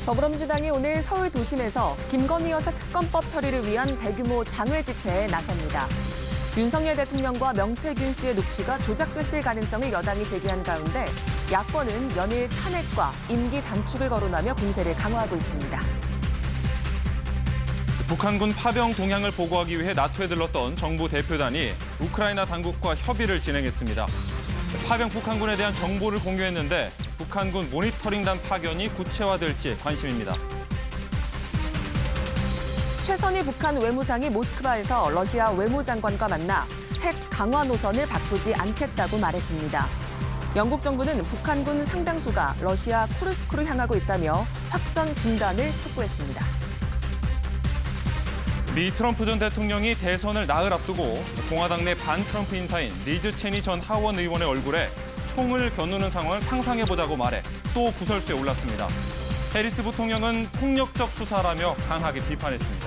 더불어민주당이 오늘 서울 도심에서 김건희 여사 특검법 처리를 위한 대규모 장외 집회에 나섭니다. 윤석열 대통령과 명태균 씨의 녹취가 조작됐을 가능성을 여당이 제기한 가운데 야권은 연일 탄핵과 임기 단축을 거론하며 공세를 강화하고 있습니다. 북한군 파병 동향을 보고하기 위해 나토에 들렀던 정부 대표단이 우크라이나 당국과 협의를 진행했습니다. 파병 북한군에 대한 정보를 공유했는데 북한군 모니터링단 파견이 구체화될지 관심입니다. 최선희 북한 외무상이 모스크바에서 러시아 외무장관과 만나 핵 강화 노선을 바꾸지 않겠다고 말했습니다. 영국 정부는 북한군 상당수가 러시아 쿠르스크로 향하고 있다며 확전 중단을 촉구했습니다. 미 트럼프 전 대통령이 대선을 나흘 앞두고 공화당 내 반트럼프 인사인 리즈 체니 전 하원 의원의 얼굴에 총을 겨누는 상황을 상상해보자고 말해 또 구설수에 올랐습니다. 해리스 부통령은 폭력적 수사라며 강하게 비판했습니다.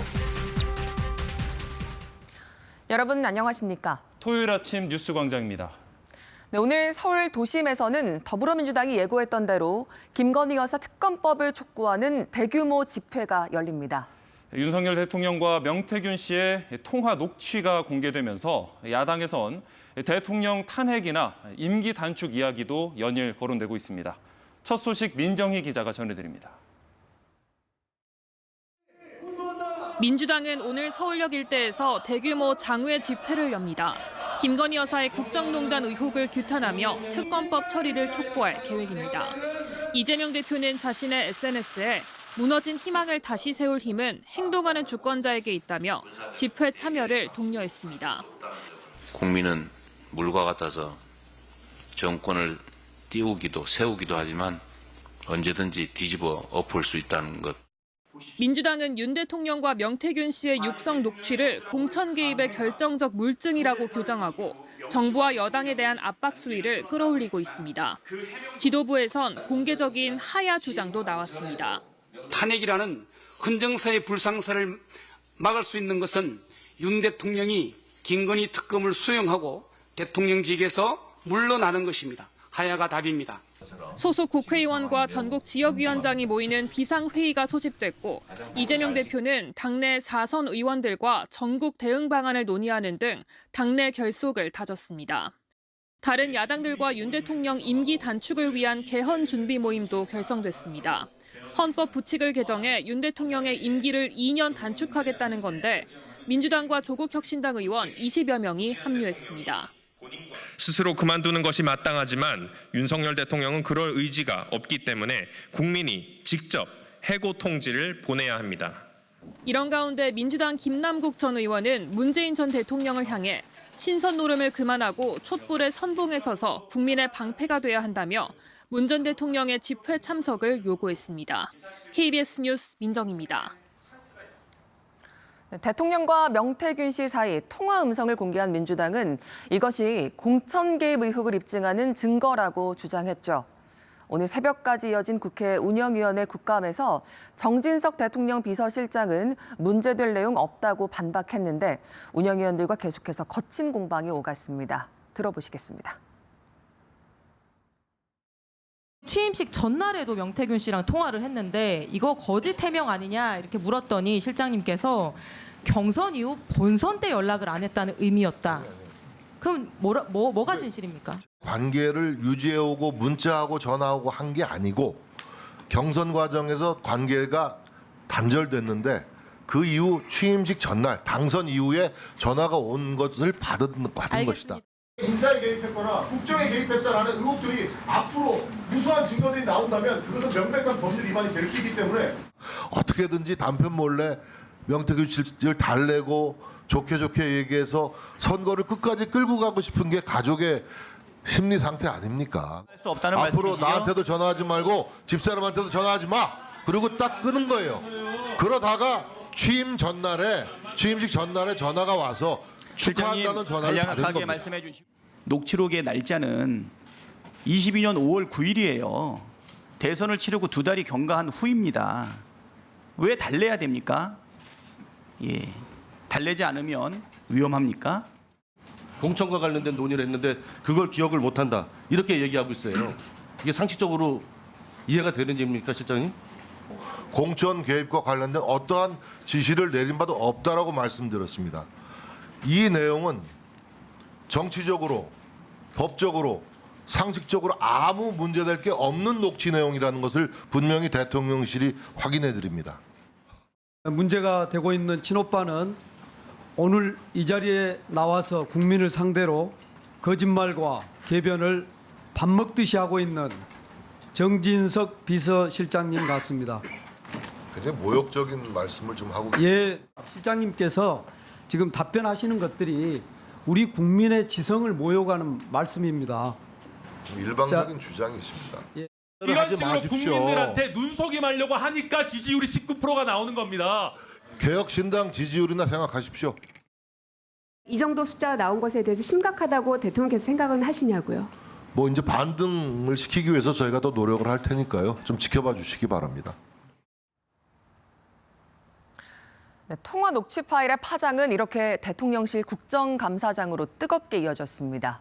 여러분 안녕하십니까? 토요일 아침 뉴스광장입니다. 네, 오늘 서울 도심에서는 더불어민주당이 예고했던 대로 김건희 여사 특검법을 촉구하는 대규모 집회가 열립니다. 윤석열 대통령과 명태균 씨의 통화 녹취가 공개되면서 야당에선 대통령 탄핵이나 임기 단축 이야기도 연일 거론되고 있습니다. 첫 소식 민정희 기자가 전해드립니다. 민주당은 오늘 서울역 일대에서 대규모 장외 집회를 엽니다. 김건희 여사의 국정농단 의혹을 규탄하며 특검법 처리를 촉구할 계획입니다. 이재명 대표는 자신의 SNS에 무너진 희망을 다시 세울 힘은 행동하는 주권자에게 있다며 집회 참여를 독려했습니다. 국민은 물과 같아서 정권을 띄우기도 세우기도 하지만 언제든지 뒤집어 엎을 수 있다는 것. 민주당은 윤 대통령과 명태균 씨의 육성 녹취를 공천 개입의 결정적 물증이라고 규정하고 정부와 여당에 대한 압박 수위를 끌어올리고 있습니다. 지도부에선 공개적인 하야 주장도 나왔습니다. 탄핵이라는 헌정사의 불상사를 막을 수 있는 것은 윤 대통령이 김건희 특검을 수용하고 대통령직에서 물러나는 것입니다. 하야가 답입니다. 소속 국회의원과 전국 지역위원장이 모이는 비상회의가 소집됐고 이재명 대표는 당내 4선 의원들과 전국 대응 방안을 논의하는 등 당내 결속을 다졌습니다. 다른 야당들과 윤 대통령 임기 단축을 위한 개헌 준비 모임도 결성됐습니다. 헌법 부칙을 개정해 윤 대통령의 임기를 2년 단축하겠다는 건데 민주당과 조국혁신당 의원 20여 명이 합류했습니다. 스스로 그만두는 것이 마땅하지만 윤석열 대통령은 그럴 의지가 없기 때문에 국민이 직접 해고 통지를 보내야 합니다. 이런 가운데 민주당 김남국 전 의원은 문재인 전 대통령을 향해 친선 노름을 그만하고 촛불의 선봉에 서서 국민의 방패가 돼야 한다며 문 전 대통령의 집회 참석을 요구했습니다. KBS 뉴스 민정입니다. 대통령과 명태균 씨 사이 통화 음성을 공개한 민주당은 이것이 공천 개입 의혹을 입증하는 증거라고 주장했죠. 오늘 새벽까지 이어진 국회 운영위원회 국감에서 정진석 대통령 비서실장은 문제될 내용 없다고 반박했는데 운영위원들과 계속해서 거친 공방이 오갔습니다. 들어보시겠습니다. 취임식 전날에도 명태균 씨랑 통화를 했는데 이거 거짓 해명 아니냐 이렇게 물었더니 실장님께서 경선 이후 본선 때 연락을 안 했다는 의미였다. 그럼 뭐가 진실입니까? 관계를 유지해오고 문자하고 전화하고 한 게 아니고 경선 과정에서 관계가 단절됐는데 그 이후 취임식 전날 당선 이후에 전화가 온 것을 받은 것이다. 인사에 개입했거나 국정에 개입했다라는 의혹들이 앞으로 무수한 증거들이 나온다면 그것은 명백한 법률 위반이 될 수 있기 때문에 어떻게든지 남편 몰래 명태균 씨를 달래고 좋게 얘기해서 선거를 끝까지 끌고 가고 싶은 게 가족의 심리 상태 아닙니까? 앞으로 나한테도 전화하지 말고 집사람한테도 전화하지 마. 그리고 딱 끄는 거예요. 그러다가 취임식 전날에 전화가 와서 축하한다는 전화를 받은 겁니다. 말씀해 주시고 녹취록의 날짜는 22년 5월 9일이에요. 대선을 치르고 2달이 경과한 후입니다. 왜 달래야 됩니까? 예, 달래지 않으면 위험합니까? 공천과 관련된 논의를 했는데 그걸 기억을 못한다. 이렇게 얘기하고 있어요. 이게 상식적으로 이해가 되는 일입니까, 실장님? 공천 개입과 관련된 어떠한 지시를 내린 바도 없다라고 말씀드렸습니다. 이 내용은 정치적으로, 법적으로, 상식적으로 아무 문제될 게 없는 녹취 내용이라는 것을 분명히 대통령실이 확인해 드립니다. 문제가 되고 있는 친오빠는 오늘 이 자리에 나와서 국민을 상대로 거짓말과 궤변을 밥 먹듯이 하고 있는 정진석 비서실장님 같습니다. 굉장히 모욕적인 말씀을 좀 하고 예, 실장님께서 지금 답변하시는 것들이 우리 국민의 지성을 모욕하는 말씀입니다. 일방적인 주장이십니다. 이런 식으로 국민들한테 눈속임하려고 하니까 지지율이 19%가 나오는 겁니다. 개혁신당 지지율이나 생각하십시오. 이 정도 숫자가 나온 것에 대해서 심각하다고 대통령께서 생각은 하시냐고요? 뭐 이제 반등을 시키기 위해서 저희가 더 노력을 할 테니까요. 좀 지켜봐 주시기 바랍니다. 네, 통화 녹취 파일의 파장은 이렇게 대통령실 국정감사장으로 뜨겁게 이어졌습니다.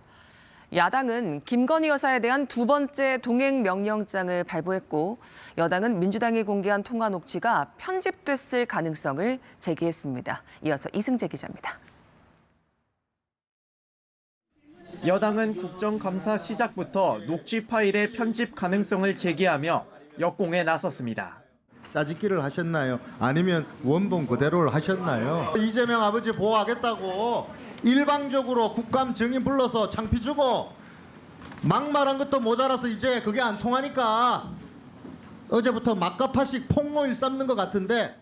야당은 김건희 여사에 대한 두 번째 동행 명령장을 발부했고 여당은 민주당이 공개한 통화 녹취가 편집됐을 가능성을 제기했습니다. 이어서 이승재 기자입니다. 여당은 국정감사 시작부터 녹취 파일의 편집 가능성을 제기하며 역공에 나섰습니다. 짜집기를 하셨나요? 아니면 원본 그대로를 하셨나요? 이재명 아버지 보호하겠다고 일방적으로 국감 증인 불러서 창피 주고 막말한 것도 모자라서 이제 그게 안 통하니까 어제부터 막가파식 폭로일 쌓는 것 같은데.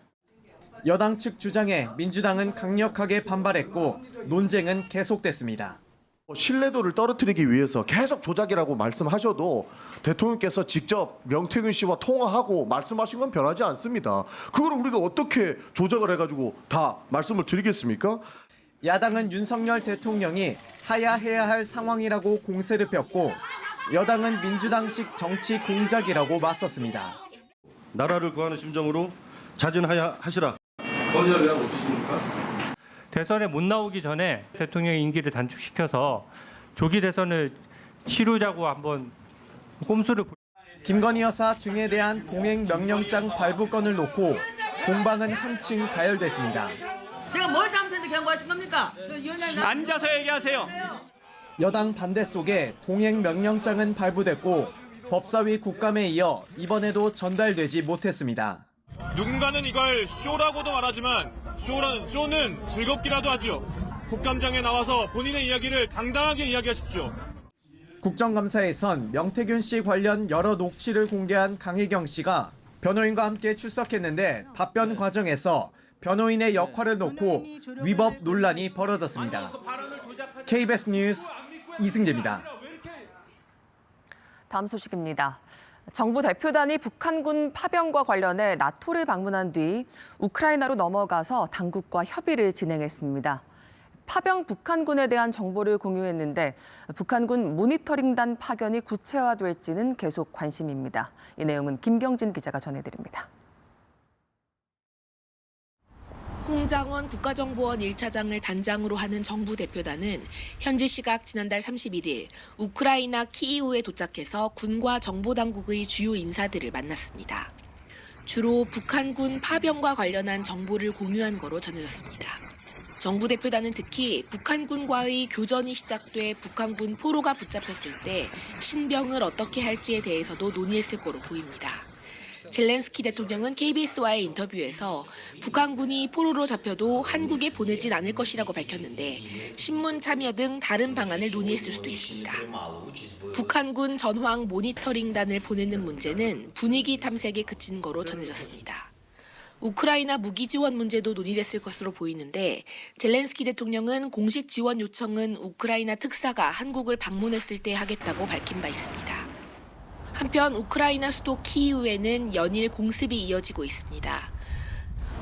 여당 측 주장에 민주당은 강력하게 반발했고 논쟁은 계속됐습니다. 신뢰도를 떨어뜨리기 위해서 계속 조작이라고 말씀하셔도 대통령께서 직접 명태균 씨와 통화하고 말씀하신 건 변하지 않습니다. 그걸 우리가 어떻게 조작을 해가지고 다 말씀을 드리겠습니까? 야당은 윤석열 대통령이 하야해야 할 상황이라고 공세를 폈고 여당은 민주당식 정치 공작이라고 맞섰습니다. 나라를 구하는 심정으로 자진하시라. 건의하면 어떻습니까? 대선에 못 나오기 전에 대통령의 임기를 단축시켜서 조기 대선을 치르자고 한번 꼼수를 김건희 여사 등에 대한 동행 명령장 발부건을 놓고 공방은 한층 가열됐습니다. 제가 뭘 잘못했는데 경고하신 겁니까? 앉아서 얘기하세요. 여당 반대 속에 동행 명령장은 발부됐고 법사위 국감에 이어 이번에도 전달되지 못했습니다. 누군가는 이걸 쇼라고도 말하지만 쇼는 즐겁기라도 하지요. 국감장에 나와서 본인의 이야기를 당당하게 이야기하십시오. 국정감사에선 명태균 씨 관련 여러 녹취를 공개한 강혜경 씨가 변호인과 함께 출석했는데 답변 과정에서 변호인의 역할을 놓고 위법 논란이 벌어졌습니다. KBS 뉴스 이승재입니다. 다음 소식입니다. 정부 대표단이 북한군 파병과 관련해 나토를 방문한 뒤 우크라이나로 넘어가서 당국과 협의를 진행했습니다. 파병 북한군에 대한 정보를 공유했는데 북한군 모니터링단 파견이 구체화될지는 계속 관심입니다. 이 내용은 김경진 기자가 전해드립니다. 홍장원 국가정보원 1차장을 단장으로 하는 정부 대표단은 현지 시각 지난달 31일 우크라이나 키이우에 도착해서 군과 정보당국의 주요 인사들을 만났습니다. 주로 북한군 파병과 관련한 정보를 공유한 거로 전해졌습니다. 정부 대표단은 특히 북한군과의 교전이 시작돼 북한군 포로가 붙잡혔을 때 신병을 어떻게 할지에 대해서도 논의했을 거로 보입니다. 젤렌스키 대통령은 KBS와의 인터뷰에서 북한군이 포로로 잡혀도 한국에 보내진 않을 것이라고 밝혔는데 신문 참여 등 다른 방안을 논의했을 수도 있습니다. 북한군 전황 모니터링단을 보내는 문제는 분위기 탐색에 그친 거로 전해졌습니다. 우크라이나 무기 지원 문제도 논의됐을 것으로 보이는데 젤렌스키 대통령은 공식 지원 요청은 우크라이나 특사가 한국을 방문했을 때 하겠다고 밝힌 바 있습니다. 한편 우크라이나 수도 키이우에는 연일 공습이 이어지고 있습니다.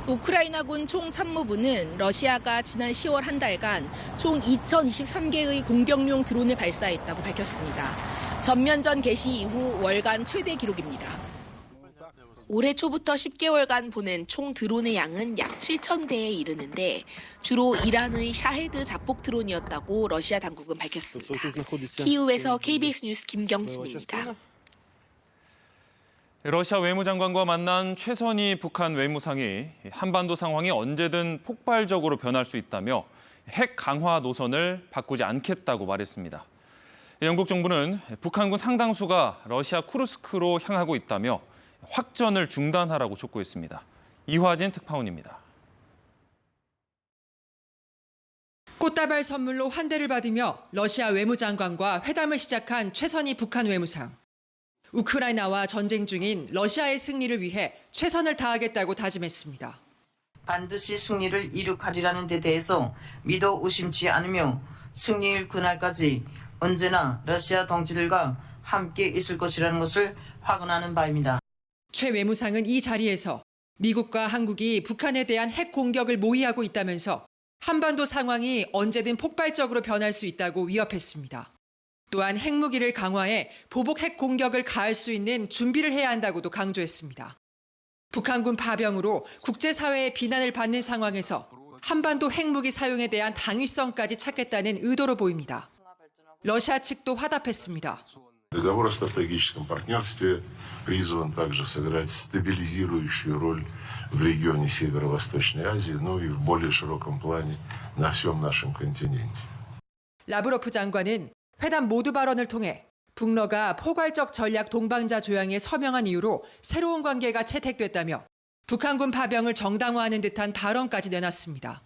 우크라이나군 총참모부는 러시아가 지난 10월 한 달간 총 2023개의 공격용 드론을 발사했다고 밝혔습니다. 전면전 개시 이후 월간 최대 기록입니다. 올해 초부터 10개월간 보낸 총 드론의 양은 약 7,000대에 이르는데 주로 이란의 샤헤드 자폭 드론이었다고 러시아 당국은 밝혔습니다. 키이우에서 KBS 뉴스 김경진입니다. 러시아 외무장관과 만난 최선희 북한 외무상이 한반도 상황이 언제든 폭발적으로 변할 수 있다며 핵 강화 노선을 바꾸지 않겠다고 말했습니다. 영국 정부는 북한군 상당수가 러시아 쿠르스크로 향하고 있다며 확전을 중단하라고 촉구했습니다. 이화진 특파원입니다. 꽃다발 선물로 환대를 받으며 러시아 외무장관과 회담을 시작한 최선희 북한 외무상. 우크라이나와 전쟁 중인 러시아의 승리를 위해 최선을 다하겠다고 다짐했습니다. 반드시 승리를 이룩하리라는 데 대해서 믿어 의심치 않으며 승리일 그날까지 언제나 러시아 동지들과 함께 있을 것이라는 것을 확언하는 바입니다. 최 외무상은 이 자리에서 미국과 한국이 북한에 대한 핵 공격을 모의하고 있다면서 한반도 상황이 언제든 폭발적으로 변할 수 있다고 위협했습니다. 또한 핵무기를 강화해 보복 핵 공격을 가할 수 있는 준비를 해야 한다고도 강조했습니다. 북한군 파병으로 국제사회의 비난을 받는 상황에서 한반도 핵무기 사용에 대한 당위성까지 찾겠다는 의도로 보입니다. 러시아 측도 화답했습니다. Договор о стратегическом партнерстве призван также сыграть стабилизирующую роль в регионе Северо-Восточной Азии, ну и в более широком плане на всем нашем континенте. 라브로프 장관은 회담 모두 발언을 통해 북러가 포괄적 전략 동반자 조약에 서명한 이후로 새로운 관계가 채택됐다며 북한군 파병을 정당화하는 듯한 발언까지 내놨습니다.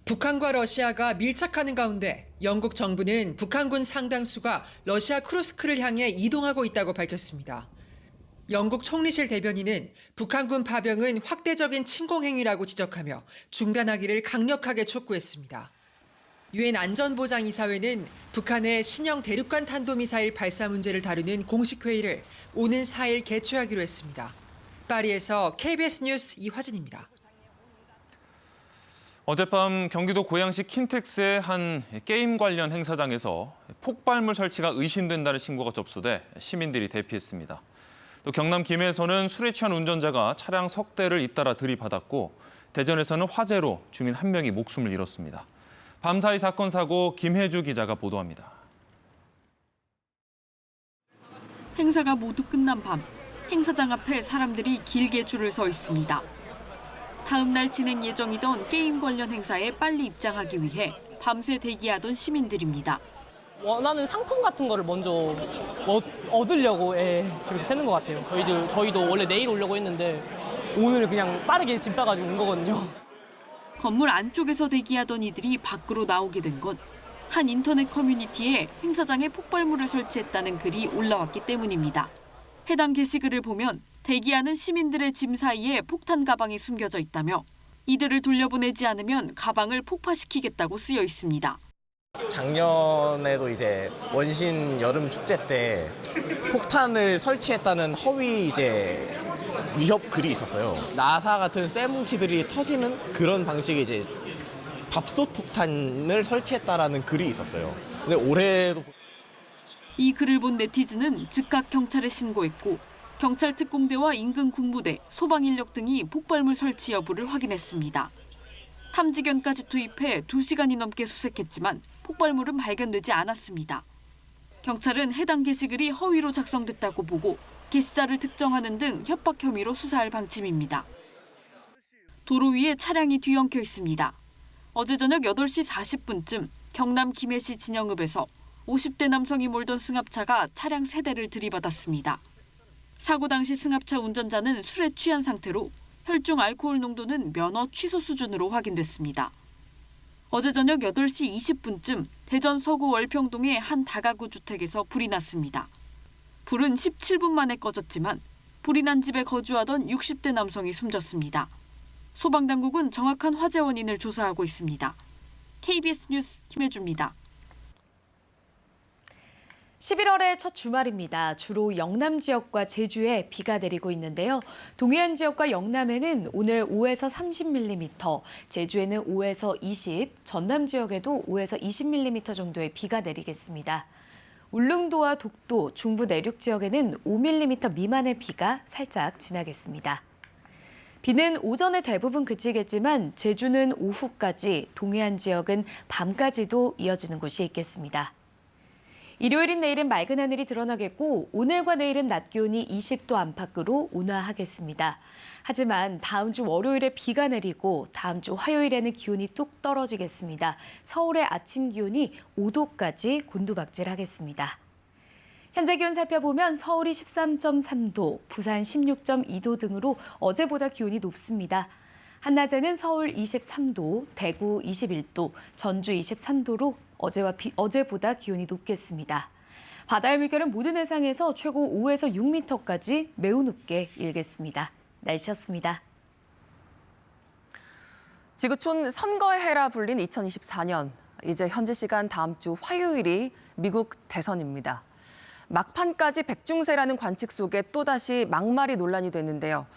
북한과 러시아가 밀착하는 가운데 영국 정부는 북한군 상당수가 러시아 쿠르스크를 향해 이동하고 있다고 밝혔습니다. 영국 총리실 대변인은 북한군 파병은 확대적인 침공 행위라고 지적하며 중단하기를 강력하게 촉구했습니다. 유엔 안전보장이사회는 북한의 신형 대륙간 탄도미사일 발사 문제를 다루는 공식 회의를 오는 4일 개최하기로 했습니다. 파리에서 KBS 뉴스 이화진입니다. 어젯밤 경기도 고양시 킨텍스의 한 게임 관련 행사장에서 폭발물 설치가 의심된다는 신고가 접수돼 시민들이 대피했습니다. 또 경남 김해에서는 술에 취한 운전자가 차량 석 대를 잇따라 들이받았고 대전에서는 화재로 주민 한 명이 목숨을 잃었습니다. 밤사이 사건 사고 김혜주 기자가 보도합니다. 행사가 모두 끝난 밤, 행사장 앞에 사람들이 길게 줄을 서 있습니다. 다음 날 진행 예정이던 게임 관련 행사에 빨리 입장하기 위해 밤새 대기하던 시민들입니다. 원하는 상품 같은 거를 먼저 얻으려고 그렇게 세는 것 같아요. 저희도 원래 내일 오려고 했는데 오늘 그냥 빠르게 짐 싸가지고 온 거거든요. 건물 안쪽에서 대기하던 이들이 밖으로 나오게 된 건 한 인터넷 커뮤니티에 행사장에 폭발물을 설치했다는 글이 올라왔기 때문입니다. 해당 게시글을 보면 대기하는 시민들의 짐 사이에 폭탄 가방이 숨겨져 있다며 이들을 돌려보내지 않으면 가방을 폭파시키겠다고 쓰여 있습니다. 작년에도 이제 원신 여름 축제 때 폭탄을 설치했다는 허위 위협 글이 있었어요. 나사 같은 쇠뭉치들이 터지는 그런 방식의 밥솥 폭탄을 설치했다라는 글이 있었어요. 근데 올해도 이 글을 본 네티즌은 즉각 경찰에 신고했고 경찰 특공대와 인근 군부대, 소방인력 등이 폭발물 설치 여부를 확인했습니다. 탐지견까지 투입해 2시간이 넘게 수색했지만 폭발물은 발견되지 않았습니다. 경찰은 해당 게시글이 허위로 작성됐다고 보고 게시자를 특정하는 등 협박 혐의로 수사할 방침입니다. 도로 위에 차량이 뒤엉켜 있습니다. 어제 저녁 8시 40분쯤 경남 김해시 진영읍에서 50대 남성이 몰던 승합차가 차량 3대를 들이받았습니다. 사고 당시 승합차 운전자는 술에 취한 상태로 혈중 알코올 농도는 면허 취소 수준으로 확인됐습니다. 어제 저녁 8시 20분쯤 대전 서구 월평동의 한 다가구 주택에서 불이 났습니다. 불은 17분 만에 꺼졌지만 불이 난 집에 거주하던 60대 남성이 숨졌습니다. 소방당국은 정확한 화재 원인을 조사하고 있습니다. KBS 뉴스 김혜주입니다. 11월의 첫 주말입니다. 주로 영남 지역과 제주에 비가 내리고 있는데요. 동해안 지역과 영남에는 오늘 5에서 30mm, 제주에는 5에서 20, 전남 지역에도 5에서 20mm 정도의 비가 내리겠습니다. 울릉도와 독도, 중부 내륙 지역에는 5mm 미만의 비가 살짝 지나겠습니다. 비는 오전에 대부분 그치겠지만 제주는 오후까지, 동해안 지역은 밤까지도 이어지는 곳이 있겠습니다. 일요일인 내일은 맑은 하늘이 드러나겠고 오늘과 내일은 낮 기온이 20도 안팎으로 온화하겠습니다. 하지만 다음 주 월요일에 비가 내리고 다음 주 화요일에는 기온이 뚝 떨어지겠습니다. 서울의 아침 기온이 5도까지 곤두박질하겠습니다. 현재 기온 살펴보면 서울이 13.3도, 부산 16.2도 등으로 어제보다 기온이 높습니다. 한낮에는 서울 23도, 대구 21도, 전주 23도로 어제보다 기온이 높겠습니다. 바다의 물결은 모든 해상에서 최고 5에서 6m까지 매우 높게 일겠습니다. 날씨였습니다. 지구촌 선거의 해라 불린 2024년. 이제 현지 시간 다음 주 화요일이 미국 대선입니다. 막판까지 백중세라는 관측 속에 또다시 막말이 논란이 됐는데요.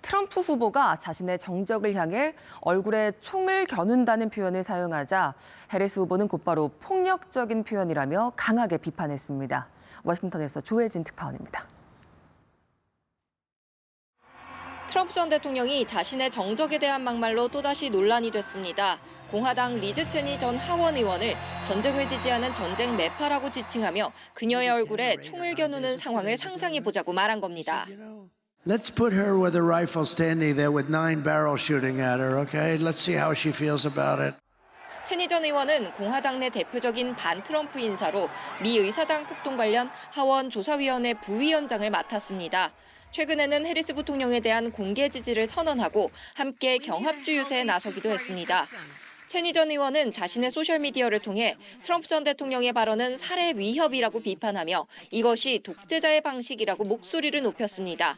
트럼프 후보가 자신의 정적을 향해 얼굴에 총을 겨눈다는 표현을 사용하자 해리스 후보는 곧바로 폭력적인 표현이라며 강하게 비판했습니다. 워싱턴에서 조혜진 특파원입니다. 트럼프 전 대통령이 자신의 정적에 대한 막말로 또다시 논란이 됐습니다. 공화당 리즈 체니 전 하원 의원을 전쟁을 지지하는 전쟁 매파라고 지칭하며 그녀의 얼굴에 총을 겨누는 상황을 상상해보자고 말한 겁니다. Let's put her with a rifle standing there with 9 barrels shooting at her, okay? Let's see how she feels about it. 체니 전 의원은 공화당 내 대표적인 반트럼프 인사로 미 의사당 폭동 관련 하원 조사위원회 부위원장을 맡았습니다. 최근에는 해리스 부통령에 대한 공개 지지를 선언하고 함께 경합주 유세에 나서기도 했습니다. 체니 전 의원은 자신의 소셜미디어를 통해 트럼프 전 대통령의 발언은 살해 위협이라고 비판하며 이것이 독재자의 방식이라고 목소리를 높였습니다.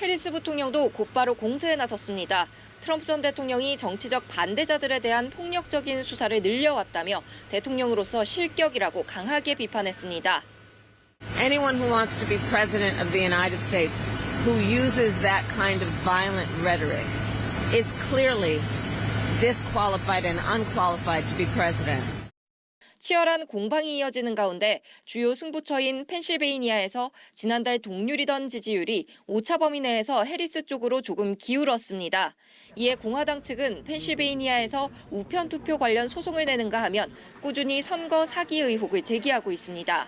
해리스 부통령도 곧바로 공세에 나섰습니다. 트럼프 전 대통령이 정치적 반대자들에 대한 폭력적인 수사를 늘려왔다며 대통령으로서 실격이라고 강하게 비판했습니다. Anyone who wants to be president of the United States who uses that kind of violent rhetoric is clearly disqualified and unqualified to be president. 치열한 공방이 이어지는 가운데 주요 승부처인 펜실베이니아에서 지난달 동률이던 지지율이 오차 범위 내에서 해리스 쪽으로 조금 기울었습니다. 이에 공화당 측은 펜실베이니아에서 우편 투표 관련 소송을 내는가 하면 꾸준히 선거 사기 의혹을 제기하고 있습니다.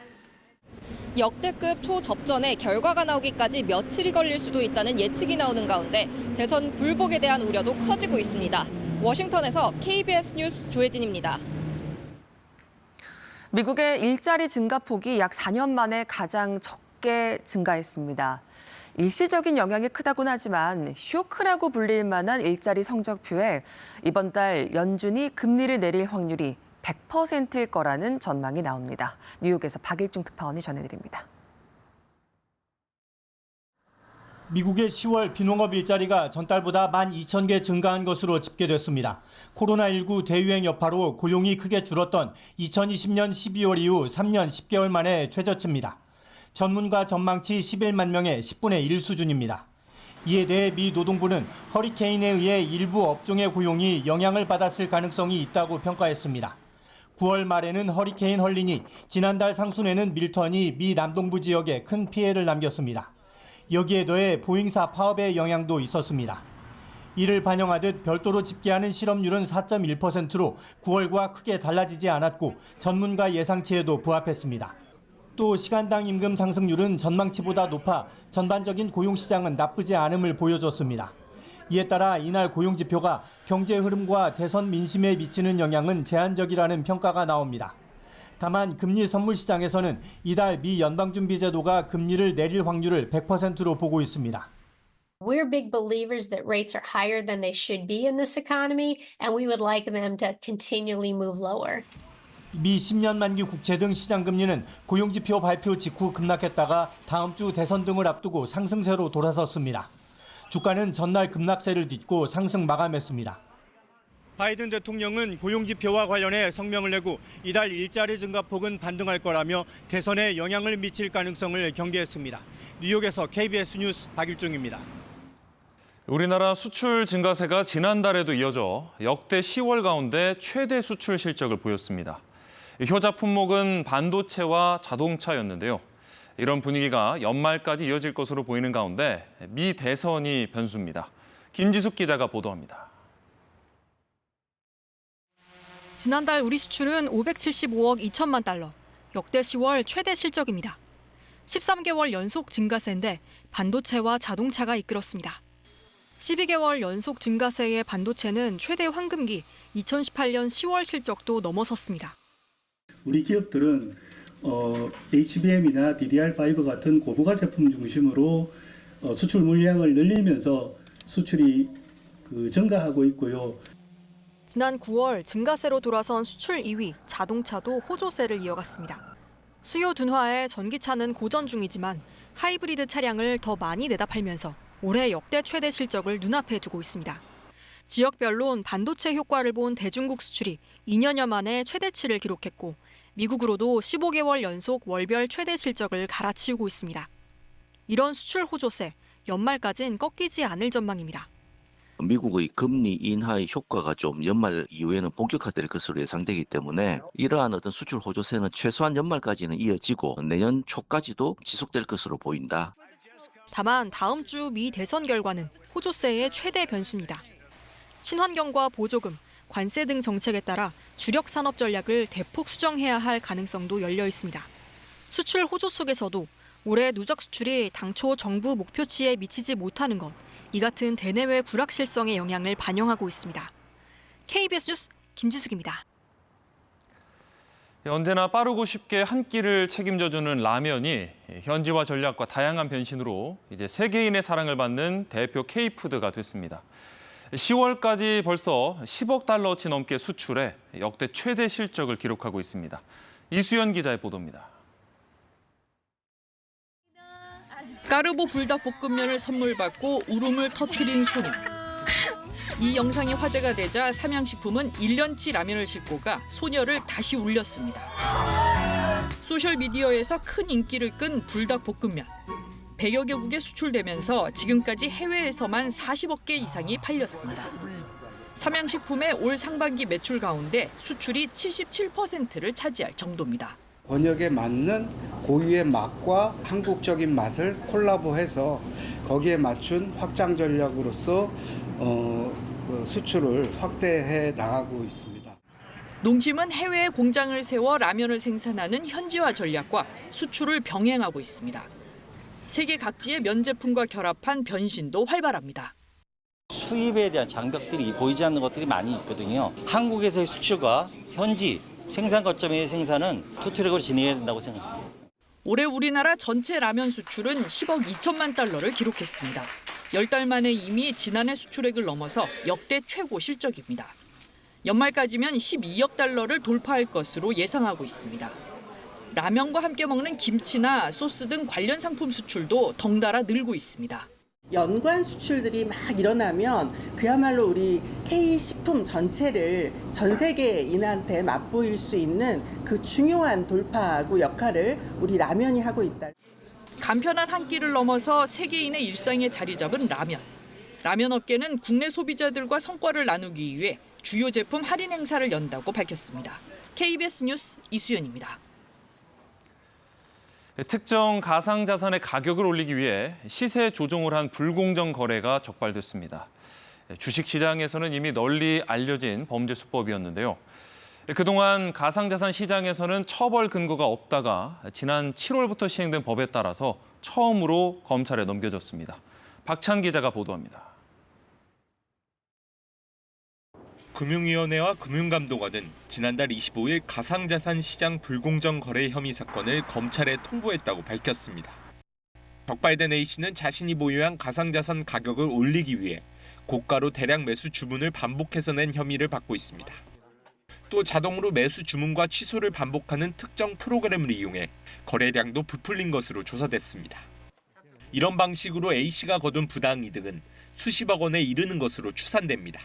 역대급 초접전에 결과가 나오기까지 며칠이 걸릴 수도 있다는 예측이 나오는 가운데 대선 불복에 대한 우려도 커지고 있습니다. 워싱턴에서 KBS 뉴스 조혜진입니다. 미국의 일자리 증가폭이 약 4년 만에 가장 적게 증가했습니다. 일시적인 영향이 크다고는 하지만 쇼크라고 불릴 만한 일자리 성적표에 이번 달 연준이 금리를 내릴 확률이 100%일 거라는 전망이 나옵니다. 뉴욕에서 박일중 특파원이 전해드립니다. 미국의 10월 비농업 일자리가 전달보다 12,000개 증가한 것으로 집계됐습니다. 코로나19 대유행 여파로 고용이 크게 줄었던 2020년 12월 이후 3년 10개월 만에 최저치입니다. 전문가 전망치 11만 명의 10분의 1 수준입니다. 이에 대해 미 노동부는 허리케인에 의해 일부 업종의 고용이 영향을 받았을 가능성이 있다고 평가했습니다. 9월 말에는 허리케인 헐린이, 지난달 상순에는 밀턴이 미 남동부 지역에 큰 피해를 남겼습니다. 여기에 더해 보잉사 파업의 영향도 있었습니다. 이를 반영하듯 별도로 집계하는 실업률은 4.1%로 9월과 크게 달라지지 않았고 전문가 예상치에도 부합했습니다. 또 시간당 임금 상승률은 전망치보다 높아 전반적인 고용시장은 나쁘지 않음을 보여줬습니다. 이에 따라 이날 고용지표가 경제 흐름과 대선 민심에 미치는 영향은 제한적이라는 평가가 나옵니다. 다만 금리 선물 시장에서는 이달 미 연방준비제도가 금리를 내릴 확률을 100%로 보고 있습니다. We're big believers that rates are higher than they should be in this economy, and we would like them to continually move lower. 미 10년 만기 국채 등 시장 금리는 고용지표 발표 직후 급락했다가 다음 주 대선 등을 앞두고 상승세로 돌아섰습니다. 주가는 전날 급락세를 딛고 상승 마감했습니다. 바이든 대통령은 고용지표와 관련해 성명을 내고 이달 일자리 증가폭은 반등할 거라며 대선에 영향을 미칠 가능성을 경계했습니다. 뉴욕에서 KBS 뉴스 박일중입니다. 우리나라 수출 증가세가 지난달에도 이어져 역대 10월 가운데 최대 수출 실적을 보였습니다. 효자 품목은 반도체와 자동차였는데요. 이런 분위기가 연말까지 이어질 것으로 보이는 가운데 미 대선이 변수입니다. 김지숙 기자가 보도합니다. 지난달 우리 수출은 575억 2천만 달러. 역대 10월 최대 실적입니다. 13개월 연속 증가세인데 반도체와 자동차가 이끌었습니다. 12개월 연속 증가세의 반도체는 최대 황금기 2018년 10월 실적도 넘어섰습니다. 우리 기업들은 HBM이나 DDR5 같은 고부가 제품 중심으로 수출 물량을 늘리면서 수출이 증가하고 있고요. 지난 9월 증가세로 돌아선 수출 2위 자동차도 호조세를 이어갔습니다. 수요 둔화에 전기차는 고전 중이지만 하이브리드 차량을 더 많이 내다 팔면서 올해 역대 최대 실적을 눈앞에 두고 있습니다. 지역별론 반도체 효과를 본 대중국 수출이 2년여 만에 최대치를 기록했고 미국으로도 15개월 연속 월별 최대 실적을 갈아치우고 있습니다. 이런 수출 호조세, 연말까진 꺾이지 않을 전망입니다. 미국의 금리 인하의 효과가 좀 연말 이후에는 본격화될 것으로 예상되기 때문에 이러한 어떤 수출 호조세는 최소한 연말까지는 이어지고 내년 초까지도 지속될 것으로 보인다. 다만 다음 주 미 대선 결과는 호조세의 최대 변수입니다. 친환경과 보조금, 관세 등 정책에 따라 주력 산업 전략을 대폭 수정해야 할 가능성도 열려 있습니다. 수출 호조 속에서도 올해 누적 수출이 당초 정부 목표치에 미치지 못하는 것, 이 같은 대내외 불확실성의 영향을 반영하고 있습니다. KBS 뉴스 김지숙입니다. 언제나 빠르고 쉽게 한 끼를 책임져주는 라면이 현지화 전략과 다양한 변신으로 이제 세계인의 사랑을 받는 대표 K푸드가 됐습니다. 10월까지 벌써 10억 달러치 넘게 수출해 역대 최대 실적을 기록하고 있습니다. 이수연 기자의 보도입니다. 까르보 불닭볶음면을 선물 받고 울음을 터뜨린 소녀. 이 영상이 화제가 되자 삼양식품은 1년치 라면을 싣고 가 소녀를 다시 울렸습니다. 소셜미디어에서 큰 인기를 끈 불닭볶음면. 100여 개국에 수출되면서 지금까지 해외에서만 40억 개 이상이 팔렸습니다. 삼양식품의 올 상반기 매출 가운데 수출이 77%를 차지할 정도입니다. 권역에 맞는 고유의 맛과 한국적인 맛을 콜라보해서 거기에 맞춘 확장 전략으로서 수출을 확대해 나가고 있습니다. 농심은 해외에 공장을 세워 라면을 생산하는 현지화 전략과 수출을 병행하고 있습니다. 세계 각지의 면 제품과 결합한 변신도 활발합니다. 수입에 대한 장벽들이 보이지 않는 것들이 많이 있거든요. 한국에서의 수출과 현지 생산 거점의 생산은 투트랙으로 진행해야 된다고 생각합니다. 올해 우리나라 전체 라면 수출은 10억 2천만 달러를 기록했습니다. 10달 만에 이미 지난해 수출액을 넘어서 역대 최고 실적입니다. 연말까지면 12억 달러를 돌파할 것으로 예상하고 있습니다. 라면과 함께 먹는 김치나 소스 등 관련 상품 수출도 덩달아 늘고 있습니다. 연관 수출들이 막 일어나면 그야말로 우리 K식품 전체를 전 세계인한테 맛보일 수 있는 그 중요한 돌파구 역할을 우리 라면이 하고 있다. 간편한 한 끼를 넘어서 세계인의 일상에 자리 잡은 라면. 라면 업계는 국내 소비자들과 성과를 나누기 위해 주요 제품 할인 행사를 연다고 밝혔습니다. KBS 뉴스 이수연입니다. 특정 가상자산의 가격을 올리기 위해 시세 조종을 한 불공정 거래가 적발됐습니다. 주식시장에서는 이미 널리 알려진 범죄 수법이었는데요. 그동안 가상자산 시장에서는 처벌 근거가 없다가 지난 7월부터 시행된 법에 따라서 처음으로 검찰에 넘겨졌습니다. 박찬 기자가 보도합니다. 금융위원회와 금융감독원은 지난달 25일 가상자산 시장 불공정 거래 혐의 사건을 검찰에 통보했다고 밝혔습니다. 적발된 A씨는 자신이 보유한 가상자산 가격을 올리기 위해 고가로 대량 매수 주문을 반복해서 낸 혐의를 받고 있습니다. 또 자동으로 매수 주문과 취소를 반복하는 특정 프로그램을 이용해 거래량도 부풀린 것으로 조사됐습니다. 이런 방식으로 A씨가 거둔 부당이득은 수십억 원에 이르는 것으로 추산됩니다.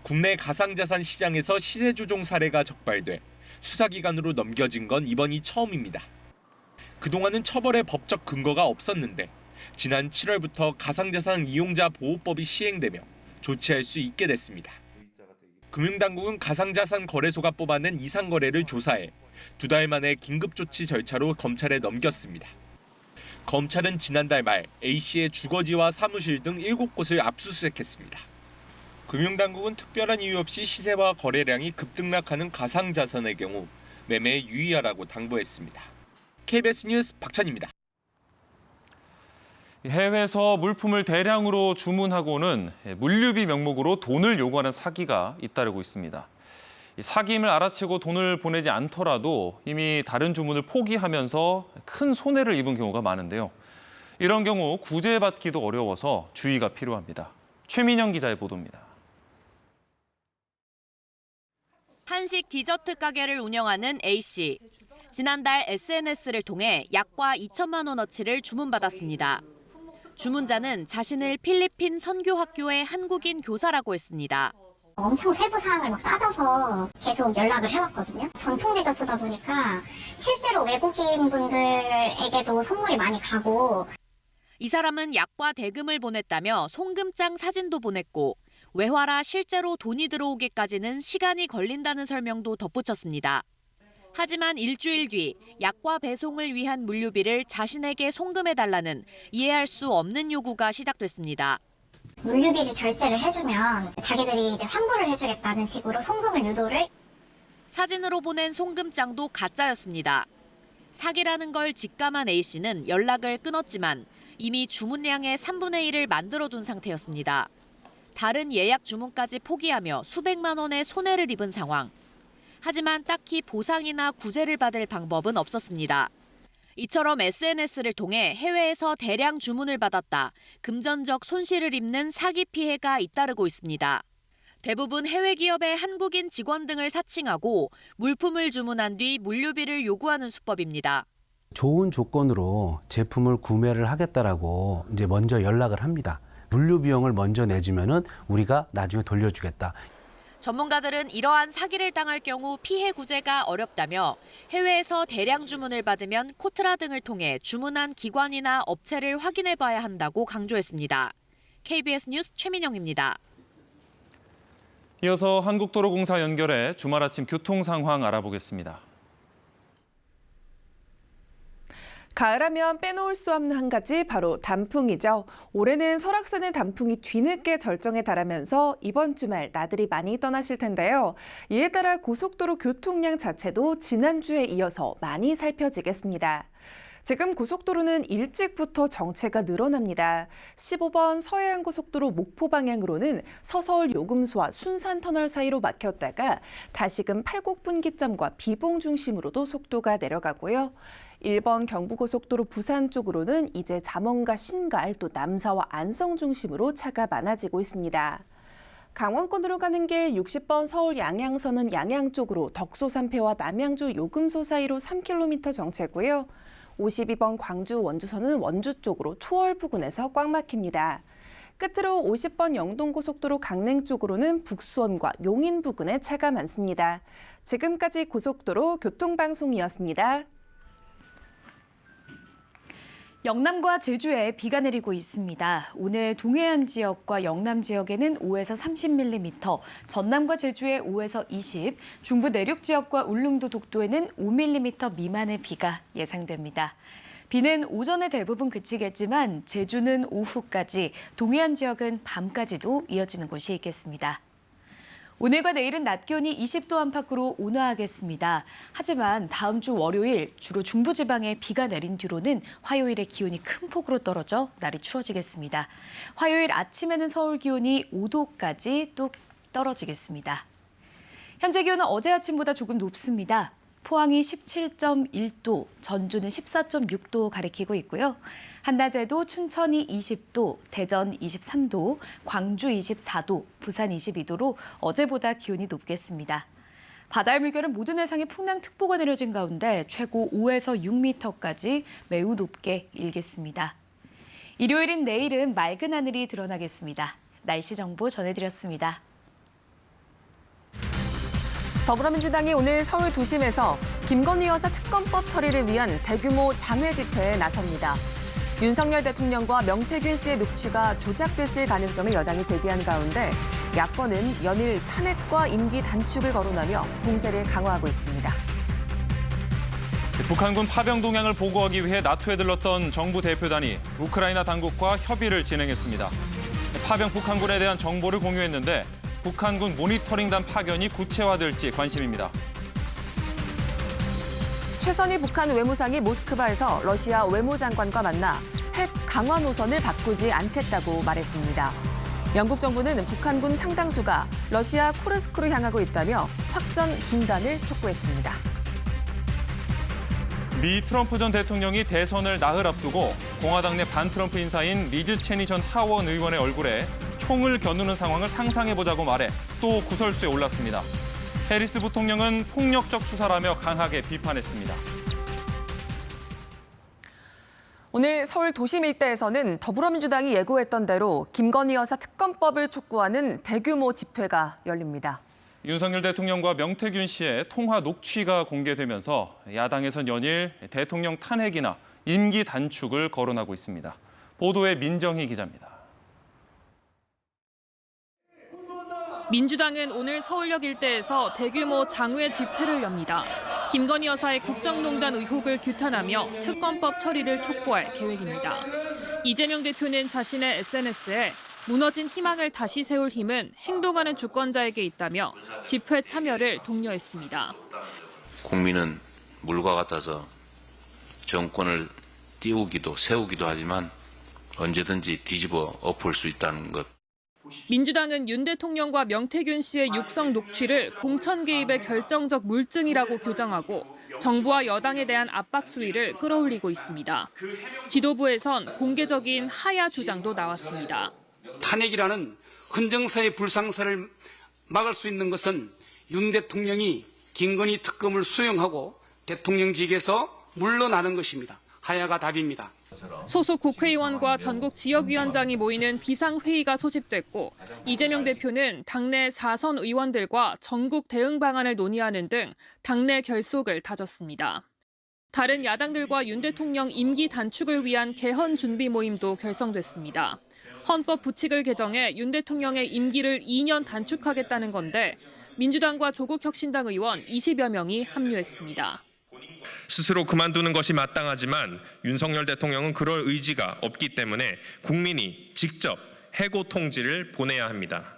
국내 가상자산 시장에서 시세 조종 사례가 적발돼 수사기관으로 넘겨진 건 이번이 처음입니다. 그동안은 처벌의 법적 근거가 없었는데 지난 7월부터 가상자산 이용자 보호법이 시행되며 조치할 수 있게 됐습니다. 금융당국은 가상자산 거래소가 뽑아낸 이상 거래를 조사해 2달 만에 긴급조치 절차로 검찰에 넘겼습니다. 검찰은 지난달 말 A씨의 주거지와 사무실 등 7곳을 압수수색했습니다. 금융당국은 특별한 이유 없이 시세와 거래량이 급등락하는 가상자산의 경우 매매에 유의하라고 당부했습니다. KBS 뉴스 박찬입니다. 해외에서 물품을 대량으로 주문하고는 물류비 명목으로 돈을 요구하는 사기가 잇따르고 있습니다. 사기임을 알아채고 돈을 보내지 않더라도 이미 다른 주문을 포기하면서 큰 손해를 입은 경우가 많은데요. 이런 경우 구제받기도 어려워서 주의가 필요합니다. 최민영 기자의 보도입니다. 한식 디저트 가게를 운영하는 A씨. 지난달 SNS를 통해 약과 2천만 원어치를 주문받았습니다. 주문자는 자신을 필리핀 선교학교의 한국인 교사라고 했습니다. 엄청 세부 사항을 막 따져서 계속 연락을 해왔거든요. 전통 디저트다 보니까 실제로 외국인 분들에게도 선물이 많이 가고. 이 사람은 약과 대금을 보냈다며 송금장 사진도 보냈고 외화라 실제로 돈이 들어오기까지는 시간이 걸린다는 설명도 덧붙였습니다. 하지만 일주일 뒤 약과 배송을 위한 물류비를 자신에게 송금해달라는 이해할 수 없는 요구가 시작됐습니다. 물류비를 결제를 해주면 자기들이 이제 환불을 해주겠다는 식으로 송금을 유도를. 사진으로 보낸 송금장도 가짜였습니다. 사기라는 걸 직감한 A씨는 연락을 끊었지만 이미 주문량의 3분의 1을 만들어둔 상태였습니다. 다른 예약 주문까지 포기하며 수백만 원의 손해를 입은 상황. 하지만 딱히 보상이나 구제를 받을 방법은 없었습니다. 이처럼 SNS를 통해 해외에서 대량 주문을 받았다 금전적 손실을 입는 사기 피해가 잇따르고 있습니다. 대부분 해외 기업의 한국인 직원 등을 사칭하고 물품을 주문한 뒤 물류비를 요구하는 수법입니다. 좋은 조건으로 제품을 구매를 하겠다라고 이제 먼저 연락을 합니다. 물류 비용을 먼저 내주면은 우리가 나중에 돌려주겠다. 전문가들은 이러한 사기를 당할 경우 피해 구제가 어렵다며 해외에서 대량 주문을 받으면 코트라 등을 통해 주문한 기관이나 업체를 확인해 봐야 한다고 강조했습니다. KBS 뉴스 최민영입니다. 이어서 한국도로공사 연결해 주말 아침 교통 상황 알아보겠습니다. 가을하면 빼놓을 수 없는 한 가지 바로 단풍이죠. 올해는 설악산의 단풍이 뒤늦게 절정에 달하면서 이번 주말 나들이 많이 떠나실 텐데요. 이에 따라 고속도로 교통량 자체도 지난주에 이어서 많이 살펴지겠습니다. 지금 고속도로는 일찍부터 정체가 늘어납니다. 15번 서해안고속도로 목포 방향으로는 서서울 요금소와 순산터널 사이로 막혔다가 다시금 팔곡분기점과 비봉 중심으로도 속도가 내려가고요. 1번 경부고속도로 부산 쪽으로는 이제 잠원과 신갈 또 남사와 안성 중심으로 차가 많아지고 있습니다. 강원권으로 가는 길 60번 서울 양양선은 양양 쪽으로 덕소산패와 남양주 요금소 사이로 3km 정체고요. 52번 광주 원주선은 원주 쪽으로 투월 부근에서 꽉 막힙니다. 끝으로 50번 영동고속도로 강릉 쪽으로는 북수원과 용인 부근에 차가 많습니다. 지금까지 고속도로 교통방송이었습니다. 영남과 제주에 비가 내리고 있습니다. 오늘 동해안 지역과 영남 지역에는 5에서 30mm, 전남과 제주에 5에서 20, 중부 내륙 지역과 울릉도 독도에는 5mm 미만의 비가 예상됩니다. 비는 오전에 대부분 그치겠지만 제주는 오후까지, 동해안 지역은 밤까지도 이어지는 곳이 있겠습니다. 오늘과 내일은 낮 기온이 20도 안팎으로 온화하겠습니다. 하지만 다음 주 월요일 주로 중부지방에 비가 내린 뒤로는 화요일에 기온이 큰 폭으로 떨어져 날이 추워지겠습니다. 화요일 아침에는 서울 기온이 5도까지 뚝 떨어지겠습니다. 현재 기온은 어제 아침보다 조금 높습니다. 포항이 17.1도, 전주는 14.6도 가리키고 있고요. 한낮에도 춘천이 20도, 대전 23도, 광주 24도, 부산 22도로 어제보다 기온이 높겠습니다. 바다의 물결은 모든 해상에 풍랑특보가 내려진 가운데 최고 5에서 6m까지 매우 높게 일겠습니다. 일요일인 내일은 맑은 하늘이 드러나겠습니다. 날씨 정보 전해드렸습니다. 더불어민주당이 오늘 서울 도심에서 김건희 여사 특검법 처리를 위한 대규모 장외 집회에 나섭니다. 윤석열 대통령과 명태균 씨의 녹취가 조작됐을 가능성을 여당이 제기한 가운데 야권은 연일 탄핵과 임기 단축을 거론하며 공세를 강화하고 있습니다. 북한군 파병 동향을 보고하기 위해 나토에 들렀던 정부 대표단이 우크라이나 당국과 협의를 진행했습니다. 파병 북한군에 대한 정보를 공유했는데 북한군 모니터링단 파견이 구체화될지 관심입니다. 최선희 북한 외무상이 모스크바에서 러시아 외무장관과 만나 핵 강화 노선을 바꾸지 않겠다고 말했습니다. 영국 정부는 북한군 상당수가 러시아 쿠르스크로 향하고 있다며 확전 중단을 촉구했습니다. 미 트럼프 전 대통령이 대선을 나흘 앞두고 공화당 내 반트럼프 인사인 리즈 체니 전 하원 의원의 얼굴에 총을 겨누는 상황을 상상해보자고 말해 또 구설수에 올랐습니다. 해리스 부통령은 폭력적 수사라며 강하게 비판했습니다. 오늘 서울 도심 일대에서는 더불어민주당이 예고했던 대로 김건희 여사 특검법을 촉구하는 대규모 집회가 열립니다. 윤석열 대통령과 명태균 씨의 통화 녹취가 공개되면서 야당에선 연일 대통령 탄핵이나 임기 단축을 거론하고 있습니다. 보도에 민정희 기자입니다. 민주당은 오늘 서울역 일대에서 대규모 장외 집회를 엽니다. 김건희 여사의 국정농단 의혹을 규탄하며 특검법 처리를 촉구할 계획입니다. 이재명 대표는 자신의 SNS에 무너진 희망을 다시 세울 힘은 행동하는 주권자에게 있다며 집회 참여를 독려했습니다. 국민은 물과 같아서 정권을 띄우기도 세우기도 하지만 언제든지 뒤집어 엎을 수 있다는 것. 민주당은 윤 대통령과 명태균 씨의 육성 녹취를 공천 개입의 결정적 물증이라고 규정하고 정부와 여당에 대한 압박 수위를 끌어올리고 있습니다. 지도부에선 공개적인 하야 주장도 나왔습니다. 탄핵이라는 헌정사의 불상사를 막을 수 있는 것은 윤 대통령이 김건희 특검을 수용하고 대통령직에서 물러나는 것입니다. 하야가 답입니다. 소속 국회의원과 전국 지역위원장이 모이는 비상회의가 소집됐고 이재명 대표는 당내 4선 의원들과 전국 대응 방안을 논의하는 등 당내 결속을 다졌습니다. 다른 야당들과 윤 대통령 임기 단축을 위한 개헌 준비 모임도 결성됐습니다. 헌법 부칙을 개정해 윤 대통령의 임기를 2년 단축하겠다는 건데 민주당과 조국혁신당 의원 20여 명이 합류했습니다. 스스로 그만두는 것이 마땅하지만 윤석열 대통령은 그럴 의지가 없기 때문에 국민이 직접 해고 통지를 보내야 합니다.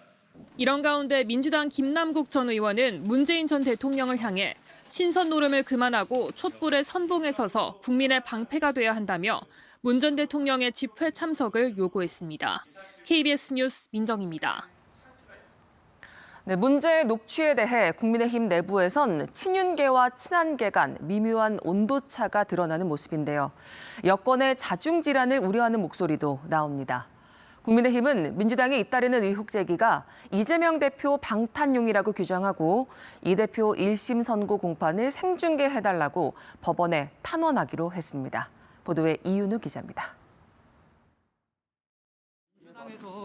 이런 가운데 민주당 김남국 전 의원은 문재인 전 대통령을 향해 신선 노름을 그만하고 촛불의 선봉에 서서 국민의 방패가 돼야 한다며 문 전 대통령의 집회 참석을 요구했습니다. KBS 뉴스 민정입니다. 네, 문제의 녹취에 대해 국민의힘 내부에선 친윤계와 친한계 간 미묘한 온도차가 드러나는 모습인데요. 여권의 자중질환을 우려하는 목소리도 나옵니다. 국민의힘은 민주당이 잇따르는 의혹 제기가 이재명 대표 방탄용이라고 규정하고 이 대표 1심 선고 공판을 생중계해달라고 법원에 탄원하기로 했습니다. 보도에 이윤우 기자입니다.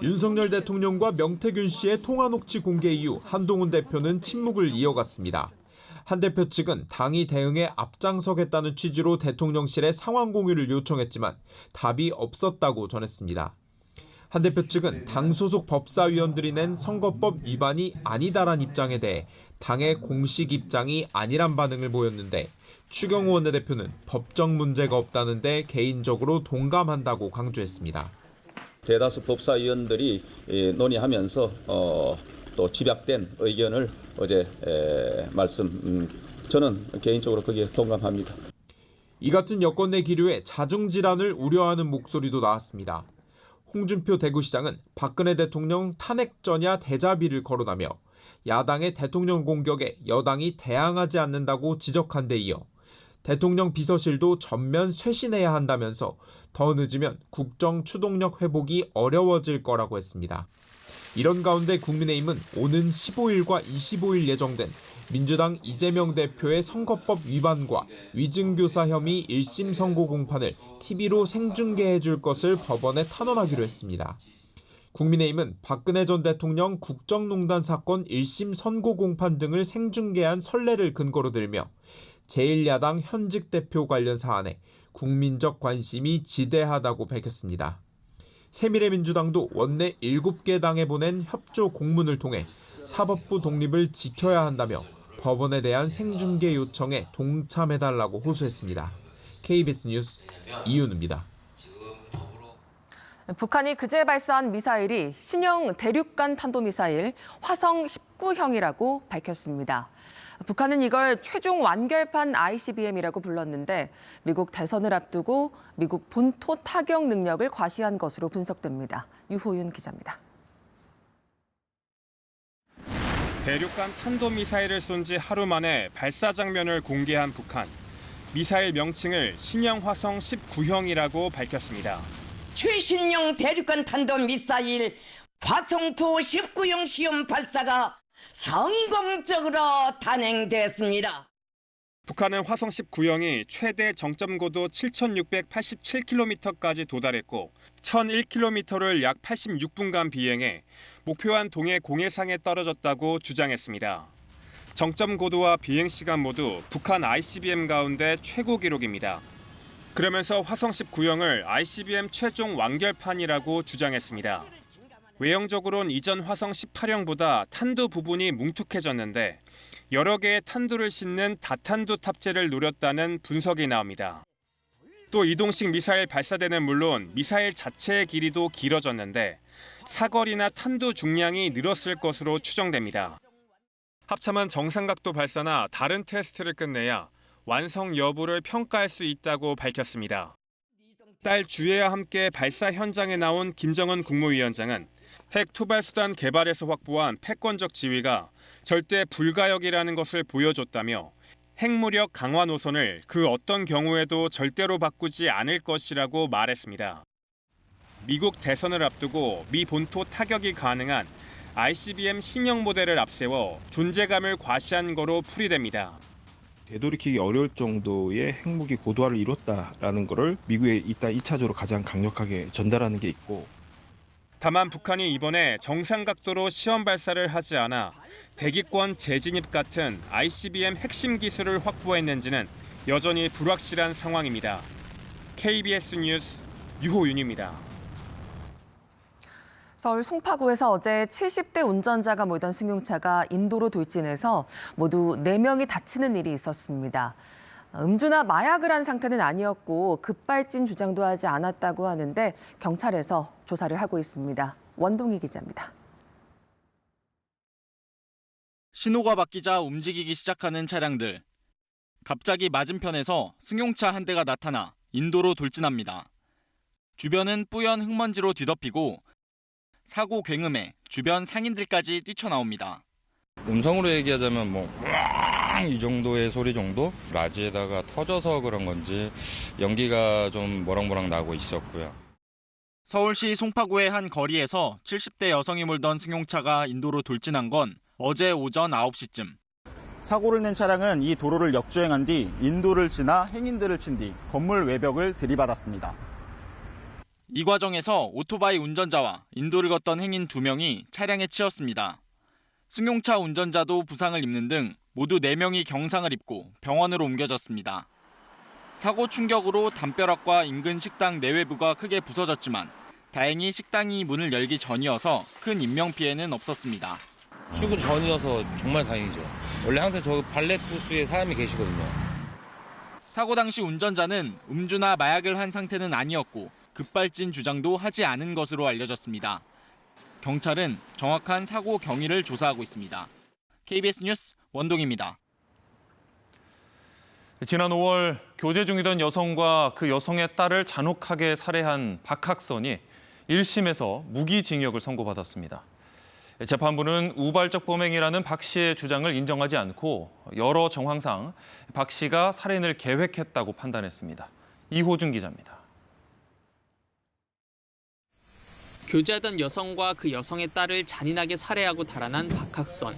윤석열 대통령과 명태균 씨의 통화 녹취 공개 이후 한동훈 대표는 침묵을 이어갔습니다. 한 대표 측은 당이 대응에 앞장서겠다는 취지로 대통령실에 상황 공유를 요청했지만 답이 없었다고 전했습니다. 한 대표 측은 당 소속 법사위원들이 낸 선거법 위반이 아니다란 입장에 대해 당의 공식 입장이 아니란 반응을 보였는데 추경호 원내대표는 법적 문제가 없다는데 개인적으로 동감한다고 강조했습니다. 대다수 법사위원들이 논의하면서 또 집약된 의견을 어제 저는 개인적으로 거기에 동감합니다. 이 같은 여권 내 기류에 자중질환을 우려하는 목소리도 나왔습니다. 홍준표 대구시장은 박근혜 대통령 탄핵 전야 대자비를 거론하며 야당의 대통령 공격에 여당이 대항하지 않는다고 지적한 데 이어 대통령 비서실도 전면 쇄신해야 한다면서 더 늦으면 국정 추동력 회복이 어려워질 거라고 했습니다. 이런 가운데 국민의힘은 오는 15일과 25일 예정된 민주당 이재명 대표의 선거법 위반과 위증교사 혐의 1심 선고 공판을 TV로 생중계해 줄 것을 법원에 탄원하기로 했습니다. 국민의힘은 박근혜 전 대통령 국정농단 사건 1심 선고 공판 등을 생중계한 선례를 근거로 들며 제1야당 현직 대표 관련 사안에 국민적 관심이 지대하다고 밝혔습니다. 새미래민주당도 원내 7개 당에 보낸 협조 공문을 통해 사법부 독립을 지켜야 한다며 법원에 대한 생중계 요청에 동참해달라고 호소했습니다. KBS 뉴스 이윤우입니다. 북한이 그제 발사한 미사일이 신형 대륙간 탄도미사일 화성 19형이라고 밝혔습니다. 북한은 이걸 최종 완결판 ICBM이라고 불렀는데 미국 대선을 앞두고 미국 본토 타격 능력을 과시한 것으로 분석됩니다. 유호윤 기자입니다. 대륙간 탄도미사일을 쏜 지 하루 만에 발사 장면을 공개한 북한. 미사일 명칭을 신형 화성 19형이라고 밝혔습니다. 최신형 대륙간 탄도미사일 화성포 19형 시험 발사가 성공적으로 단행됐습니다. 북한은 화성 19형이 최대 정점 고도 7,687km까지 도달했고 1,001km를 약 86분간 비행해 목표한 동해 공해상에 떨어졌다고 주장했습니다. 정점 고도와 비행 시간 모두 북한 ICBM 가운데 최고 기록입니다. 그러면서 화성 19형을 ICBM 최종 완결판이라고 주장했습니다. 외형적으로는 이전 화성 18형보다 탄두 부분이 뭉툭해졌는데 여러 개의 탄두를 싣는 다탄두 탑재를 노렸다는 분석이 나옵니다. 또 이동식 미사일 발사대는 물론 미사일 자체의 길이도 길어졌는데 사거리나 탄두 중량이 늘었을 것으로 추정됩니다. 합참은 정상각도 발사나 다른 테스트를 끝내야 완성 여부를 평가할 수 있다고 밝혔습니다. 딸 주혜와 함께 발사 현장에 나온 김정은 국무위원장은 핵 투발 수단 개발에서 확보한 패권적 지위가 절대 불가역이라는 것을 보여줬다며 핵무력 강화 노선을 그 어떤 경우에도 절대로 바꾸지 않을 것이라고 말했습니다. 미국 대선을 앞두고 미 본토 타격이 가능한 ICBM 신형 모델을 앞세워 존재감을 과시한 거로 풀이됩니다. 되돌이키기 어려울 정도의 핵무기 고도화를 이뤘다라는 것을 미국에 일단 2차적으로 가장 강력하게 전달하는 게 있고, 다만 북한이 이번에 정상 각도로 시험 발사를 하지 않아 대기권 재진입 같은 ICBM 핵심 기술을 확보했는지는 여전히 불확실한 상황입니다. KBS 뉴스 유호윤입니다. 서울 송파구에서 어제 70대 운전자가 몰던 승용차가 인도로 돌진해서 모두 4명이 다치는 일이 있었습니다. 음주나 마약을 한 상태는 아니었고 급발진 주장도 하지 않았다고 하는데 경찰에서 조사를 하고 있습니다. 원동희 기자입니다. 신호가 바뀌자 움직이기 시작하는 차량들. 갑자기 맞은편에서 승용차 한 대가 나타나 인도로 돌진합니다. 주변은 뿌연 흙먼지로 뒤덮이고 사고 굉음에 주변 상인들까지 뛰쳐나옵니다. 음성으로 얘기하자면 이 정도의 소리 정도? 라지에다가 터져서 그런 건지 연기가 좀 모락모락 나고 있었고요. 서울시 송파구의 한 거리에서 70대 여성이 몰던 승용차가 인도로 돌진한 건 어제 오전 9시쯤. 사고를 낸 차량은 이 도로를 역주행한 뒤 인도를 지나 행인들을 친 뒤 건물 외벽을 들이받았습니다. 이 과정에서 오토바이 운전자와 인도를 걷던 행인 2명이 차량에 치였습니다. 승용차 운전자도 부상을 입는 등 모두 4명이 경상을 입고 병원으로 옮겨졌습니다. 사고 충격으로 담벼락과 인근 식당 내외부가 크게 부서졌지만 다행히 식당이 문을 열기 전이어서 큰 인명피해는 없었습니다. 출근 전이어서 정말 다행이죠. 원래 항상 저 발렛 부스에 사람이 계시거든요. 사고 당시 운전자는 음주나 마약을 한 상태는 아니었고 급발진 주장도 하지 않은 것으로 알려졌습니다. 경찰은 정확한 사고 경위를 조사하고 있습니다. KBS 뉴스 원동입니다. 지난 5월 교제 중이던 여성과 그 여성의 딸을 잔혹하게 살해한 박학선이 1심에서 무기징역을 선고받았습니다. 재판부는 우발적 범행이라는 박 씨의 주장을 인정하지 않고 여러 정황상 박 씨가 살인을 계획했다고 판단했습니다. 이호준 기자입니다. 교제하던 여성과 그 여성의 딸을 잔인하게 살해하고 달아난 박학선.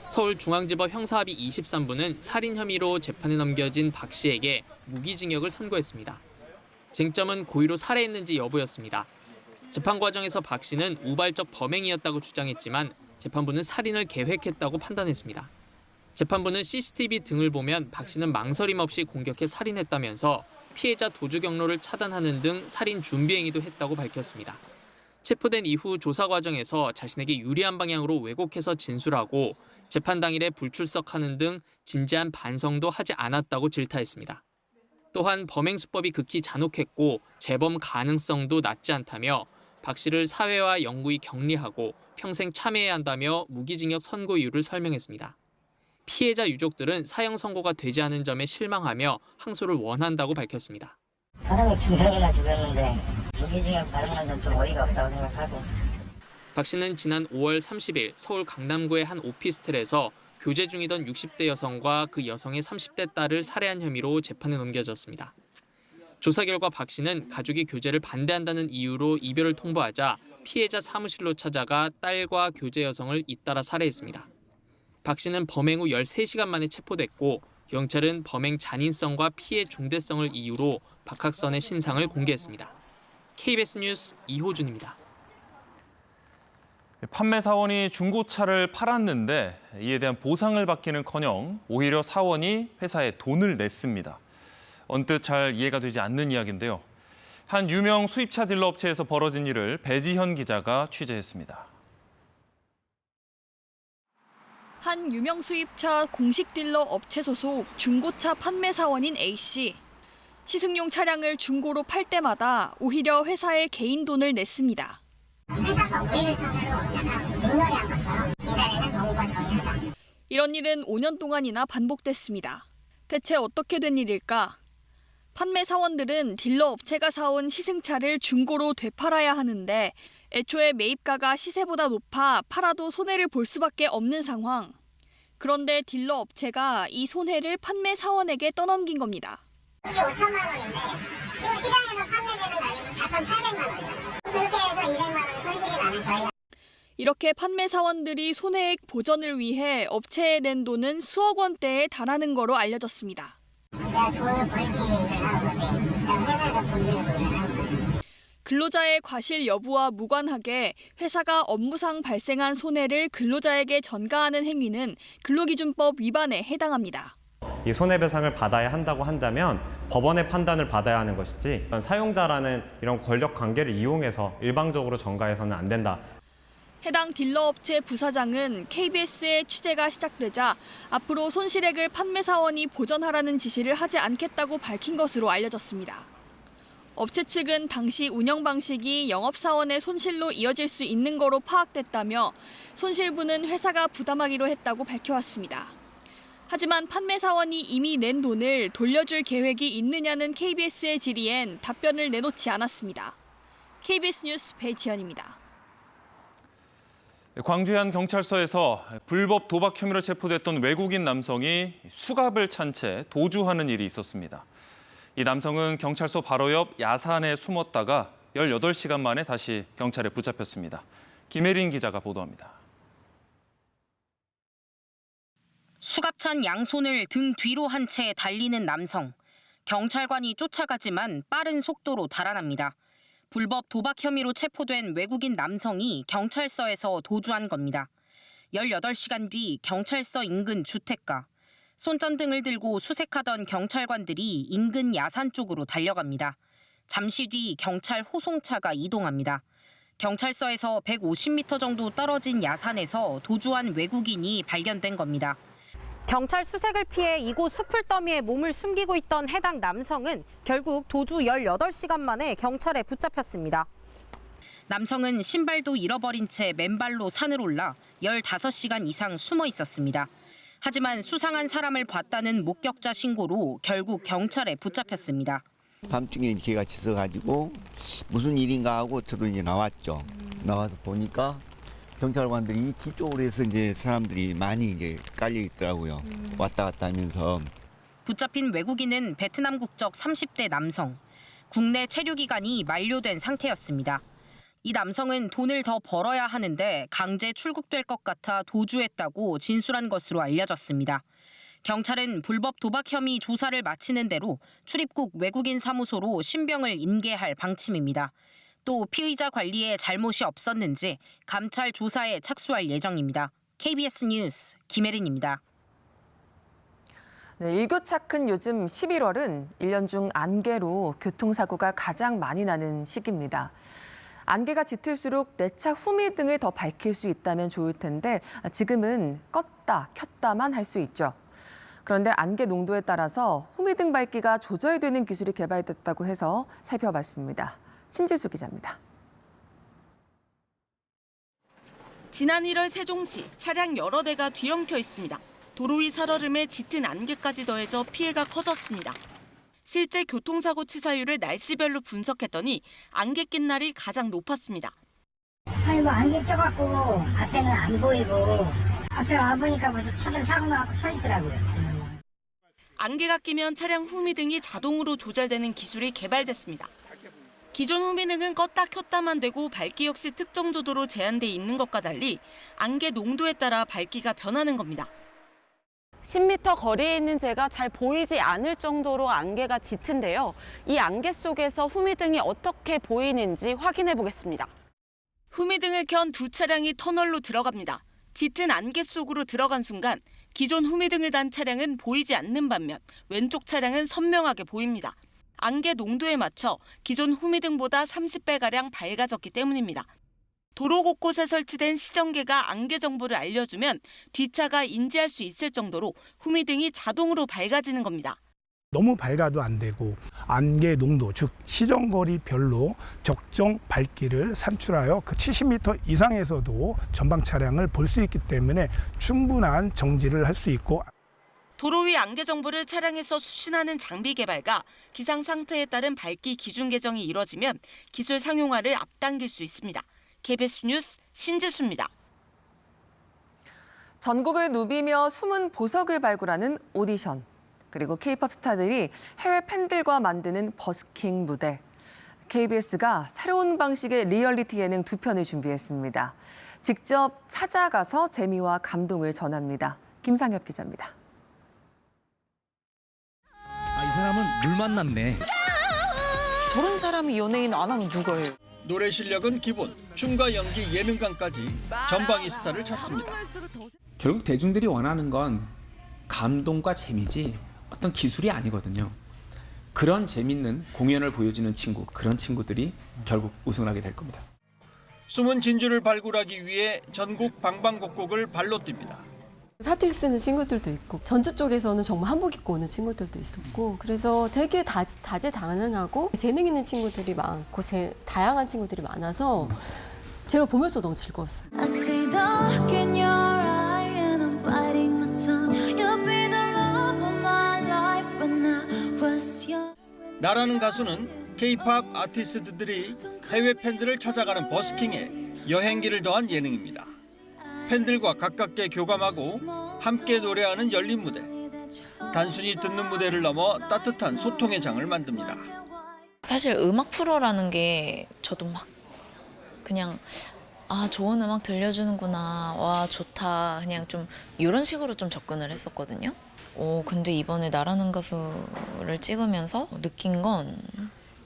서울중앙지법 형사합의 23부는 살인 혐의로 재판에 넘겨진 박 씨에게 무기징역을 선고했습니다. 쟁점은 고의로 살해했는지 여부였습니다. 재판 과정에서 박 씨는 우발적 범행이었다고 주장했지만 재판부는 살인을 계획했다고 판단했습니다. 재판부는 CCTV 등을 보면 박 씨는 망설임 없이 공격해 살인했다면서 피해자 도주 경로를 차단하는 등 살인 준비 행위도 했다고 밝혔습니다. 체포된 이후 조사 과정에서 자신에게 유리한 방향으로 왜곡해서 진술하고 재판 당일에 불출석하는 등 진지한 반성도 하지 않았다고 질타했습니다. 또한 범행 수법이 극히 잔혹했고 재범 가능성도 낮지 않다며 박 씨를 사회와 영구히 격리하고 평생 참여해야 한다며 무기징역 선고 이유를 설명했습니다. 피해자 유족들은 사형 선고가 되지 않은 점에 실망하며 항소를 원한다고 밝혔습니다. 사람이 2명이나 죽였는데 무기징역 받는 건 좀 어이가 없다고 생각하고. 박 씨는 지난 5월 30일 서울 강남구의 한 오피스텔에서 교제 중이던 60대 여성과 그 여성의 30대 딸을 살해한 혐의로 재판에 넘겨졌습니다. 조사 결과 박 씨는 가족이 교제를 반대한다는 이유로 이별을 통보하자 피해자 사무실로 찾아가 딸과 교제 여성을 잇따라 살해했습니다. 박 씨는 범행 후 13시간 만에 체포됐고 경찰은 범행 잔인성과 피해 중대성을 이유로 박학선의 신상을 공개했습니다. KBS 뉴스 이호준입니다. 판매 사원이 중고차를 팔았는데 이에 대한 보상을 받기는커녕 오히려 사원이 회사에 돈을 냈습니다. 언뜻 잘 이해가 되지 않는 이야기인데요. 한 유명 수입차 딜러 업체에서 벌어진 일을 배지현 기자가 취재했습니다. 한 유명 수입차 공식 딜러 업체 소속 중고차 판매 사원인 A씨. 시승용 차량을 중고로 팔 때마다 오히려 회사에 개인 돈을 냈습니다. 회사가 오해를 상대로 약간 뒷머리한 것처럼 이달에는 공과 정의하자. 이런 일은 5년 동안이나 반복됐습니다. 대체 어떻게 된 일일까? 판매 사원들은 딜러 업체가 사온 시승차를 중고로 되팔아야 하는데 애초에 매입가가 시세보다 높아 팔아도 손해를 볼 수밖에 없는 상황. 그런데 딜러 업체가 이 손해를 판매 사원에게 떠넘긴 겁니다. 그게 5천만 원인데 지금 시장에서 판매되는 가격은 4,800만 원이에요. 그렇게 해서 200만 원 손실이 나는 저희가. 이렇게 판매 사원들이 손해액 보전을 위해 업체에 낸 돈은 수억 원대에 달하는 거로 알려졌습니다. 내가 돈을 벌기 위해 일을 하는 거지. 내가 회사에다 돈 주려고 일을 하는 거지. 근로자의 과실 여부와 무관하게 회사가 업무상 발생한 손해를 근로자에게 전가하는 행위는 근로기준법 위반에 해당합니다. 이 손해배상을 받아야 한다고 한다면 법원의 판단을 받아야 하는 것이지 사용자라는 이런 권력 관계를 이용해서 일방적으로 전가해서는 안 된다. 해당 딜러업체 부사장은 KBS의 취재가 시작되자 앞으로 손실액을 판매 사원이 보전하라는 지시를 하지 않겠다고 밝힌 것으로 알려졌습니다. 업체 측은 당시 운영 방식이 영업사원의 손실로 이어질 수 있는 거로 파악됐다며 손실분은 회사가 부담하기로 했다고 밝혀왔습니다. 하지만 판매 사원이 이미 낸 돈을 돌려줄 계획이 있느냐는 KBS의 질의엔 답변을 내놓지 않았습니다. KBS 뉴스 배지현입니다. 광주의 한 경찰서에서 불법 도박 혐의로 체포됐던 외국인 남성이 수갑을 찬 채 도주하는 일이 있었습니다. 이 남성은 경찰서 바로 옆 야산에 숨었다가 18시간 만에 다시 경찰에 붙잡혔습니다. 김혜린 기자가 보도합니다. 수갑찬 양손을 등 뒤로 한 채 달리는 남성. 경찰관이 쫓아가지만 빠른 속도로 달아납니다. 불법 도박 혐의로 체포된 외국인 남성이 경찰서에서 도주한 겁니다. 18시간 뒤 경찰서 인근 주택가. 손전등을 들고 수색하던 경찰관들이 인근 야산 쪽으로 달려갑니다. 잠시 뒤 경찰 호송차가 이동합니다. 경찰서에서 150m 정도 떨어진 야산에서 도주한 외국인이 발견된 겁니다. 경찰 수색을 피해 이곳 숲을 더미에 몸을 숨기고 있던 해당 남성은 결국 도주 18시간 만에 경찰에 붙잡혔습니다. 남성은 신발도 잃어버린 채 맨발로 산을 올라 15시간 이상 숨어 있었습니다. 하지만 수상한 사람을 봤다는 목격자 신고로 결국 경찰에 붙잡혔습니다. 밤중에 개가 짖어가지고 무슨 일인가 하고 저도 이제 나왔죠. 나와서 보니까 경찰관들이 뒤쪽으로 해서 이제 사람들이 많이 이제 깔려 있더라고요. 왔다 갔다 하면서. 붙잡힌 외국인은 베트남 국적 30대 남성. 국내 체류 기간이 만료된 상태였습니다. 이 남성은 돈을 더 벌어야 하는데 강제 출국될 것 같아 도주했다고 진술한 것으로 알려졌습니다. 경찰은 불법 도박 혐의 조사를 마치는 대로 출입국 외국인 사무소로 신병을 인계할 방침입니다. 또 피의자 관리에 잘못이 없었는지 감찰 조사에 착수할 예정입니다. KBS 뉴스 김혜린입니다. 네, 일교차 큰 요즘 11월은 1년 중 안개로 교통사고가 가장 많이 나는 시기입니다. 안개가 짙을수록 내 차 후미등을 더 밝힐 수 있다면 좋을 텐데 지금은 껐다 켰다만 할 수 있죠. 그런데 안개 농도에 따라서 후미등 밝기가 조절되는 기술이 개발됐다고 해서 살펴봤습니다. 신지수 기자입니다. 지난 1월 세종시 차량 여러 대가 뒤엉켜 있습니다. 도로 위 살얼음에 짙은 안개까지 더해져 피해가 커졌습니다. 실제 교통사고 치사율을 날씨별로 분석했더니 안개 낀 날이 가장 높았습니다. 아니 뭐 안개 껴갖고 앞에는 안 보이고 앞에 와보니까 벌써 차들 사고 나고 서 있더라고요. 안개가 끼면 차량 후미등이 자동으로 조절되는 기술이 개발됐습니다. 기존 후미등은 껐다 켰다만 되고 밝기 역시 특정 조도로 제한돼 있는 것과 달리 안개 농도에 따라 밝기가 변하는 겁니다. 10m 거리에 있는 제가 잘 보이지 않을 정도로 안개가 짙은데요. 이 안개 속에서 후미등이 어떻게 보이는지 확인해 보겠습니다. 후미등을 켠 두 차량이 터널로 들어갑니다. 짙은 안개 속으로 들어간 순간 기존 후미등을 단 차량은 보이지 않는 반면 왼쪽 차량은 선명하게 보입니다. 안개 농도에 맞춰 기존 후미등보다 30배가량 밝아졌기 때문입니다. 도로 곳곳에 설치된 시정계가 안개 정보를 알려주면 뒷차가 인지할 수 있을 정도로 후미등이 자동으로 밝아지는 겁니다. 너무 밝아도 안 되고 안개 농도, 즉 시정거리별로 적정 밝기를 산출하여 그 70m 이상에서도 전방 차량을 볼 수 있기 때문에 충분한 정지를 할 수 있고 도로 위 안개 정보를 차량에서 수신하는 장비 개발과 기상 상태에 따른 밝기 기준 개정이 이뤄지면 기술 상용화를 앞당길 수 있습니다. KBS 뉴스 신지수입니다. 전국을 누비며 숨은 보석을 발굴하는 오디션, 그리고 K-팝 스타들이 해외 팬들과 만드는 버스킹 무대. KBS가 새로운 방식의 리얼리티 예능 2편을 준비했습니다. 직접 찾아가서 재미와 감동을 전합니다. 김상엽 기자입니다. 이 사람은 물 만났네. 저런 사람이 연예인 안 하면 누구예요? 노래 실력은 기본, 춤과 연기, 예능감까지 전방위 스타를 찾습니다. 결국 대중들이 원하는 건 감동과 재미지 어떤 기술이 아니거든요. 그런 재밌는 공연을 보여주는 친구, 그런 친구들이 결국 우승을 하게 될 겁니다. 숨은 진주를 발굴하기 위해 전국 방방곡곡을 발로 뜁니다. 사투리 쓰는 친구들도 있고 전주 쪽에서는 정말 한복 입고 오는 친구들도 있었고 그래서 되게 다재다능하고 재능 있는 친구들이 많고 다양한 친구들이 많아서 제가 보면서 너무 즐거웠어요. 나라는 가수는 K-팝 아티스트들이 해외 팬들을 찾아가는 버스킹에 여행기를 더한 예능입니다. 팬들과 가깝게 교감하고 함께 노래하는 열린 무대. 단순히 듣는 무대를 넘어 따뜻한 소통의 장을 만듭니다. 사실 음악 프로라는 게 저도 막 그냥 좋은 음악 들려주는구나, 와 좋다, 그냥 좀 이런 식으로 좀 접근을 했었거든요. 근데 이번에 나라는 가수를 찍으면서 느낀 건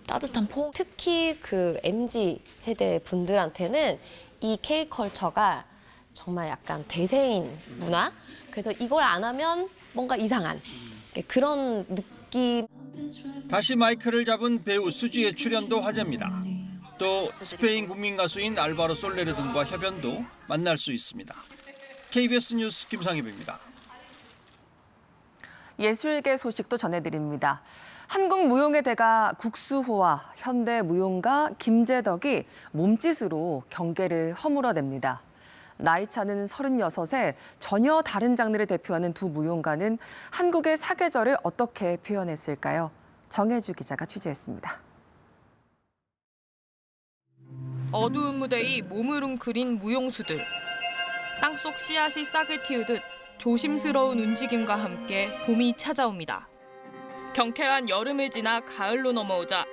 따뜻한 포. 특히 그 MZ 세대 분들한테는 이 K컬처가 정말 약간 대세인 문화? 그래서 이걸 안 하면 뭔가 이상한 그런 느낌. 다시 마이크를 잡은 배우 수지의 출연도 화제입니다. 또 스페인 국민 가수인 알바로 솔레르 등과 협연도 만날 수 있습니다. KBS 뉴스 김상엽입니다. 예술계 소식도 전해드립니다. 한국 무용의 대가 국수호와 현대 무용가 김재덕이 몸짓으로 경계를 허물어냅니다. 나이 차는 36에 전혀 다른 장르를 대표하는 두 무용가는 한국의 사계절을 어떻게 표현했을까요? 정혜주 기자가 취재했습니다. 어두운 무대에 몸을 웅크린 무용수들. 땅속 씨앗이 싹을 틔우듯 조심스러운 움직임과 함께 봄이 찾아옵니다. 경쾌한 여름을 지나 가을로 넘어오자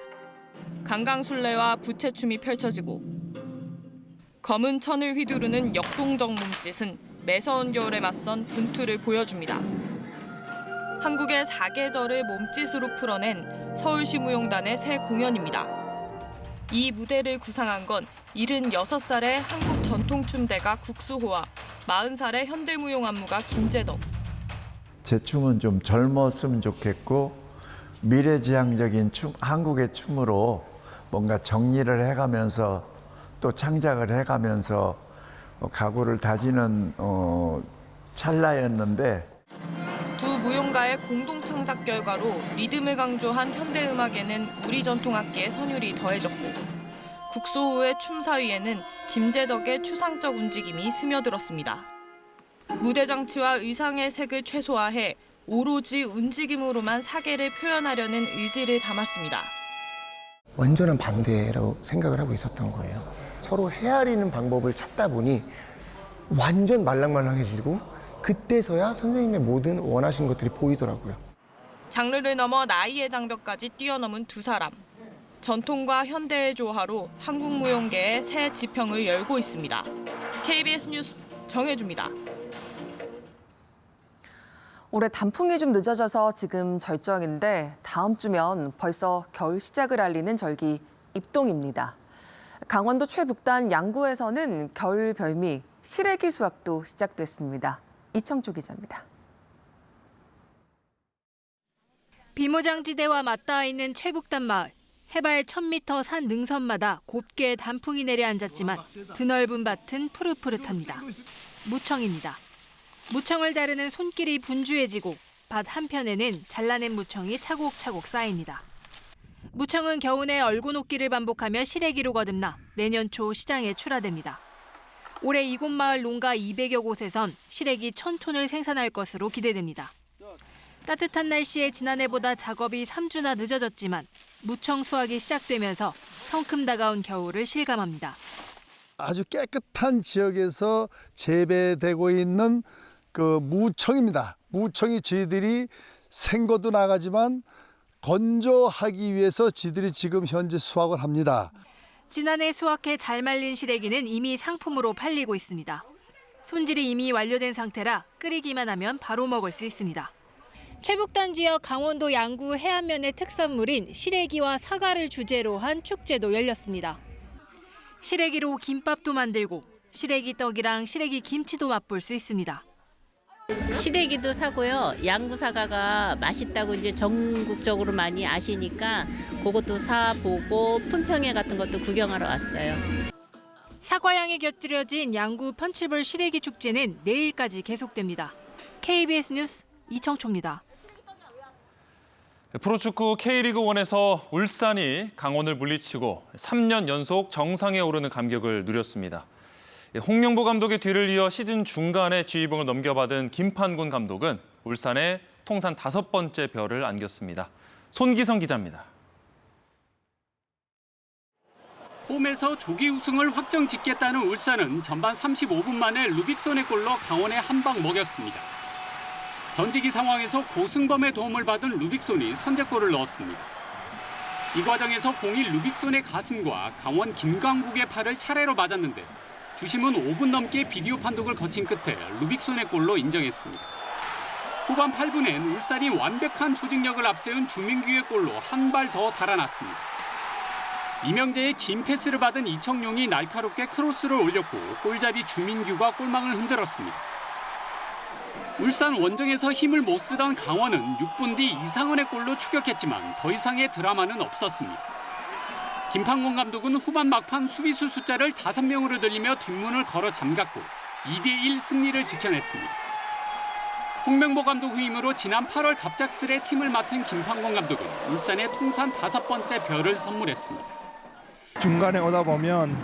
강강술래와 부채춤이 펼쳐지고 검은 천을 휘두르는 역동적 몸짓은 매서운 겨울에 맞선 분투를 보여줍니다. 한국의 사계절을 몸짓으로 풀어낸 서울시 무용단의 새 공연입니다. 이 무대를 구상한 건 76살의 한국 전통춤대가 국수호와 40살의 현대무용 안무가 김재덕. 제 춤은 좀 젊었으면 좋겠고 미래지향적인 춤, 한국의 춤으로 뭔가 정리를 해가면서 또 창작을 해가면서 각오를 다지는 찰나였는데 두 무용가의 공동 창작 결과로 리듬을 강조한 현대음악에는 우리 전통악기의 선율이 더해졌고 국소호의 춤사위에는 김재덕의 추상적 움직임이 스며들었습니다. 무대 장치와 의상의 색을 최소화해 오로지 움직임으로만 사계를 표현하려는 의지를 담았습니다. 완전한 반대라고 생각을 하고 있었던 거예요. 서로 헤아리는 방법을 찾다 보니 완전 말랑말랑해지고 그때서야 선생님의 모든 원하신 것들이 보이더라고요. 장르를 넘어 나이의 장벽까지 뛰어넘은 두 사람. 전통과 현대의 조화로 한국 무용계의 새 지평을 열고 있습니다. KBS 뉴스 정혜주입니다. 올해 단풍이 좀 늦어져서 지금 절정인데 다음 주면 벌써 겨울 시작을 알리는 절기 입동입니다. 강원도 최북단 양구에서는 겨울 별미 시래기 수확도 시작됐습니다. 이청조 기자입니다. 비무장지대와 맞닿아 있는 최북단 마을. 해발 1000m 산 능선마다 곱게 단풍이 내려앉았지만 드넓은 밭은 푸릇푸릇합니다. 무청입니다. 무청을 자르는 손길이 분주해지고 밭 한편에는 잘라낸 무청이 차곡차곡 쌓입니다. 무청은 겨우내 얼고놓기를 반복하며 시래기로 거듭나 내년 초 시장에 출하됩니다. 올해 이곳 마을 농가 200여 곳에선 시래기 1000톤을 생산할 것으로 기대됩니다. 따뜻한 날씨에 지난해보다 작업이 3주나 늦어졌지만 무청 수확이 시작되면서 성큼 다가온 겨울을 실감합니다. 아주 깨끗한 지역에서 재배되고 있는 그 무청입니다. 무청이 저희들이 생고도 나가지만 건조하기 위해서 저희들이 지금 현재 수확을 합니다. 지난해 수확해 잘 말린 시래기는 이미 상품으로 팔리고 있습니다. 손질이 이미 완료된 상태라 끓이기만 하면 바로 먹을 수 있습니다. 최북단 지역 강원도 양구 해안면의 특산물인 시래기와 사과를 주제로 한 축제도 열렸습니다. 시래기로 김밥도 만들고 시래기 떡이랑 시래기 김치도 맛볼 수 있습니다. 시래기도 사고요. 양구 사과가 맛있다고 이제 전국적으로 많이 아시니까 그것도 사보고 품평회 같은 것도 구경하러 왔어요. 사과향이 곁들여진 양구 펀치볼 시래기 축제는 내일까지 계속됩니다. KBS 뉴스 이청초입니다. 프로축구 K리그1에서 울산이 강원을 물리치고 3년 연속 정상에 오르는 감격을 누렸습니다. 홍명보 감독의 뒤를 이어 시즌 중간에 지휘봉을 넘겨받은 김판곤 감독은 울산에 통산 5번째 별을 안겼습니다. 손기성 기자입니다. 홈에서 조기 우승을 확정 짓겠다는 울산은 전반 35분 만에 루빅손의 골로 강원에 한 방 먹였습니다. 던지기 상황에서 고승범의 도움을 받은 루빅손이 선제골을 넣었습니다. 이 과정에서 공이 루빅손의 가슴과 강원 김광국의 팔을 차례로 맞았는데 주심은 5분 넘게 비디오 판독을 거친 끝에 루빅손의 골로 인정했습니다. 후반 8분엔 울산이 완벽한 조직력을 앞세운 주민규의 골로 한 발 더 달아났습니다. 이명재의 긴 패스를 받은 이청용이 날카롭게 크로스를 올렸고 골잡이 주민규가 골망을 흔들었습니다. 울산 원정에서 힘을 못 쓰던 강원은 6분 뒤 이상은의 골로 추격했지만 더 이상의 드라마는 없었습니다. 김판곤 감독은 후반 막판 수비수 숫자를 5명으로 늘리며 뒷문을 걸어 잠갔고 2대1 승리를 지켜냈습니다. 홍명보 감독 후임으로 지난 8월 갑작스레 팀을 맡은 김판곤 감독은 울산에 통산 5번째 별을 선물했습니다. 중간에 오다 보면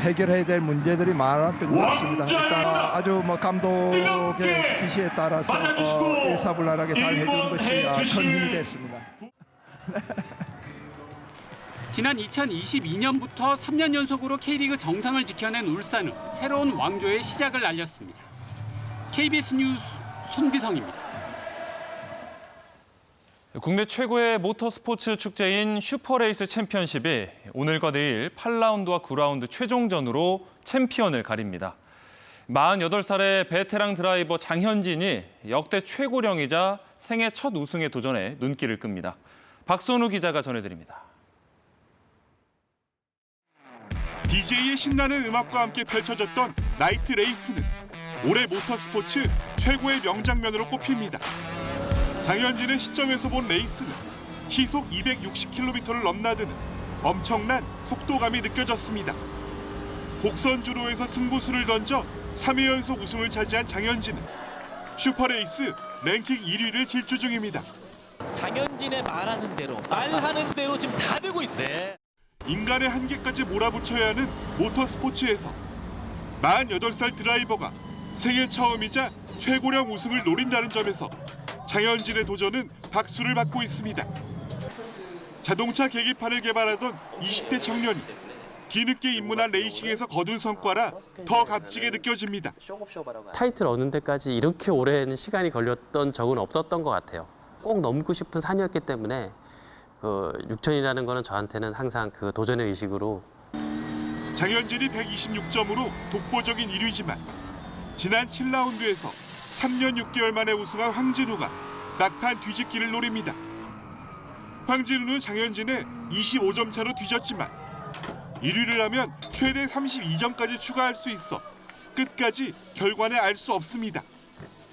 해결해야 될 문제들이 많았던 것 같습니다. 일단 아주 감독의 지시에 따라서 일사불란하게 잘 해준 것이 큰 힘이 됐습니다. 지난 2022년부터 3년 연속으로 K리그 정상을 지켜낸 울산은 새로운 왕조의 시작을 알렸습니다. KBS 뉴스 손기성입니다. 국내 최고의 모터스포츠 축제인 슈퍼레이스 챔피언십이 오늘과 내일 8라운드와 9라운드 최종전으로 챔피언을 가립니다. 48살의 베테랑 드라이버 장현진이 역대 최고령이자 생애 첫 우승에 도전해 눈길을 끕니다. 박선우 기자가 전해드립니다. DJ의 신나는 음악과 함께 펼쳐졌던 나이트 레이스는 올해 모터스포츠 최고의 명장면으로 꼽힙니다. 장현진의 시점에서 본 레이스는 시속 260km를 넘나드는 엄청난 속도감이 느껴졌습니다. 곡선주로에서 승부수를 던져 3회 연속 우승을 차지한 장현진은 슈퍼레이스 랭킹 1위를 질주 중입니다. 장현진의 말하는 대로 지금 다 되고 있어요. 인간의 한계까지 몰아붙여야 하는 모터스포츠에서 48살 드라이버가 생애 처음이자 최고령 우승을 노린다는 점에서 장현진의 도전은 박수를 받고 있습니다. 자동차 계기판을 개발하던 20대 청년이 뒤늦게 입문한 레이싱에서 거둔 성과라 더 값지게 느껴집니다. 타이틀 얻는 데까지 이렇게 오랜 시간이 걸렸던 적은 없었던 것 같아요. 꼭 넘고 싶은 산이었기 때문에 6천이라는 거는 저한테는 항상 그 도전의 의식으로. 장현진이 126점으로 독보적인 1위지만 지난 7라운드에서 3년 6개월 만에 우승한 황진우가 막판 뒤집기를 노립니다. 황진우는 장현진의 25점 차로 뒤졌지만 1위를 하면 최대 32점까지 추가할 수 있어 끝까지 결과는 알 수 없습니다.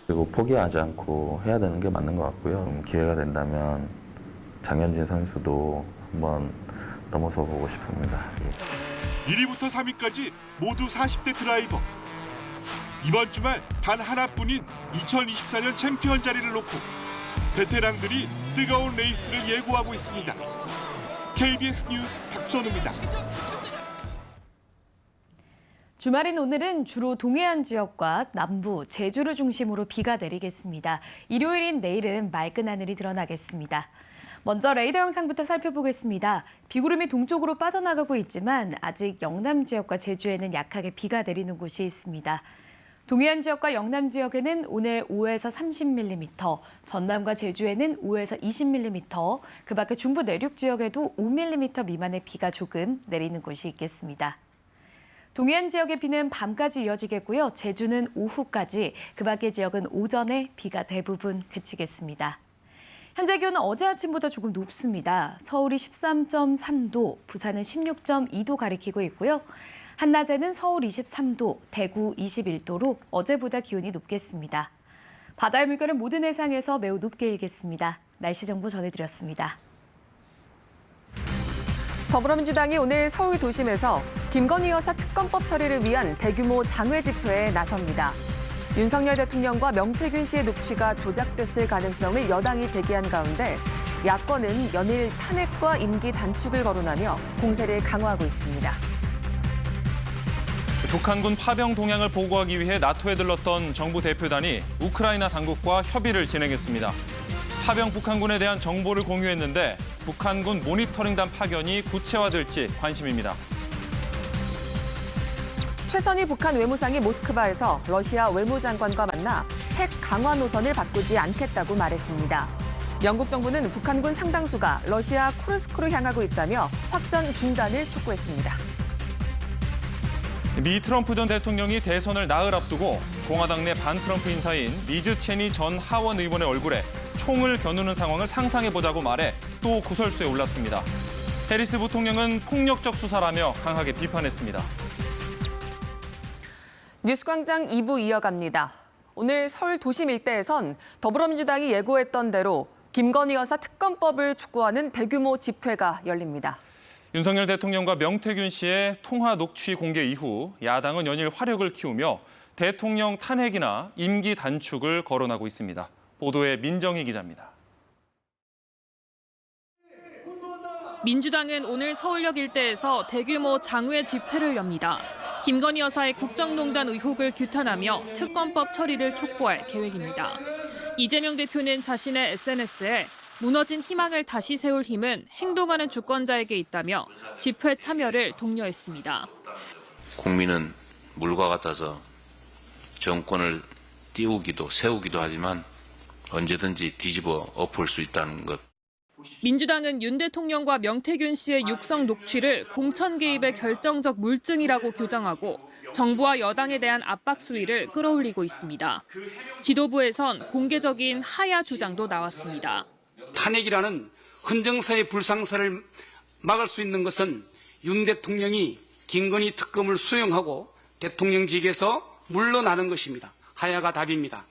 그리고 포기하지 않고 해야 되는 게 맞는 것 같고요. 기회가 된다면 장현진 선수도 한번 넘어서 보고 싶습니다. 1위부터 3위까지 모두 40대 드라이버. 이번 주말 단 하나뿐인 2024년 챔피언 자리를 놓고 베테랑들이 뜨거운 레이스를 예고하고 있습니다. KBS 뉴스 박선우입니다. 주말인 오늘은 주로 동해안 지역과 남부, 제주를 중심으로 비가 내리겠습니다. 일요일인 내일은 맑은 하늘이 드러나겠습니다. 먼저 레이더 영상부터 살펴보겠습니다. 비구름이 동쪽으로 빠져나가고 있지만 아직 영남 지역과 제주에는 약하게 비가 내리는 곳이 있습니다. 동해안 지역과 영남 지역에는 오늘 5에서 30mm, 전남과 제주에는 5에서 20mm, 그 밖에 중부 내륙 지역에도 5mm 미만의 비가 조금 내리는 곳이 있겠습니다. 동해안 지역의 비는 밤까지 이어지겠고요. 제주는 오후까지, 그 밖의 지역은 오전에 비가 대부분 그치겠습니다. 현재 기온은 어제 아침보다 조금 높습니다. 서울이 13.3도, 부산은 16.2도 가리키고 있고요. 한낮에는 서울 23도, 대구 21도로 어제보다 기온이 높겠습니다. 바다의 물결은 모든 해상에서 매우 높게 일겠습니다. 날씨 정보 전해드렸습니다. 더불어민주당이 오늘 서울 도심에서 김건희 여사 특검법 처리를 위한 대규모 장외 집회에 나섭니다. 윤석열 대통령과 명태균 씨의 녹취가 조작됐을 가능성을 여당이 제기한 가운데 야권은 연일 탄핵과 임기 단축을 거론하며 공세를 강화하고 있습니다. 북한군 파병 동향을 보고하기 위해 나토에 들렀던 정부 대표단이 우크라이나 당국과 협의를 진행했습니다. 파병 북한군에 대한 정보를 공유했는데 북한군 모니터링단 파견이 구체화될지 관심입니다. 최선희 북한 외무상이 모스크바에서 러시아 외무장관과 만나 핵 강화 노선을 바꾸지 않겠다고 말했습니다. 영국 정부는 북한군 상당수가 러시아 쿠르스크로 향하고 있다며 확전 중단을 촉구했습니다. 미 트럼프 전 대통령이 대선을 나흘 앞두고 공화당 내 반트럼프 인사인 리즈 체니 전 하원 의원의 얼굴에 총을 겨누는 상황을 상상해보자고 말해 또 구설수에 올랐습니다. 해리스 부통령은 폭력적 수사라며 강하게 비판했습니다. 뉴스광장 2부 이어갑니다. 오늘 서울 도심 일대에선 더불어민주당이 예고했던 대로 김건희 여사 특검법을 촉구하는 대규모 집회가 열립니다. 윤석열 대통령과 명태균 씨의 통화 녹취 공개 이후 야당은 연일 화력을 키우며 대통령 탄핵이나 임기 단축을 거론하고 있습니다. 보도에 민정희 기자입니다. 민주당은 오늘 서울역 일대에서 대규모 장외 집회를 엽니다. 김건희 여사의 국정농단 의혹을 규탄하며 특검법 처리를 촉구할 계획입니다. 이재명 대표는 자신의 SNS에 무너진 희망을 다시 세울 힘은 행동하는 주권자에게 있다며 집회 참여를 독려했습니다. 국민은 물과 같아서 정권을 띄우기도 세우기도 하지만 언제든지 뒤집어 엎을 수 있다는 것. 민주당은 윤 대통령과 명태균 씨의 육성 녹취를 공천 개입의 결정적 물증이라고 규정하고 정부와 여당에 대한 압박 수위를 끌어올리고 있습니다. 지도부에선 공개적인 하야 주장도 나왔습니다. 탄핵이라는 헌정사의 불상사를 막을 수 있는 것은 윤 대통령이 김건희 특검을 수용하고 대통령직에서 물러나는 것입니다. 하야가 답입니다.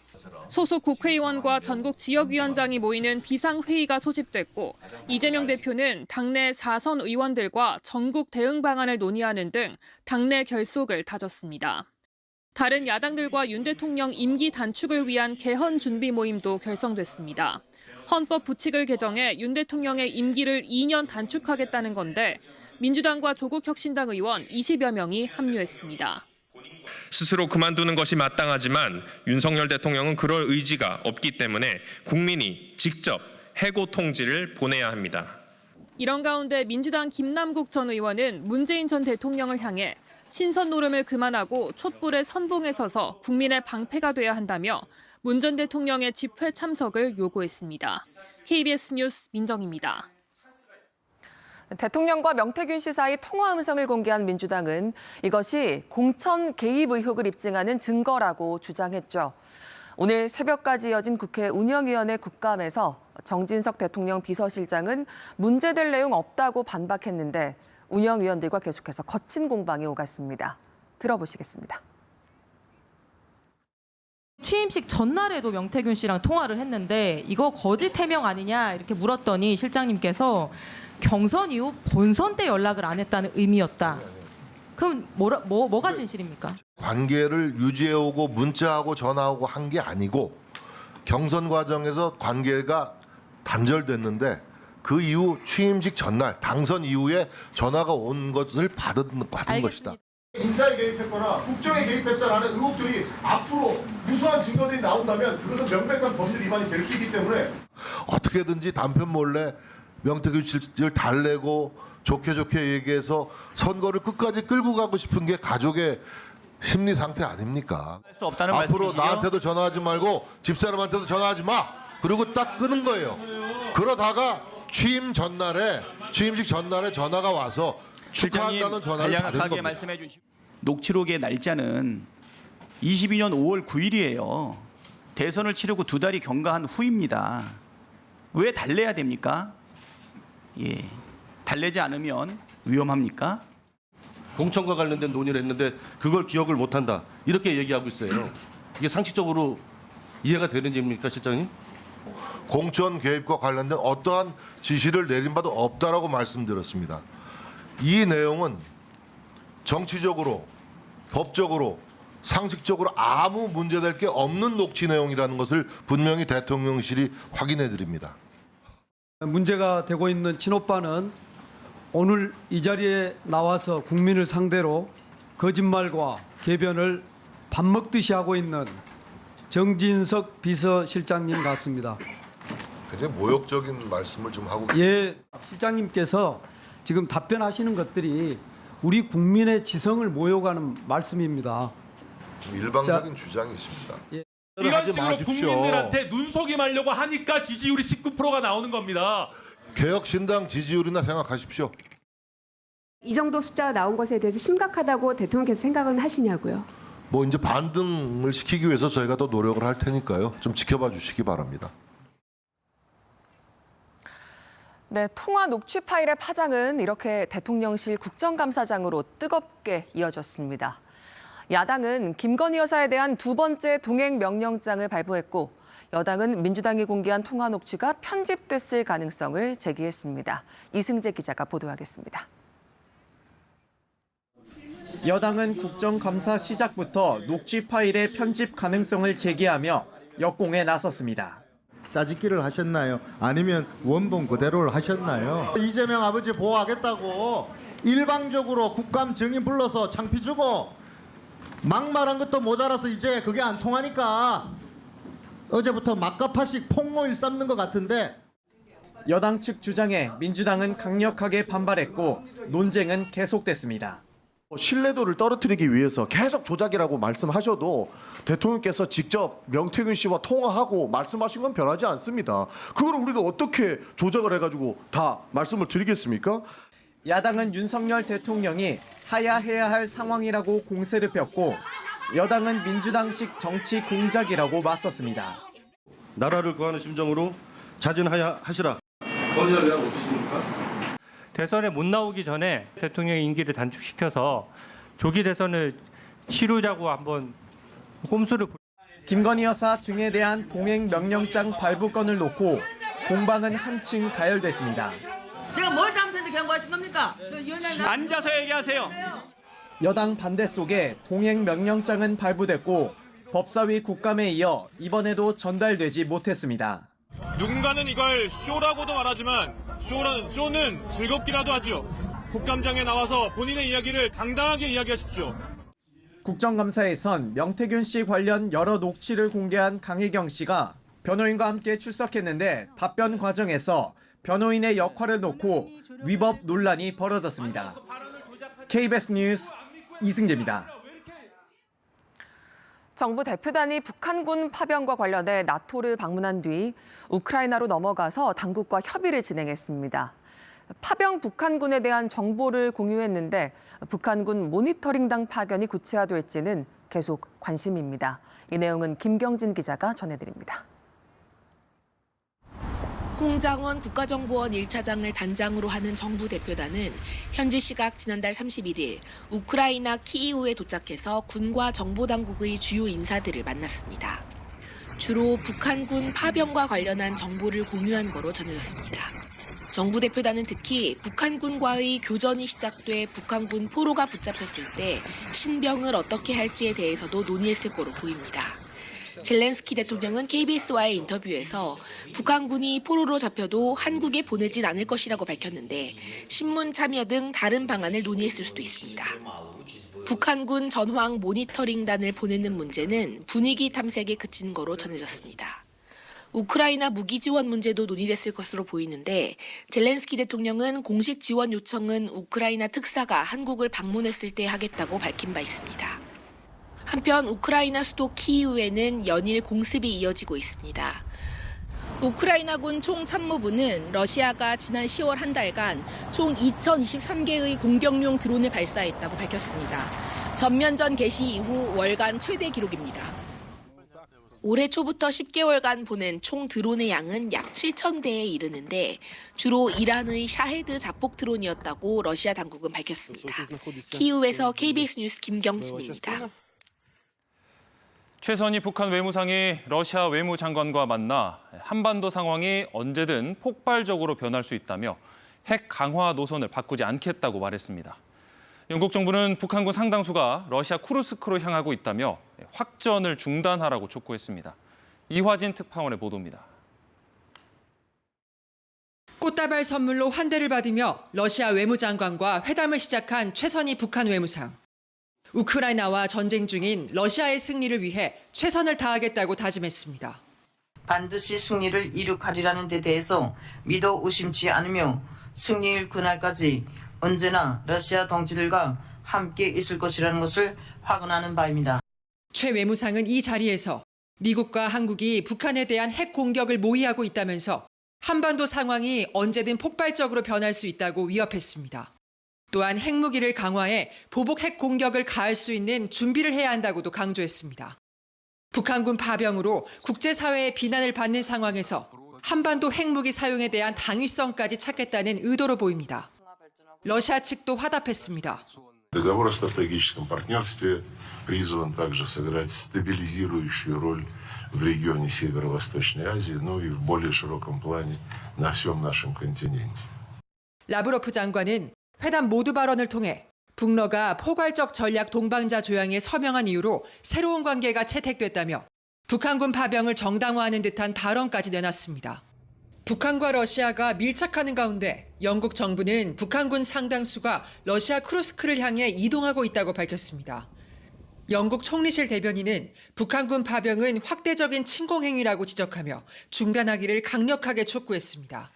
소속 국회의원과 전국 지역위원장이 모이는 비상회의가 소집됐고 이재명 대표는 당내 4선 의원들과 전국 대응 방안을 논의하는 등 당내 결속을 다졌습니다. 다른 야당들과 윤 대통령 임기 단축을 위한 개헌 준비 모임도 결성됐습니다. 헌법 부칙을 개정해 윤 대통령의 임기를 2년 단축하겠다는 건데 민주당과 조국혁신당 의원 20여 명이 합류했습니다. 스스로 그만두는 것이 마땅하지만 윤석열 대통령은 그럴 의지가 없기 때문에 국민이 직접 해고 통지를 보내야 합니다. 이런 가운데 민주당 김남국 전 의원은 문재인 전 대통령을 향해 신선 노름을 그만하고 촛불의 선봉에 서서 국민의 방패가 돼야 한다며 문 전 대통령의 집회 참석을 요구했습니다. KBS 뉴스 민정입니다. 대통령과 명태균 씨 사이 통화 음성을 공개한 민주당은 이것이 공천 개입 의혹을 입증하는 증거라고 주장했죠. 오늘 새벽까지 이어진 국회 운영위원회 국감에서 정진석 대통령 비서실장은 문제될 내용 없다고 반박했는데 운영위원들과 계속해서 거친 공방이 오갔습니다. 들어보시겠습니다. 취임식 전날에도 명태균 씨랑 통화를 했는데 이거 거짓 해명 아니냐 이렇게 물었더니 실장님께서 경선 이후 본선 때 연락을 안 했다는 의미였다. 그럼 뭐가 진실입니까? 관계를 유지해오고 문자하고 전화하고 한 게 아니고 경선 과정에서 관계가 단절됐는데 그 이후 취임식 전날 당선 이후에 전화가 온 것을 받은 것이다. 인사에 개입했거나 국정에 개입했다라는 의혹들이 앞으로 무수한 증거들이 나온다면 그것은 명백한 법률 위반이 될 수 있기 때문에 어떻게든지 남편 몰래 명태균 씨를 달래고 좋게 얘기해서 선거를 끝까지 끌고 가고 싶은 게 가족의 심리 상태 아닙니까? 할 수 없다는 앞으로 말씀이시죠? 나한테도 전화하지 말고 집사람한테도 전화하지 마. 그리고 딱 끄는 거예요. 그러다가 취임식 전날에 전화가 와서 축하한다는 전화를 받은 겁니다. 말씀해 주시고 녹취록의 날짜는 22년 5월 9일이에요. 대선을 치르고 2달이 경과한 후입니다. 왜 달래야 됩니까? 예, 달래지 않으면 위험합니까? 공천과 관련된 논의를 했는데 그걸 기억을 못한다 이렇게 얘기하고 있어요. 이게 상식적으로 이해가 되는 일입니까, 실장님? 공천 개입과 관련된 어떠한 지시를 내린 바도 없다라고 말씀드렸습니다. 이 내용은 정치적으로, 법적으로, 상식적으로 아무 문제될 게 없는 녹취 내용이라는 것을 분명히 대통령실이 확인해 드립니다. 문제가 되고 있는 친오빠는 오늘 이 자리에 나와서 국민을 상대로 거짓말과 궤변을 밥 먹듯이 하고 있는 정진석 비서실장님 같습니다. 굉장히 모욕적인 말씀을 좀 하고 계십니다. 예, 실장님께서 지금 답변하시는 것들이 우리 국민의 지성을 모욕하는 말씀입니다. 일방적인 주장이십니다. 예. 이런 식으로 국민들한테 눈속임하려고 하니까 지지율이 19%가 나오는 겁니다. 개혁신당 지지율이나 생각하십시오. 이 정도 숫자가 나온 것에 대해서 심각하다고 대통령께서 생각은 하시냐고요? 뭐 이제 반등을 시키기 위해서 저희가 더 노력을 할 테니까요. 좀 지켜봐 주시기 바랍니다. 네, 통화 녹취 파일의 파장은 이렇게 대통령실 국정감사장으로 뜨겁게 이어졌습니다. 야당은 김건희 여사에 대한 두 번째 동행 명령장을 발부했고 여당은 민주당이 공개한 통화 녹취가 편집됐을 가능성을 제기했습니다. 이승재 기자가 보도하겠습니다. 여당은 국정감사 시작부터 녹취 파일의 편집 가능성을 제기하며 역공에 나섰습니다. 짜집기를 하셨나요? 아니면 원본 그대로를 하셨나요? 이재명 아버지 보호하겠다고 일방적으로 국감 증인 불러서 창피 주고 막말한 것도 모자라서 이제 그게 안 통하니까 어제부터 막가파식 폭로일 쌓는 것 같은데. 여당 측 주장에 민주당은 강력하게 반발했고 논쟁은 계속됐습니다. 신뢰도를 떨어뜨리기 위해서 계속 조작이라고 말씀하셔도 대통령께서 직접 명태균 씨와 통화하고 말씀하신 건 변하지 않습니다. 그걸 우리가 어떻게 조작을 해가지고 다 말씀을 드리겠습니까? 야당은 윤석열 대통령이 하야해야 할 상황이라고 공세를 폈고 여당은 민주당식 정치 공작이라고 맞섰습니다. 나라를 구하는 심정으로 자진하시라. 건의할 의향 없으십니까? 대선에 못 나오기 전에 대통령의 임기를 단축시켜서 조기 대선을 치르자고 한번 꼼수를 김건희 여사 등에 대한 동행 명령장 발부건을 놓고 공방은 한층 가열됐습니다. 제가 뭘 잘못했는데 경고하신 겁니까? 앉아서 얘기하세요. 여당 반대 속에 동행 명령장은 발부됐고 법사위 국감에 이어 이번에도 전달되지 못했습니다. 누군가는 이걸 쇼라고도 말하지만 쇼는 즐겁기라도 하지요. 국감장에 나와서 본인의 이야기를 당당하게 이야기하십시오. 국정감사에선 명태균 씨 관련 여러 녹취를 공개한 강혜경 씨가 변호인과 함께 출석했는데 답변 과정에서 변호인의 역할을 놓고 위법 논란이 벌어졌습니다. KBS 뉴스 이승재입니다. 정부 대표단이 북한군 파병과 관련해 나토를 방문한 뒤 우크라이나로 넘어가서 당국과 협의를 진행했습니다. 파병 북한군에 대한 정보를 공유했는데 북한군 모니터링당 파견이 구체화될지는 계속 관심입니다. 이 내용은 김경진 기자가 전해드립니다. 홍장원 국가정보원 1차장을 단장으로 하는 정부 대표단은 현지 시각 지난달 31일 우크라이나 키이우에 도착해서 군과 정보당국의 주요 인사들을 만났습니다. 주로 북한군 파병과 관련한 정보를 공유한 거로 전해졌습니다. 정부 대표단은 특히 북한군과의 교전이 시작돼 북한군 포로가 붙잡혔을 때 신병을 어떻게 할지에 대해서도 논의했을 거로 보입니다. 젤렌스키 대통령은 KBS와의 인터뷰에서 북한군이 포로로 잡혀도 한국에 보내진 않을 것이라고 밝혔는데 신문 참여 등 다른 방안을 논의했을 수도 있습니다. 북한군 전황 모니터링단을 보내는 문제는 분위기 탐색에 그친 거로 전해졌습니다. 우크라이나 무기 지원 문제도 논의됐을 것으로 보이는데 젤렌스키 대통령은 공식 지원 요청은 우크라이나 특사가 한국을 방문했을 때 하겠다고 밝힌 바 있습니다. 한편 우크라이나 수도 키이우에는 연일 공습이 이어지고 있습니다. 우크라이나군 총참모부는 러시아가 지난 10월 한 달간 총 2023개의 공격용 드론을 발사했다고 밝혔습니다. 전면전 개시 이후 월간 최대 기록입니다. 올해 초부터 10개월간 보낸 총 드론의 양은 약 7,000대에 이르는데 주로 이란의 샤헤드 자폭 드론이었다고 러시아 당국은 밝혔습니다. 키이우에서 KBS 뉴스 김경진입니다. 최선희 북한 외무상이 러시아 외무장관과 만나 한반도 상황이 언제든 폭발적으로 변할 수 있다며 핵 강화 노선을 바꾸지 않겠다고 말했습니다. 영국 정부는 북한군 상당수가 러시아 쿠르스크로 향하고 있다며 확전을 중단하라고 촉구했습니다. 이화진 특파원의 보도입니다. 꽃다발 선물로 환대를 받으며 러시아 외무장관과 회담을 시작한 최선희 북한 외무상. 우크라이나와 전쟁 중인 러시아의 승리를 위해 최선을 다하겠다고 다짐했습니다. 반드시 승리를 이룩하리라는 데 대해서 믿어 의심치 않으며 승리일 그날까지 언제나 러시아 동지들과 함께 있을 것이라는 것을 확언하는 바입니다. 최 외무상은 이 자리에서 미국과 한국이 북한에 대한 핵 공격을 모의하고 있다면서 한반도 상황이 언제든 폭발적으로 변할 수 있다고 위협했습니다. 또한 핵무기를 강화해 보복 핵 공격을 가할 수 있는 준비를 해야 한다고도 강조했습니다. 북한군 파병으로 국제사회의 비난을 받는 상황에서 한반도 핵무기 사용에 대한 당위성까지 찾겠다는 의도로 보입니다. 러시아 측도 화답했습니다. Договор о стратегическом партнерстве призван также сыграть стабилизирующую роль в регионе Северо-Восточной Азии, ну и в более широком плане на всем нашем континенте. 라브로프 장관은 회담 모두 발언을 통해 북러가 포괄적 전략 동반자 조약에 서명한 이후로 새로운 관계가 채택됐다며 북한군 파병을 정당화하는 듯한 발언까지 내놨습니다. 북한과 러시아가 밀착하는 가운데 영국 정부는 북한군 상당수가 러시아 쿠르스크를 향해 이동하고 있다고 밝혔습니다. 영국 총리실 대변인은 북한군 파병은 확대적인 침공 행위라고 지적하며 중단하기를 강력하게 촉구했습니다.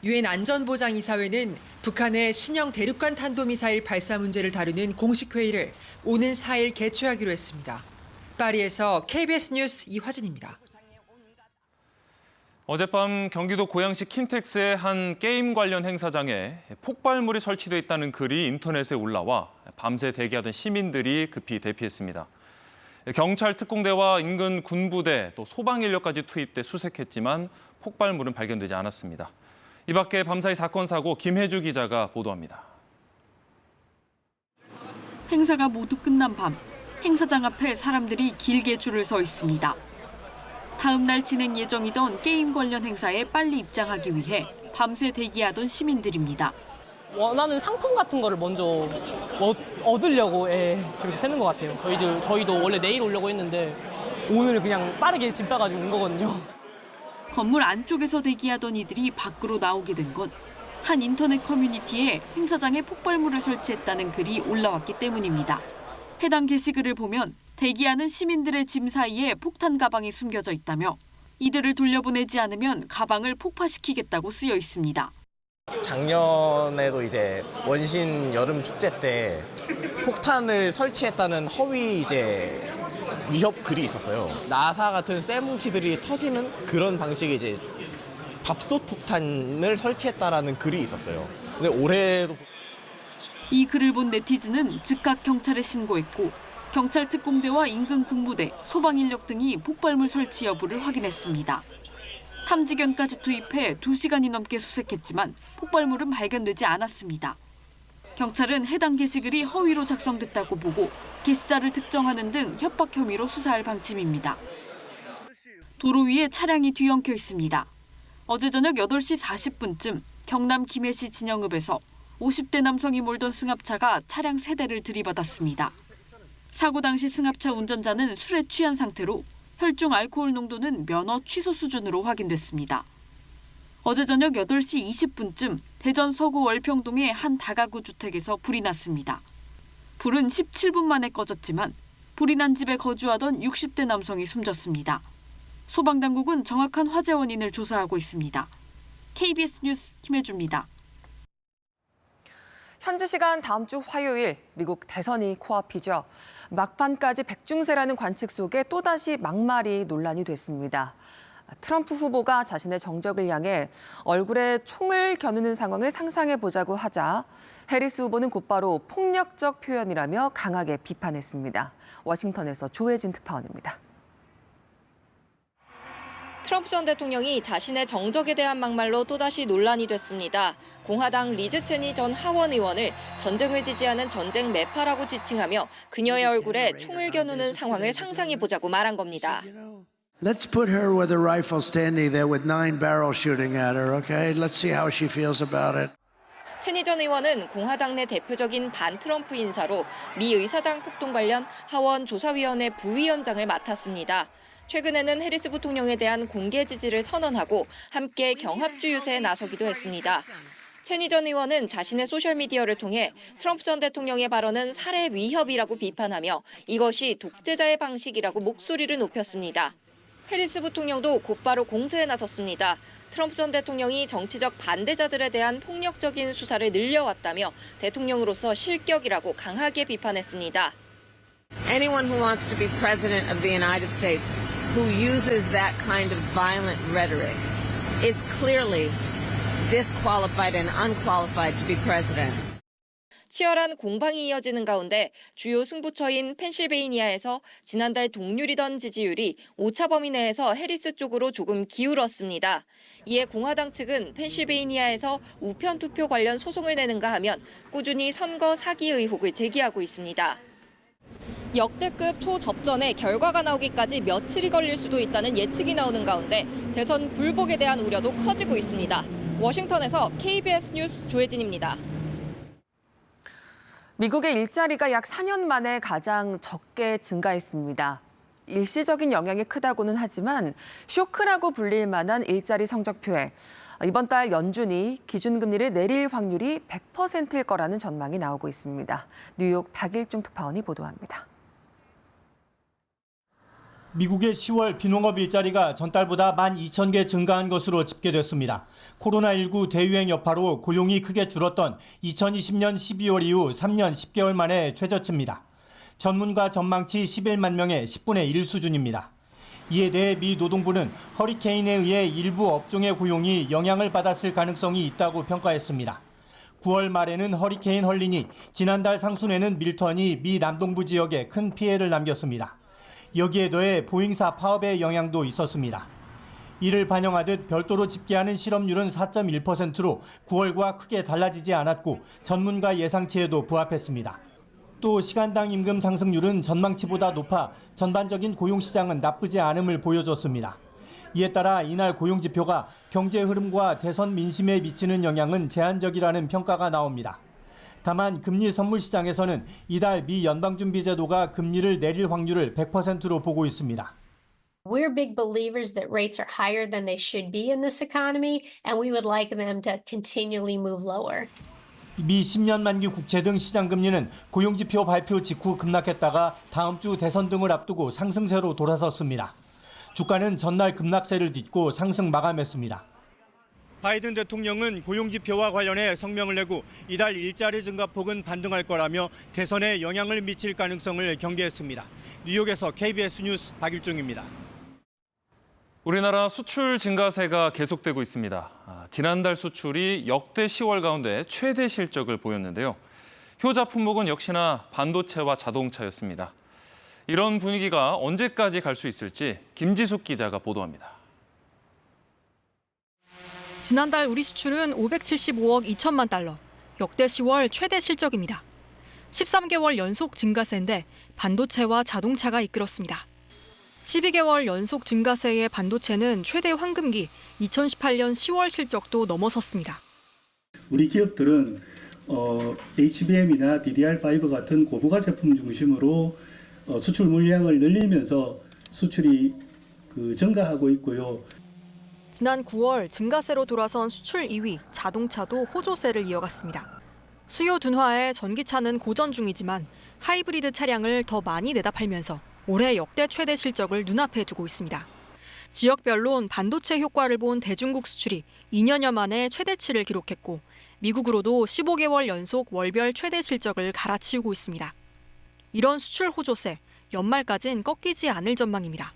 유엔 안전보장이사회는 북한의 신형 대륙간 탄도미사일 발사 문제를 다루는 공식 회의를 오는 4일 개최하기로 했습니다. 파리에서 KBS 뉴스 이화진입니다. 어젯밤 경기도 고양시 킨텍스의 한 게임 관련 행사장에 폭발물이 설치돼 있다는 글이 인터넷에 올라와 밤새 대기하던 시민들이 급히 대피했습니다. 경찰 특공대와 인근 군부대 또 소방 인력까지 투입돼 수색했지만 폭발물은 발견되지 않았습니다. 이 밖에 밤사이 사건 사고 김혜주 기자가 보도합니다. 행사가 모두 끝난 밤, 행사장 앞에 사람들이 길게 줄을 서 있습니다. 다음 날 진행 예정이던 게임 관련 행사에 빨리 입장하기 위해 밤새 대기하던 시민들입니다. 원하는 상품 같은 거를 먼저 얻으려고 그렇게 세는 것 같아요. 저희도 원래 내일 오려고 했는데 오늘 그냥 빠르게 집 사가지고 온 거거든요. 건물 안쪽에서 대기하던 이들이 밖으로 나오게 된 건 한 인터넷 커뮤니티에 행사장에 폭발물을 설치했다는 글이 올라왔기 때문입니다. 해당 게시글을 보면 대기하는 시민들의 짐 사이에 폭탄 가방이 숨겨져 있다며 이들을 돌려보내지 않으면 가방을 폭파시키겠다고 쓰여 있습니다. 작년에도 이제 원신 여름 축제 때 폭탄을 설치했다는 허위 위협 글이 있었어요. 나사 같은 쇠뭉치들이 터지는 그런 방식의 밥솥 폭탄을 설치했다라는 글이 있었어요. 근데 올해도 이 글을 본 네티즌은 즉각 경찰에 신고했고 경찰 특공대와 인근 군부대, 소방 인력 등이 폭발물 설치 여부를 확인했습니다. 탐지견까지 투입해 2시간이 넘게 수색했지만 폭발물은 발견되지 않았습니다. 경찰은 해당 게시글이 허위로 작성됐다고 보고 게시자를 특정하는 등 협박 혐의로 수사할 방침입니다. 도로 위에 차량이 뒤엉켜 있습니다. 어제 저녁 8시 40분쯤 경남 김해시 진영읍에서 50대 남성이 몰던 승합차가 차량 3대를 들이받았습니다. 사고 당시 승합차 운전자는 술에 취한 상태로 혈중 알코올 농도는 면허 취소 수준으로 확인됐습니다. 어제 저녁 8시 20분쯤 대전 서구 월평동의 한 다가구 주택에서 불이 났습니다. 불은 17분 만에 꺼졌지만 불이 난 집에 거주하던 60대 남성이 숨졌습니다. 소방당국은 정확한 화재 원인을 조사하고 있습니다. KBS 뉴스 김혜주입니다. 현지 시간 다음 주 화요일 미국 대선이 코앞이죠. 막판까지 백중세라는 관측 속에 또다시 막말이 논란이 됐습니다. 트럼프 후보가 자신의 정적을 향해 얼굴에 총을 겨누는 상황을 상상해보자고 하자 해리스 후보는 곧바로 폭력적 표현이라며 강하게 비판했습니다. 워싱턴에서 조혜진 특파원입니다. 트럼프 전 대통령이 자신의 정적에 대한 막말로 또다시 논란이 됐습니다. 공화당 리즈 체니 전 하원 의원을 전쟁을 지지하는 전쟁 매파라고 지칭하며 그녀의 얼굴에 총을 겨누는 상황을 상상해보자고 말한 겁니다. Let's put her with a rifle standing there with 9 barrels shooting at her, okay? Let's see how she feels about it. 체니 전 의원은 공화당 내 대표적인 반트럼프 인사로 미 의사당 폭동 관련 하원 조사위원회 부위원장을 맡았습니다. 최근에는 해리스 부통령에 대한 공개 지지를 선언하고 함께 경합주 유세에 나서기도 했습니다. 체니 전 의원은 자신의 소셜미디어를 통해 트럼프 전 대통령의 발언은 살해 위협이라고 비판하며 이것이 독재자의 방식이라고 목소리를 높였습니다. 해리스 부통령도 곧바로 공세에 나섰습니다. 트럼프 전 대통령이 정치적 반대자들에 대한 폭력적인 수사를 늘려왔다며 대통령으로서 실격이라고 강하게 비판했습니다. Anyone who wants to be president of the United States who uses that kind of violent rhetoric is clearly disqualified and unqualified to be president. 치열한 공방이 이어지는 가운데 주요 승부처인 펜실베이니아에서 지난달 동률이던 지지율이 오차 범위 내에서 해리스 쪽으로 조금 기울었습니다. 이에 공화당 측은 펜실베이니아에서 우편 투표 관련 소송을 내는가 하면 꾸준히 선거 사기 의혹을 제기하고 있습니다. 역대급 초접전에 결과가 나오기까지 며칠이 걸릴 수도 있다는 예측이 나오는 가운데 대선 불복에 대한 우려도 커지고 있습니다. 워싱턴에서 KBS 뉴스 조혜진입니다. 미국의 일자리가 약 4년 만에 가장 적게 증가했습니다. 일시적인 영향이 크다고는 하지만 쇼크라고 불릴 만한 일자리 성적표에 이번 달 연준이 기준금리를 내릴 확률이 100%일 거라는 전망이 나오고 있습니다. 뉴욕 박일중 특파원이 보도합니다. 미국의 10월 비농업 일자리가 전달보다 12,000개 증가한 것으로 집계됐습니다. 코로나19 대유행 여파로 고용이 크게 줄었던 2020년 12월 이후 3년 10개월 만에 최저치입니다. 전문가 전망치 11만 명의 10분의 1 수준입니다. 이에 대해 미 노동부는 허리케인에 의해 일부 업종의 고용이 영향을 받았을 가능성이 있다고 평가했습니다. 9월 말에는 허리케인 헐린이, 지난달 상순에는 밀턴이 미 남동부 지역에 큰 피해를 남겼습니다. 여기에 더해 보잉사 파업의 영향도 있었습니다. 이를 반영하듯 별도로 집계하는 실업률은 4.1%로 9월과 크게 달라지지 않았고 전문가 예상치에도 부합했습니다. 또 시간당 임금 상승률은 전망치보다 높아 전반적인 고용시장은 나쁘지 않음을 보여줬습니다. 이에 따라 이날 고용지표가 경제 흐름과 대선 민심에 미치는 영향은 제한적이라는 평가가 나옵니다. 다만 금리 선물 시장에서는 이달 미 연방준비제도가 금리를 내릴 확률을 100%로 보고 있습니다. We're big believers that rates are higher than they should be in this economy, and we would like them to continually move lower. 미 10년 만기 국채 등 시장 금리는 고용지표 발표 직후 급락했다가 다음 주 대선 등을 앞두고 상승세로 돌아섰습니다. 주가는 전날 급락세를 딛고 상승 마감했습니다. 바이든 대통령은 고용지표와 관련해 성명을 내고 이달 일자리 증가폭은 반등할 거라며 대선에 영향을 미칠 가능성을 경계했습니다. 뉴욕에서 KBS 뉴스 박일중입니다. 우리나라 수출 증가세가 계속되고 있습니다. 지난달 수출이 역대 10월 가운데 최대 실적을 보였는데요. 효자 품목은 역시나 반도체와 자동차였습니다. 이런 분위기가 언제까지 갈 수 있을지 김지숙 기자가 보도합니다. 지난달 우리 수출은 575억 2천만 달러, 역대 10월 최대 실적입니다. 13개월 연속 증가세인데 반도체와 자동차가 이끌었습니다. 12개월 연속 증가세의 반도체는 최대 황금기 2018년 10월 실적도 넘어섰습니다. 우리 기업들은 HBM이나 DDR5 같은 고부가 제품 중심으로 수출 물량을 늘리면서 수출이 증가하고 있고요. 지난 9월 증가세로 돌아선 수출 2위 자동차도 호조세를 이어갔습니다. 수요 둔화에 전기차는 고전 중이지만 하이브리드 차량을 더 많이 내다 팔면서 올해 역대 최대 실적을 눈앞에 두고 있습니다. 지역별론 반도체 효과를 본 대중국 수출이 2년여 만에 최대치를 기록했고 미국으로도 15개월 연속 월별 최대 실적을 갈아치우고 있습니다. 이런 수출 호조세, 연말까진 꺾이지 않을 전망입니다.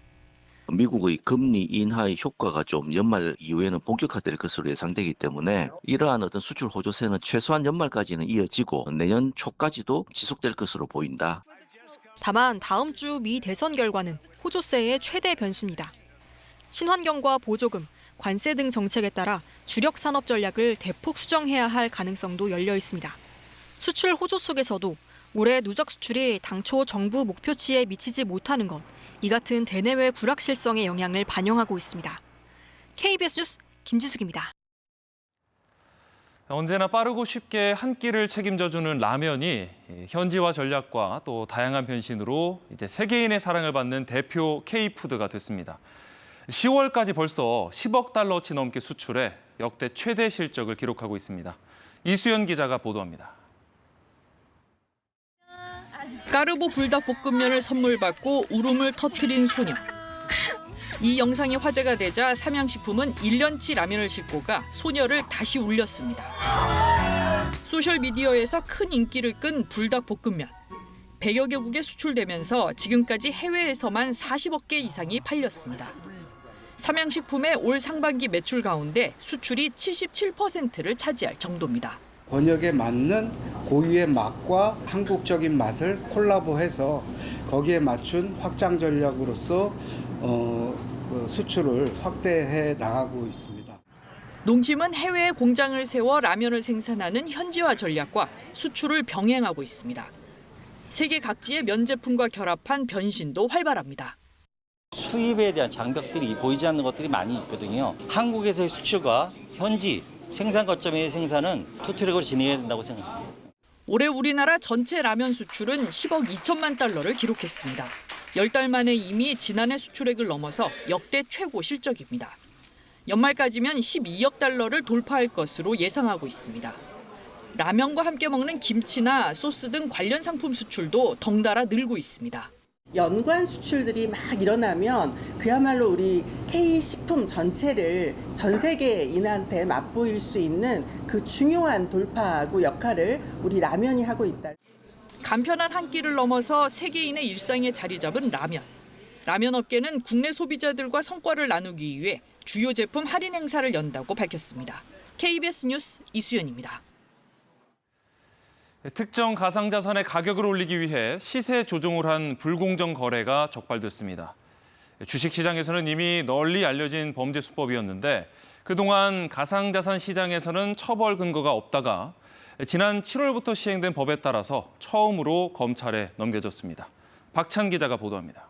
미국의 금리 인하의 효과가 좀 연말 이후에는 본격화될 것으로 예상되기 때문에 이러한 어떤 수출 호조세는 최소한 연말까지는 이어지고 내년 초까지도 지속될 것으로 보인다. 다만 다음 주 미 대선 결과는 호조세의 최대 변수입니다. 친환경과 보조금, 관세 등 정책에 따라 주력 산업 전략을 대폭 수정해야 할 가능성도 열려 있습니다. 수출 호조 속에서도 올해 누적 수출이 당초 정부 목표치에 미치지 못하는 것, 이 같은 대내외 불확실성의 영향을 반영하고 있습니다. KBS 뉴스 김지숙입니다. 언제나 빠르고 쉽게 한 끼를 책임져주는 라면이 현지화 전략과 또 다양한 변신으로 이제 세계인의 사랑을 받는 대표 K푸드가 됐습니다. 10월까지 벌써 10억 달러치 넘게 수출해 역대 최대 실적을 기록하고 있습니다. 이수연 기자가 보도합니다. 까르보 불닭볶음면을 선물 받고 울음을 터뜨린 소녀. 이 영상이 화제가 되자 삼양식품은 1년치 라면을 싣고 가 소녀를 다시 울렸습니다. 소셜미디어에서 큰 인기를 끈 불닭볶음면. 100여 개국에 수출되면서 지금까지 해외에서만 40억 개 이상이 팔렸습니다. 삼양식품의 올 상반기 매출 가운데 수출이 77%를 차지할 정도입니다. 권역에 맞는 고유의 맛과 한국적인 맛을 콜라보해서 거기에 맞춘 확장 전략으로서 수출을 확대해 나가고 있습니다. 농심은 해외에 공장을 세워 라면을 생산하는 현지화 전략과 수출을 병행하고 있습니다. 세계 각지의 면 제품과 결합한 변신도 활발합니다. 수입에 대한 장벽들이 보이지 않는 것들이 많이 있거든요. 한국에서의 수출과 현지 생산 거점의 생산은 투트랙으로 진행해야 된다고 생각합니다. 올해 우리나라 전체 라면 수출은 10억 2천만 달러를 기록했습니다. 10달 만에 이미 지난해 수출액을 넘어서 역대 최고 실적입니다. 연말까지면 12억 달러를 돌파할 것으로 예상하고 있습니다. 라면과 함께 먹는 김치나 소스 등 관련 상품 수출도 덩달아 늘고 있습니다. 연관 수출들이 막 일어나면 그야말로 우리 K식품 전체를 전 세계인한테 맛보일 수 있는 그 중요한 돌파구 역할을 우리 라면이 하고 있다. 간편한 한 끼를 넘어서 세계인의 일상에 자리 잡은 라면. 라면 업계는 국내 소비자들과 성과를 나누기 위해 주요 제품 할인 행사를 연다고 밝혔습니다. KBS 뉴스 이수연입니다. 특정 가상자산의 가격을 올리기 위해 시세 조종을 한 불공정 거래가 적발됐습니다. 주식시장에서는 이미 널리 알려진 범죄 수법이었는데 그동안 가상자산 시장에서는 처벌 근거가 없다가 지난 7월부터 시행된 법에 따라서 처음으로 검찰에 넘겨졌습니다. 박찬 기자가 보도합니다.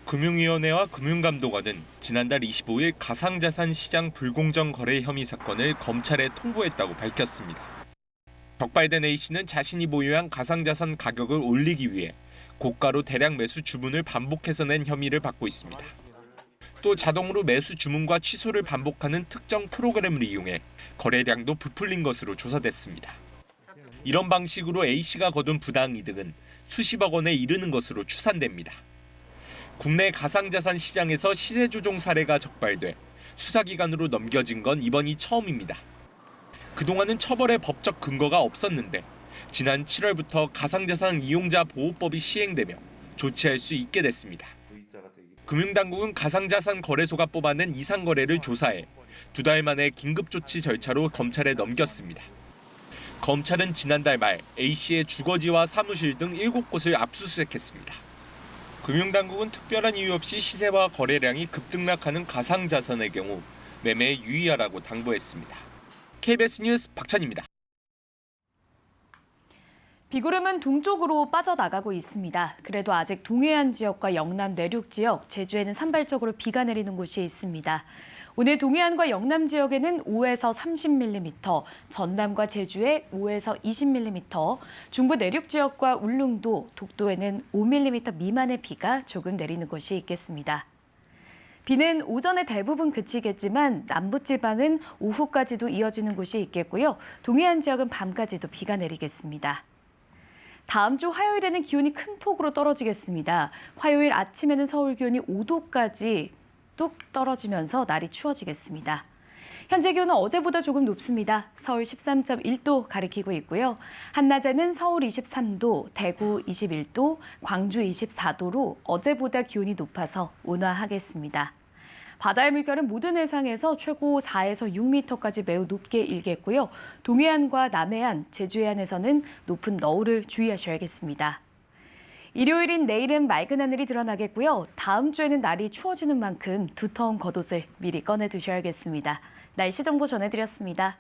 금융위원회와 금융감독원은 지난달 25일 가상자산 시장 불공정 거래 혐의 사건을 검찰에 통보했다고 밝혔습니다. 적발된 A씨는 자신이 보유한 가상자산 가격을 올리기 위해 고가로 대량 매수 주문을 반복해서 낸 혐의를 받고 있습니다. 또 자동으로 매수 주문과 취소를 반복하는 특정 프로그램을 이용해 거래량도 부풀린 것으로 조사됐습니다. 이런 방식으로 A씨가 거둔 부당이득은 수십억 원에 이르는 것으로 추산됩니다. 국내 가상자산 시장에서 시세 조종 사례가 적발돼 수사기관으로 넘겨진 건 이번이 처음입니다. 그동안은 처벌의 법적 근거가 없었는데 지난 7월부터 가상자산 이용자 보호법이 시행되며 조치할 수 있게 됐습니다. 금융당국은 가상자산 거래소가 뽑아낸 이상 거래를 조사해 2달 만에 긴급조치 절차로 검찰에 넘겼습니다. 검찰은 지난달 말 A씨의 주거지와 사무실 등 7곳을 압수수색했습니다. 금융당국은 특별한 이유 없이 시세와 거래량이 급등락하는 가상자산의 경우 매매에 유의하라고 당부했습니다. KBS 뉴스 박찬입니다. 비구름은 동쪽으로 빠져나가고 있습니다. 그래도 아직 동해안 지역과 영남 내륙 지역, 제주에는 산발적으로 비가 내리는 곳이 있습니다. 오늘 동해안과 영남 지역에는 5에서 30mm, 전남과 제주에 5에서 20mm, 중부 내륙 지역과 울릉도, 독도에는 5mm 미만의 비가 조금 내리는 곳이 있겠습니다. 비는 오전에 대부분 그치겠지만 남부지방은 오후까지도 이어지는 곳이 있겠고요. 동해안 지역은 밤까지도 비가 내리겠습니다. 다음 주 화요일에는 기온이 큰 폭으로 떨어지겠습니다. 화요일 아침에는 서울 기온이 5도까지 뚝 떨어지면서 날이 추워지겠습니다. 현재 기온은 어제보다 조금 높습니다. 서울 13.1도 가리키고 있고요. 한낮에는 서울 23도, 대구 21도, 광주 24도로 어제보다 기온이 높아서 온화하겠습니다. 바다의 물결은 모든 해상에서 최고 4에서 6m까지 매우 높게 일겠고요. 동해안과 남해안, 제주 해안에서는 높은 너울을 주의하셔야겠습니다. 일요일인 내일은 맑은 하늘이 드러나겠고요. 다음 주에는 날이 추워지는 만큼 두터운 겉옷을 미리 꺼내 두셔야겠습니다. 날씨 정보 전해드렸습니다.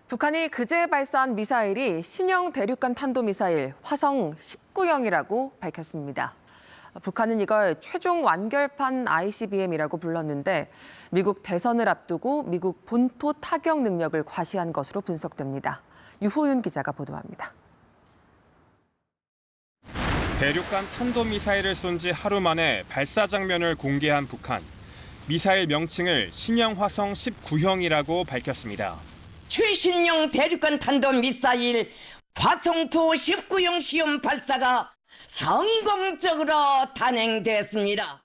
북한이 그제 발사한 미사일이 신형 대륙간 탄도미사일 화성 19형이라고 밝혔습니다. 북한은 이걸 최종 완결판 ICBM이라고 불렀는데 미국 대선을 앞두고 미국 본토 타격 능력을 과시한 것으로 분석됩니다. 유호윤 기자가 보도합니다. 대륙간 탄도미사일을 쏜 지 하루 만에 발사 장면을 공개한 북한. 미사일 명칭을 신형 화성 19형이라고 밝혔습니다. 최신형 대륙간 탄도미사일 화성포 19형 시험 발사가 성공적으로 단행됐습니다.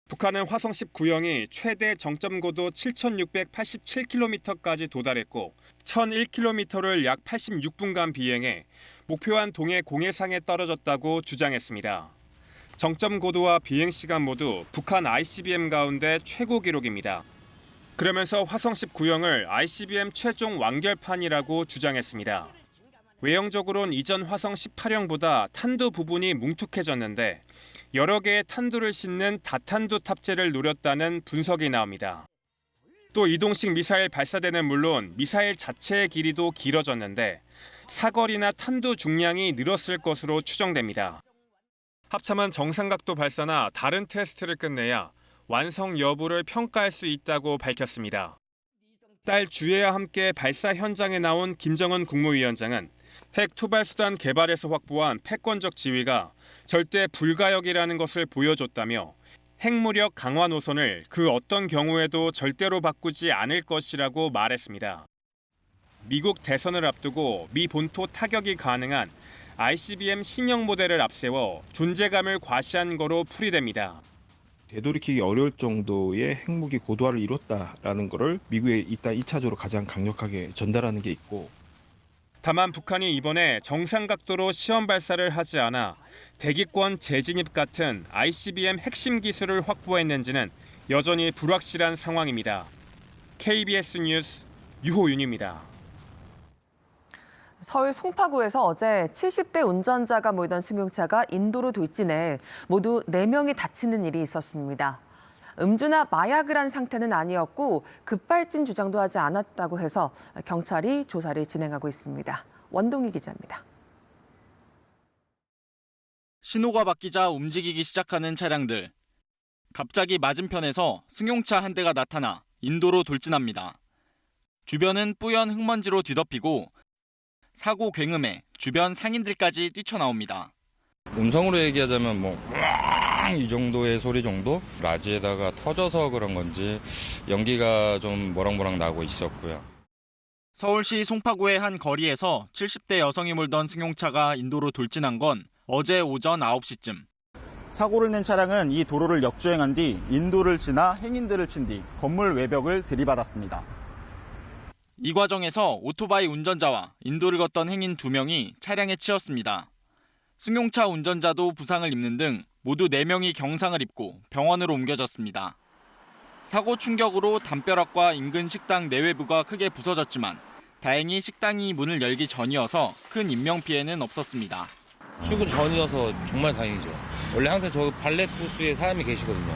북한은 화성 19형이 최대 정점 고도 7,687km까지 도달했고 1,001km를 약 86분간 비행해 목표한 동해 공해상에 떨어졌다고 주장했습니다. 정점 고도와 비행 시간 모두 북한 ICBM 가운데 최고 기록입니다. 그러면서 화성 19형을 ICBM 최종 완결판이라고 주장했습니다. 외형적으로는 이전 화성 18형보다 탄두 부분이 뭉툭해졌는데 여러 개의 탄두를 싣는 다탄두 탑재를 노렸다는 분석이 나옵니다. 또 이동식 미사일 발사대는 물론 미사일 자체의 길이도 길어졌는데 사거리나 탄두 중량이 늘었을 것으로 추정됩니다. 합참은 정상각도 발사나 다른 테스트를 끝내야 완성 여부를 평가할 수 있다고 밝혔습니다. 딸 주혜와 함께 발사 현장에 나온 김정은 국무위원장은 핵 투발 수단 개발에서 확보한 패권적 지위가 절대 불가역이라는 것을 보여줬다며 핵무력 강화 노선을 그 어떤 경우에도 절대로 바꾸지 않을 것이라고 말했습니다. 미국 대선을 앞두고 미 본토 타격이 가능한 ICBM 신형 모델을 앞세워 존재감을 과시한 거로 풀이됩니다. 되돌이키기 어려울 정도의 핵무기 고도화를 이뤘다라는 것을 미국에 일단 2차적으로 가장 강력하게 전달하는 게 있고, 다만 북한이 이번에 정상 각도로 시험 발사를 하지 않아 대기권 재진입 같은 ICBM 핵심 기술을 확보했는지는 여전히 불확실한 상황입니다. KBS 뉴스 유호윤입니다. 서울 송파구에서 어제 70대 운전자가 몰던 승용차가 인도로 돌진해 모두 4명이 다치는 일이 있었습니다. 음주나 마약을 한 상태는 아니었고 급발진 주장도 하지 않았다고 해서 경찰이 조사를 진행하고 있습니다. 원동희 기자입니다. 신호가 바뀌자 움직이기 시작하는 차량들. 갑자기 맞은편에서 승용차 한 대가 나타나 인도로 돌진합니다. 주변은 뿌연 흙먼지로 뒤덮이고 사고 굉음에 주변 상인들까지 뛰쳐나옵니다. 음성으로 얘기하자면 뭐 이 정도의 소리 정도? 라지에다가 터져서 그런 건지 연기가 좀 모락모락 나고 있었고요. 서울시 송파구의 한 거리에서 70대 여성이 몰던 승용차가 인도로 돌진한 건 어제 오전 9시쯤. 사고를 낸 차량은 이 도로를 역주행한 뒤 인도를 지나 행인들을 친 뒤 건물 외벽을 들이받았습니다. 이 과정에서 오토바이 운전자와 인도를 걷던 행인 2명이 차량에 치였습니다. 승용차 운전자도 부상을 입는 등 모두 4명이 경상을 입고 병원으로 옮겨졌습니다. 사고 충격으로 담벼락과 인근 식당 내외부가 크게 부서졌지만 다행히 식당이 문을 열기 전이어서 큰 인명피해는 없었습니다. 출근 전이어서 정말 다행이죠. 원래 항상 저 발렛 부스에 사람이 계시거든요.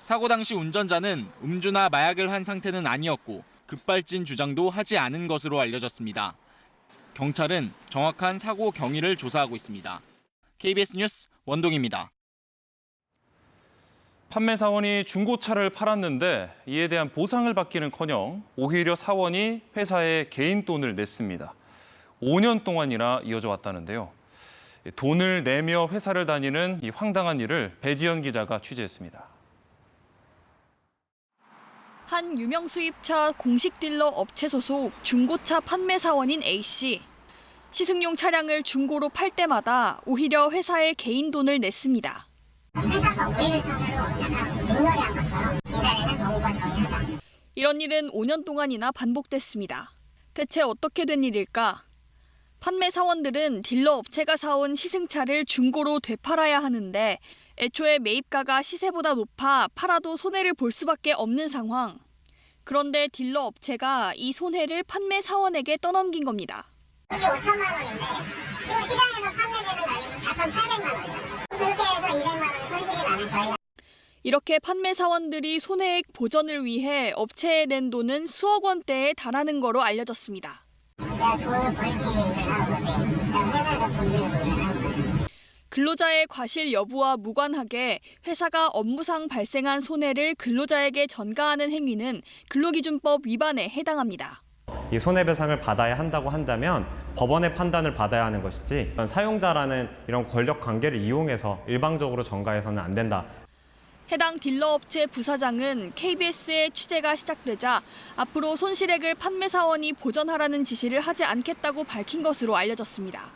사고 당시 운전자는 음주나 마약을 한 상태는 아니었고 급발진 주장도 하지 않은 것으로 알려졌습니다. 경찰은 정확한 사고 경위를 조사하고 있습니다. KBS 뉴스 원동입니다. 판매 사원이 중고차를 팔았는데 이에 대한 보상을 받기는커녕 오히려 사원이 회사에 개인 돈을 냈습니다. 5년 동안이나 이어져 왔다는데요. 돈을 내며 회사를 다니는 이 황당한 일을 배지연 기자가 취재했습니다. 한 유명 수입차 공식 딜러 업체 소속 중고차 판매 사원인 A씨. 시승용 차량을 중고로 팔 때마다 오히려 회사에 개인 돈을 냈습니다. 회사가 우리를 상대로 약간 윷놀이한 것처럼 이달에는 너무가 정리하자. 이런 일은 5년 동안이나 반복됐습니다. 대체 어떻게 된 일일까? 판매 사원들은 딜러 업체가 사온 시승차를 중고로 되팔아야 하는데 애초에 매입가가 시세보다 높아 팔아도 손해를 볼 수밖에 없는 상황. 그런데 딜러 업체가 이 손해를 판매 사원에게 떠넘긴 겁니다. 그게 5천만 원인데 지금 시장에서 판매되는 가격은 4,800만 원이에요. 그렇게 해서 200만 원 손실이 나면 저희가. 이렇게 판매 사원들이 손해액 보전을 위해 업체에 낸 돈은 수억 원대에 달하는 거로 알려졌습니다. 내가 돈을 벌기 일을 하는 거지. 내가 회사에다 돈 주는 일을 하는 거지. 근로자의 과실 여부와 무관하게 회사가 업무상 발생한 손해를 근로자에게 전가하는 행위는 근로기준법 위반에 해당합니다. 이 손해배상을 받아야 한다고 한다면 법원의 판단을 받아야 하는 것이지 사용자라는 이런 권력 관계를 이용해서 일방적으로 전가해서는 안 된다. 해당 딜러업체 부사장은 KBS의 취재가 시작되자 앞으로 손실액을 판매사원이 보전하라는 지시를 하지 않겠다고 밝힌 것으로 알려졌습니다.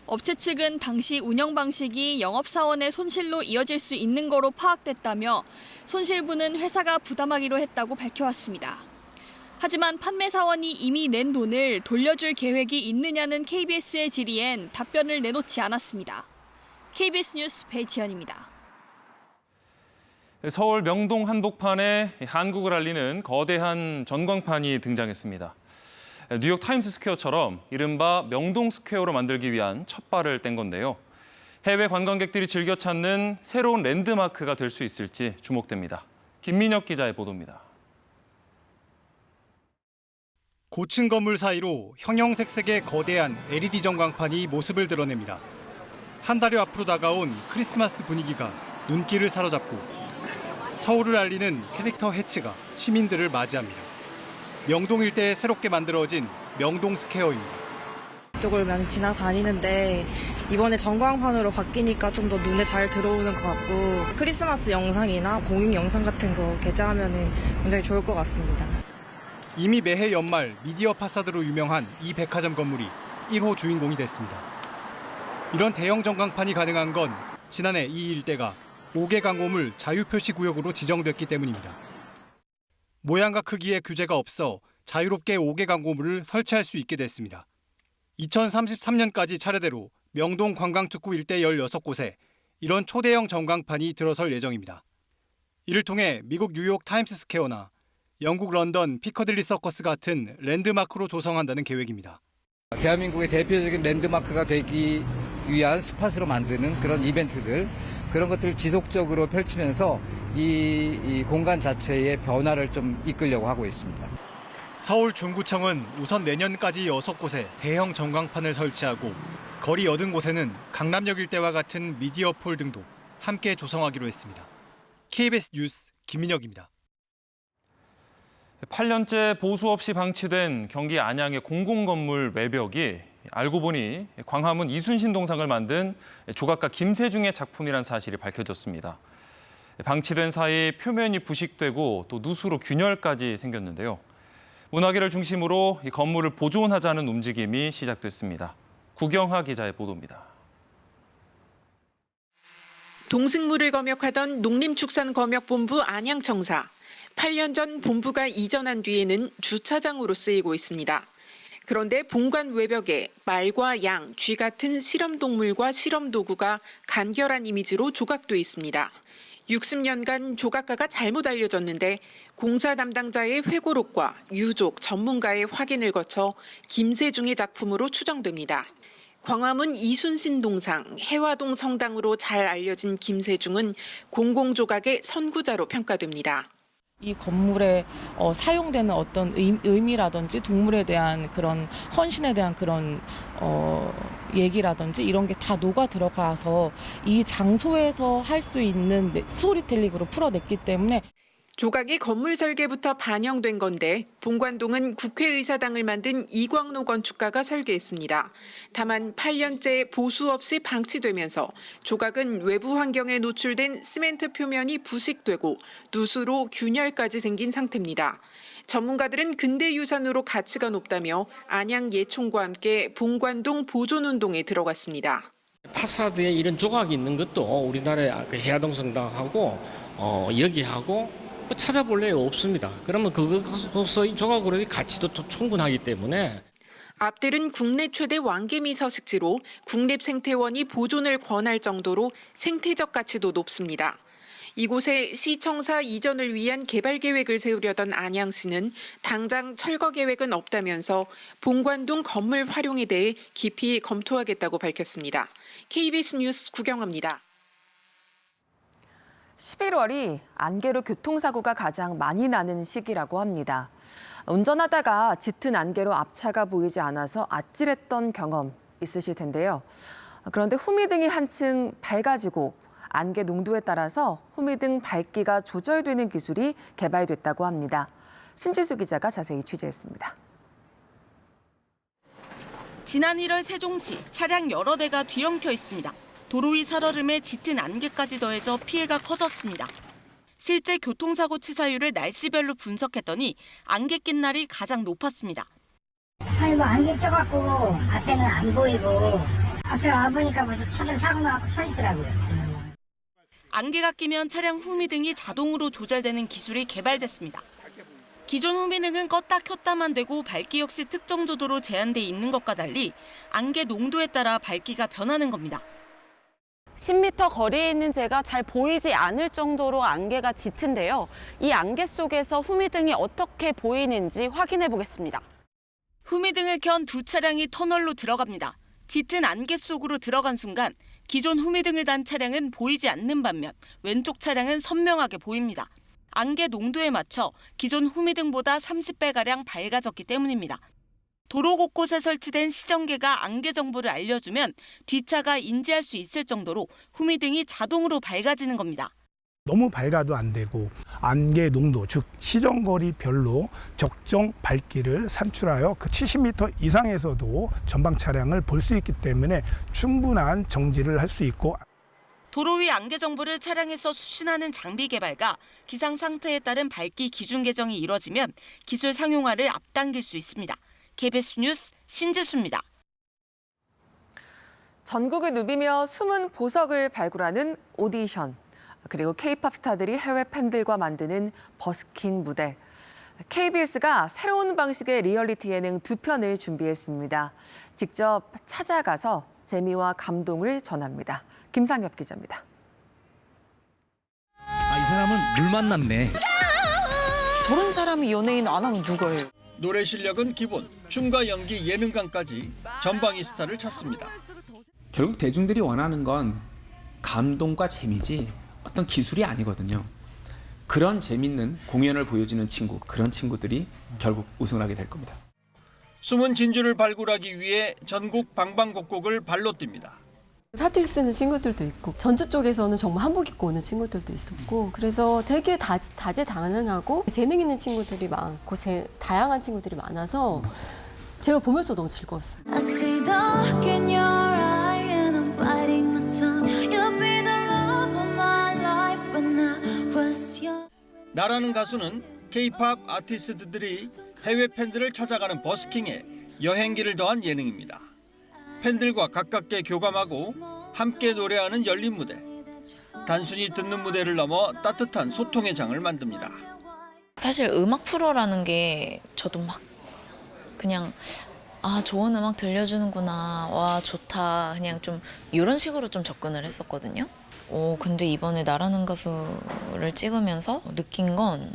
업체 측은 당시 운영 방식이 영업사원의 손실로 이어질 수 있는 거로 파악됐다며 손실분은 회사가 부담하기로 했다고 밝혀왔습니다. 하지만 판매사원이 이미 낸 돈을 돌려줄 계획이 있느냐는 KBS의 질의엔 답변을 내놓지 않았습니다. KBS 뉴스 배지연입니다. 서울 명동 한복판에 한국을 알리는 거대한 전광판이 등장했습니다. 뉴욕 타임스 스퀘어처럼 이른바 명동 스퀘어로 만들기 위한 첫 발을 뗀 건데요. 해외 관광객들이 즐겨 찾는 새로운 랜드마크가 될 수 있을지 주목됩니다. 김민혁 기자의 보도입니다. 고층 건물 사이로 형형색색의 거대한 LED 전광판이 모습을 드러냅니다. 한 달여 앞으로 다가온 크리스마스 분위기가 눈길을 사로잡고 서울을 알리는 캐릭터 해치가 시민들을 맞이합니다. 명동 일대에 새롭게 만들어진 명동 스퀘어입니다. 이쪽을 많이 지나다니는데 이번에 전광판으로 바뀌니까 좀 더 눈에 잘 들어오는 것 같고 크리스마스 영상이나 공익 영상 같은 거 게재하면 굉장히 좋을 것 같습니다. 이미 매해 연말 미디어 파사드로 유명한 이 백화점 건물이 1호 주인공이 됐습니다. 이런 대형 전광판이 가능한 건 지난해 이 일대가 5개 강호물 자유표시구역으로 지정됐기 때문입니다. 모양과 크기에 규제가 없어 자유롭게 5개 강호물을 설치할 수 있게 됐습니다. 2033년까지 차례대로 명동 관광특구 일대 16곳에 이런 초대형 전광판이 들어설 예정입니다. 이를 통해 미국 뉴욕 타임스 스퀘어나 영국 런던 피커딜리 서커스 같은 랜드마크로 조성한다는 계획입니다. 대한민국의 대표적인 랜드마크가 되기 위한 스팟으로 만드는 그런 이벤트들, 그런 것들을 지속적으로 펼치면서 이 공간 자체의 변화를 좀 이끌려고 하고 있습니다. 서울 중구청은 우선 내년까지 6곳에 대형 전광판을 설치하고 거리 80곳에는 강남역 일대와 같은 미디어폴 등도 함께 조성하기로 했습니다. KBS 뉴스 김민혁입니다. 8년째 보수 없이 방치된 경기 안양의 공공건물 외벽이 알고 보니 광화문 이순신 동상을 만든 조각가 김세중의 작품이란 사실이 밝혀졌습니다. 방치된 사이 표면이 부식되고 또 누수로 균열까지 생겼는데요. 문화계를 중심으로 이 건물을 보존하자는 움직임이 시작됐습니다. 구경하 기자의 보도입니다. 동승물을 검역하던 농림축산검역본부 안양청사. 8년 전 본부가 이전한 뒤에는 주차장으로 쓰이고 있습니다. 그런데 본관 외벽에 말과 양, 쥐 같은 실험동물과 실험도구가 간결한 이미지로 조각돼 있습니다. 60년간 조각가가 잘못 알려졌는데 공사 담당자의 회고록과 유족, 전문가의 확인을 거쳐 김세중의 작품으로 추정됩니다. 광화문 이순신 동상, 해화동 성당으로 잘 알려진 김세중은 공공조각의 선구자로 평가됩니다. 이 건물에 사용되는 어떤 의미라든지 동물에 대한 그런 헌신에 대한 그런 얘기라든지 이런 게 다 녹아 들어가서 이 장소에서 할 수 있는 스토리텔링으로 풀어냈기 때문에 조각이 건물 설계부터 반영된 건데 본관동은 국회의사당을 만든 이광로 건축가가 설계했습니다. 다만 8년째 보수 없이 방치되면서 조각은 외부 환경에 노출된 시멘트 표면이 부식되고 누수로 균열까지 생긴 상태입니다. 전문가들은 근대유산으로 가치가 높다며 안양 예총과 함께 본관동 보존운동에 들어갔습니다. 파사드에 이런 조각이 있는 것도 우리나라의 해화동 성당하고 여기하고 찾아볼래요? 없습니다. 그러면 그것으로서의 조각으로의 가치도 충분하기 때문에. 앞들은 국내 최대 왕개미 서식지로 국립생태원이 보존을 권할 정도로 생태적 가치도 높습니다. 이곳에 시청사 이전을 위한 개발 계획을 세우려던 안양시는 당장 철거 계획은 없다면서 본관동 건물 활용에 대해 깊이 검토하겠다고 밝혔습니다. KBS 뉴스 구경합니다. 11월이 안개로 교통사고가 가장 많이 나는 시기라고 합니다. 운전하다가 짙은 안개로 앞차가 보이지 않아서 아찔했던 경험 있으실 텐데요. 그런데 후미등이 한층 밝아지고 안개 농도에 따라서 후미등 밝기가 조절되는 기술이 개발됐다고 합니다. 신지수 기자가 자세히 취재했습니다. 지난 1월 세종시 차량 여러 대가 뒤엉켜 있습니다. 도로 위 살얼음에 짙은 안개까지 더해져 피해가 커졌습니다. 실제 교통사고 치사율을 날씨별로 분석했더니 안개 낀 날이 가장 높았습니다. 아니 안개 껴갖고 앞에는 안 보이고 앞에 와보니까 벌써 차들 사고 나고 서 있더라고요. 안개가 끼면 차량 후미등이 자동으로 조절되는 기술이 개발됐습니다. 기존 후미등은 껐다 켰다만 되고 밝기 역시 특정 조도로 제한돼 있는 것과 달리 안개 농도에 따라 밝기가 변하는 겁니다. 10m 거리에 있는 제가 잘 보이지 않을 정도로 안개가 짙은데요. 이 안개 속에서 후미등이 어떻게 보이는지 확인해 보겠습니다. 후미등을 켠 두 차량이 터널로 들어갑니다. 짙은 안개 속으로 들어간 순간 기존 후미등을 단 차량은 보이지 않는 반면 왼쪽 차량은 선명하게 보입니다. 안개 농도에 맞춰 기존 후미등보다 30배가량 밝아졌기 때문입니다. 도로 곳곳에 설치된 시정계가 안개 정보를 알려주면 뒷차가 인지할 수 있을 정도로 후미등이 자동으로 밝아지는 겁니다. 너무 밝아도 안 되고 안개 농도, 즉 시정거리별로 적정 밝기를 산출하여 그 70m 이상에서도 전방 차량을 볼 수 있기 때문에 충분한 정지를 할 수 있고 도로 위 안개 정보를 차량에서 수신하는 장비 개발과 기상 상태에 따른 밝기 기준 개정이 이뤄지면 기술 상용화를 앞당길 수 있습니다. KBS 뉴스 신지수입니다. 전국을 누비며 숨은 보석을 발굴하는 오디션, 그리고 K-팝 스타들이 해외 팬들과 만드는 버스킹 무대. KBS가 새로운 방식의 리얼리티 예능 2편을 준비했습니다. 직접 찾아가서 재미와 감동을 전합니다. 김상엽 기자입니다. 이 사람은 물 만났네. 저런 사람이 연예인 안 하면 누구예요? 노래 실력은 기본, 춤과 연기, 예능감까지 전방위 스타를 찾습니다. 결국 대중들이 원하는 건 감동과 재미지 어떤 기술이 아니거든요. 그런 재밌는 공연을 보여주는 친구, 그런 친구들이 결국 우승을 하게 될 겁니다. 숨은 진주를 발굴하기 위해 전국 방방곡곡을 발로 뜁니다. 사투리 쓰는 친구들도 있고 전주 쪽에서는 정말 한복 입고 오는 친구들도 있었고 그래서 되게 다재다능하고 재능 있는 친구들이 많고 다양한 친구들이 많아서 제가 보면서 너무 즐거웠어요. 나라는 가수는 K-팝 아티스트들이 해외 팬들을 찾아가는 버스킹에 여행기를 더한 예능입니다. 팬들과 가깝게 교감하고 함께 노래하는 열린 무대. 단순히 듣는 무대를 넘어 따뜻한 소통의 장을 만듭니다. 사실 음악 프로라는 게 저도 막 그냥 좋은 음악 들려주는구나, 와 좋다, 그냥 좀 이런 식으로 좀 접근을 했었거든요. 근데 이번에 나라는 가수를 찍으면서 느낀 건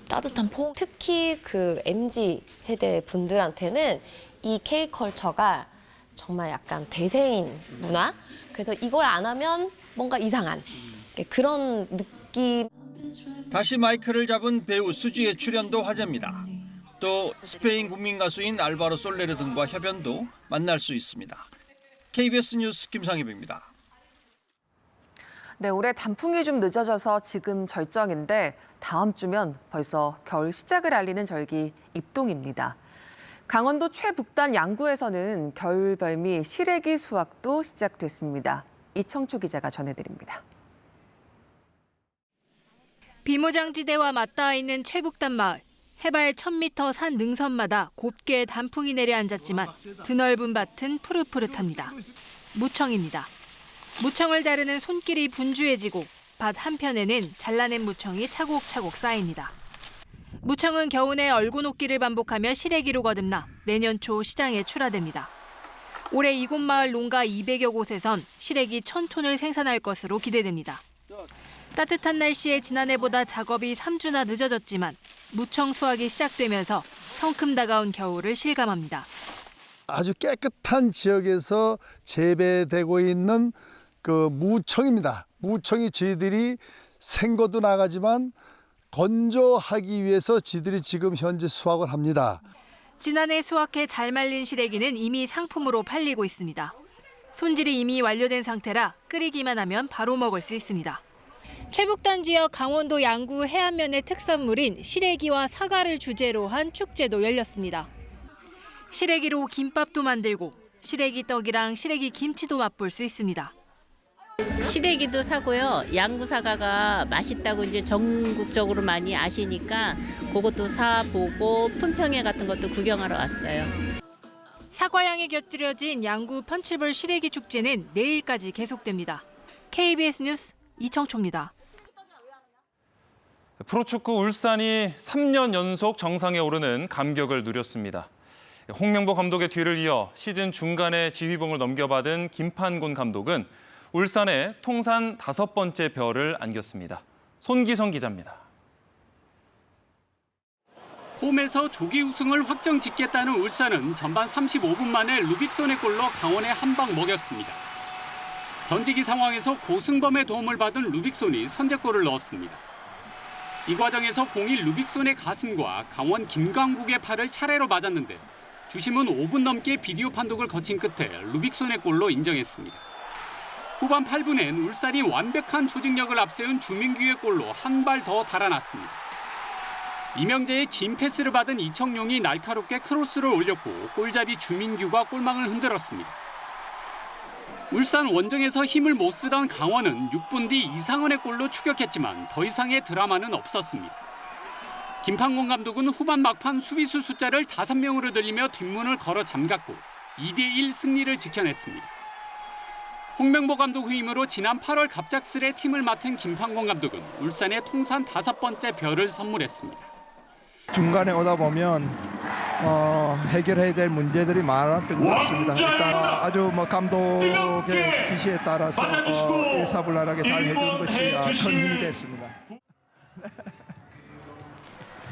따뜻한 포. 특히 그 MZ 세대 분들한테는 이 K컬처가 정말 약간 대세인 문화? 그래서 이걸 안 하면 뭔가 이상한 그런 느낌. 다시 마이크를 잡은 배우 수지의 출연도 화제입니다. 또 스페인 국민 가수인 알바로 솔레르 등과 협연도 만날 수 있습니다. KBS 뉴스 김상엽입니다. 네, 올해 단풍이 좀 늦어져서 지금 절정인데 다음 주면 벌써 겨울 시작을 알리는 절기 입동입니다. 강원도 최북단 양구에서는 겨울벌미 시래기 수확도 시작됐습니다. 이청초 기자가 전해드립니다. 비무장지대와 맞닿아 있는 최북단 마을. 해발 1000m 산 능선마다 곱게 단풍이 내려앉았지만 드넓은 밭은 푸릇푸릇합니다. 무청입니다. 무청을 자르는 손길이 분주해지고 밭 한편에는 잘라낸 무청이 차곡차곡 쌓입니다. 무청은 겨우내 얼고놓기를 반복하며 시래기로 거듭나 내년 초 시장에 출하됩니다. 올해 이곳 마을 농가 200여 곳에선 시래기 1000톤을 생산할 것으로 기대됩니다. 따뜻한 날씨에 지난해보다 작업이 3주나 늦어졌지만 무청 수확이 시작되면서 성큼 다가온 겨울을 실감합니다. 아주 깨끗한 지역에서 재배되고 있는 그 무청입니다. 무청이 저희들이 생고도 나가지만 건조하기 위해서 지들이 지금 현재 수확을 합니다. 지난해 수확해 잘 말린 시래기는 이미 상품으로 팔리고 있습니다. 손질이 이미 완료된 상태라 끓이기만 하면 바로 먹을 수 있습니다. 최북단 지역 강원도 양구 해안면의 특산물인 시래기와 사과를 주제로 한 축제도 열렸습니다. 시래기로 김밥도 만들고 시래기 떡이랑 시래기 김치도 맛볼 수 있습니다. 시래기도 사고요. 양구 사과가 맛있다고 이제 전국적으로 많이 아시니까 그것도 사보고 품평회 같은 것도 구경하러 왔어요. 사과향이 곁들여진 양구 펀치볼 시래기 축제는 내일까지 계속됩니다. KBS 뉴스 이청초입니다. 프로축구 울산이 3년 연속 정상에 오르는 감격을 누렸습니다. 홍명보 감독의 뒤를 이어 시즌 중간에 지휘봉을 넘겨받은 김판곤 감독은 울산에 통산 5번째 별을 안겼습니다. 손기성 기자입니다. 홈에서 조기 우승을 확정 짓겠다는 울산은 전반 35분 만에 루빅손의 골로 강원에 한 방 먹였습니다. 던지기 상황에서 고승범의 도움을 받은 루빅손이 선제골을 넣었습니다. 이 과정에서 공이 루빅손의 가슴과 강원 김광국의 팔을 차례로 맞았는데 주심은 5분 넘게 비디오 판독을 거친 끝에 루빅손의 골로 인정했습니다. 후반 8분엔 울산이 완벽한 조직력을 앞세운 주민규의 골로 한 발 더 달아났습니다. 이명재의 긴 패스를 받은 이청용이 날카롭게 크로스를 올렸고 골잡이 주민규가 골망을 흔들었습니다. 울산 원정에서 힘을 못 쓰던 강원은 6분 뒤 이상헌의 골로 추격했지만 더 이상의 드라마는 없었습니다. 김판곤 감독은 후반 막판 수비수 숫자를 5명으로 늘리며 뒷문을 걸어 잠갔고 2대1 승리를 지켜냈습니다. 홍명보 감독 후임으로 지난 8월 갑작스레 팀을 맡은 김판곤 감독은 울산에 통산 5번째 별을 선물했습니다. 중간에 오다 보면 해결해야 될 문제들이 많았던 것 같습니다. 일단 아주 감독의 지시에 따라서 일사불란하게 잘 해준 것이 큰 힘이 됐습니다.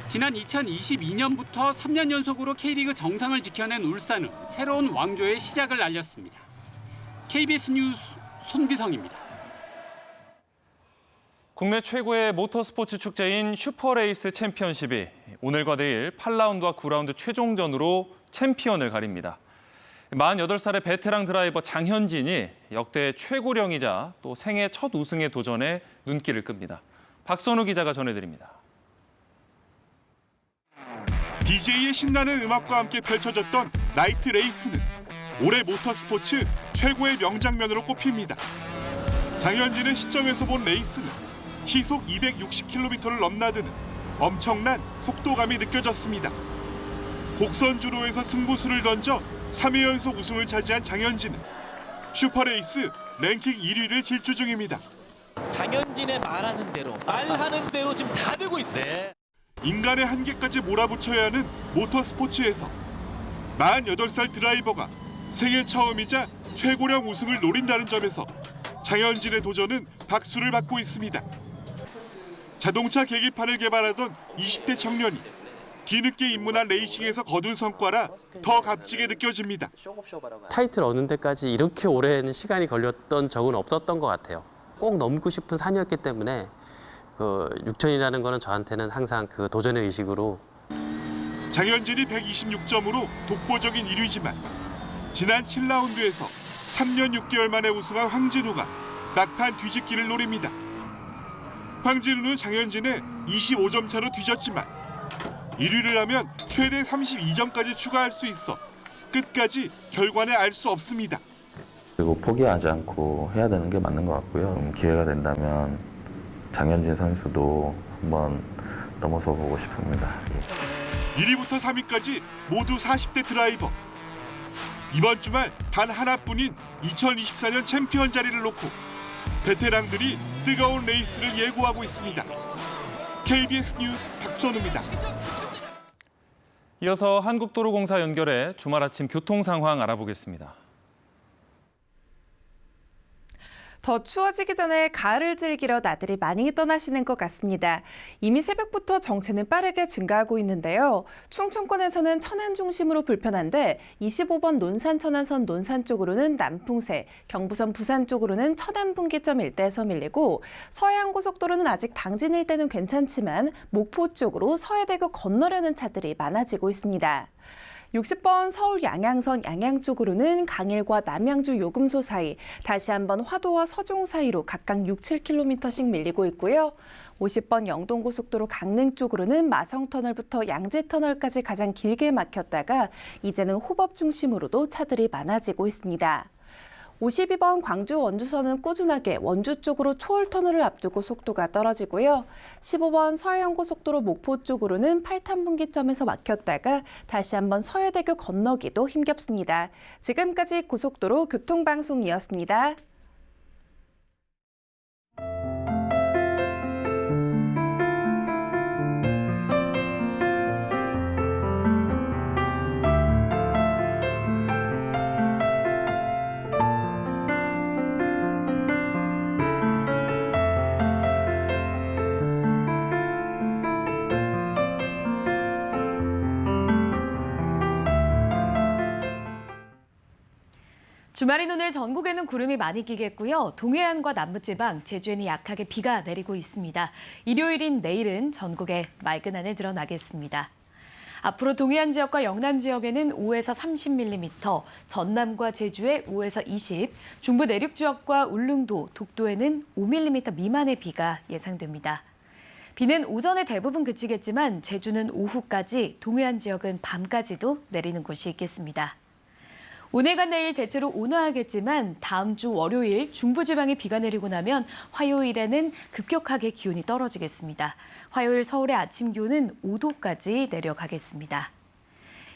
지난 2022년부터 3년 연속으로 K리그 정상을 지켜낸 울산은 새로운 왕조의 시작을 알렸습니다. KBS 뉴스 손기성입니다. 국내 최고의 모터스포츠 축제인 슈퍼레이스 챔피언십이 오늘과 내일 8라운드와 9라운드 최종전으로 챔피언을 가립니다. 48살의 베테랑 드라이버 장현진이 역대 최고령이자 또 생애 첫 우승에 도전해 눈길을 끕니다. 박선우 기자가 전해드립니다. DJ의 신나는 음악과 함께 펼쳐졌던 나이트 레이스는 올해 모터스포츠 최고의 명장면으로 꼽힙니다. 장현진의 시점에서 본 레이스는 시속 260km를 넘나드는 엄청난 속도감이 느껴졌습니다. 곡선주로에서 승부수를 던져 3회 연속 우승을 차지한 장현진은 슈퍼레이스 랭킹 1위를 질주 중입니다. 장현진의 말하는 대로 지금 다 되고 있어요. 인간의 한계까지 몰아붙여야 하는 모터스포츠에서 48살 드라이버가 생애 처음이자 최고령 우승을 노린다는 점에서 장현진의 도전은 박수를 받고 있습니다. 자동차 계기판을 개발하던 20대 청년이 뒤늦게 입문한 레이싱에서 거둔 성과라 더 값지게 느껴집니다. 타이틀 얻는 데까지 이렇게 오랜 시간이 걸렸던 적은 없었던 것 같아요. 꼭 넘고 싶은 산이었기 때문에 6천이라는 거는 저한테는 항상 그 도전의 의식으로. 장현진이 126점으로 독보적인 1위지만 지난 7라운드에서 3년 6개월 만에 우승한 황진우가 막판 뒤집기를 노립니다. 황진우는 장현진의 25점 차로 뒤졌지만 1위를 하면 최대 32점까지 추가할 수 있어 끝까지 결과는 알 수 없습니다. 그리고 포기하지 않고 해야 되는 게 맞는 것 같고요. 기회가 된다면 장현진 선수도 한번 넘어서 보고 싶습니다. 1위부터 3위까지 모두 40대 드라이버. 이번 주말 단 하나뿐인 2024년 챔피언 자리를 놓고 베테랑들이 뜨거운 레이스를 예고하고 있습니다. KBS 뉴스 박선우입니다. 이어서 한국도로공사 연결해 주말 아침 교통 상황 알아보겠습니다. 더 추워지기 전에 가을을 즐기러 나들이 많이 떠나시는 것 같습니다. 이미 새벽부터 정체는 빠르게 증가하고 있는데요. 충청권에서는 천안 중심으로 불편한데 25번 논산 천안선 논산 쪽으로는 남풍새, 경부선 부산 쪽으로는 천안 분기점 일대에서 밀리고 서해안고속도로는 아직 당진 일대는 괜찮지만 목포 쪽으로 서해대교 건너려는 차들이 많아지고 있습니다. 60번 서울 양양선 양양 쪽으로는 강일과 남양주 요금소 사이, 다시 한번 화도와 서종 사이로 각각 6, 7km씩 밀리고 있고요. 50번 영동고속도로 강릉 쪽으로는 마성터널부터 양재터널까지 가장 길게 막혔다가 이제는 호법 중심으로도 차들이 많아지고 있습니다. 52번 광주 원주선은 꾸준하게 원주 쪽으로 초월터널을 앞두고 속도가 떨어지고요. 15번 서해안고속도로 목포 쪽으로는 8탄 분기점에서 막혔다가 다시 한번 서해대교 건너기도 힘겹습니다. 지금까지 고속도로 교통방송이었습니다. 주말인 오늘 전국에는 구름이 많이 끼겠고요. 동해안과 남부지방, 제주에는 약하게 비가 내리고 있습니다. 일요일인 내일은 전국에 맑은 하늘 드러나겠습니다. 앞으로 동해안 지역과 영남 지역에는 5에서 30mm, 전남과 제주에 5에서 20, 중부 내륙 지역과 울릉도, 독도에는 5mm 미만의 비가 예상됩니다. 비는 오전에 대부분 그치겠지만 제주는 오후까지, 동해안 지역은 밤까지도 내리는 곳이 있겠습니다. 오늘과 내일 대체로 온화하겠지만 다음 주 월요일 중부지방에 비가 내리고 나면 화요일에는 급격하게 기온이 떨어지겠습니다. 화요일 서울의 아침 기온은 5도까지 내려가겠습니다.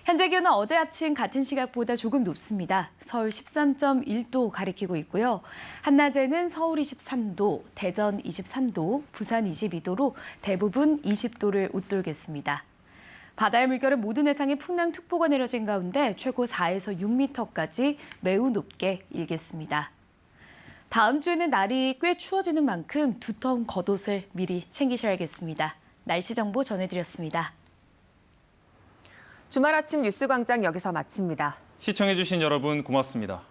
현재 기온은 어제 아침 같은 시각보다 조금 높습니다. 서울 13.1도 가리키고 있고요. 한낮에는 서울 23도, 대전 23도, 부산 22도로 대부분 20도를 웃돌겠습니다. 바다의 물결은 모든 해상에 풍랑특보가 내려진 가운데 최고 4에서 6m까지 매우 높게 일겠습니다. 다음 주에는 날이 꽤 추워지는 만큼 두터운 겉옷을 미리 챙기셔야겠습니다. 날씨 정보 전해드렸습니다. 주말 아침 뉴스광장 여기서 마칩니다. 시청해주신 여러분 고맙습니다.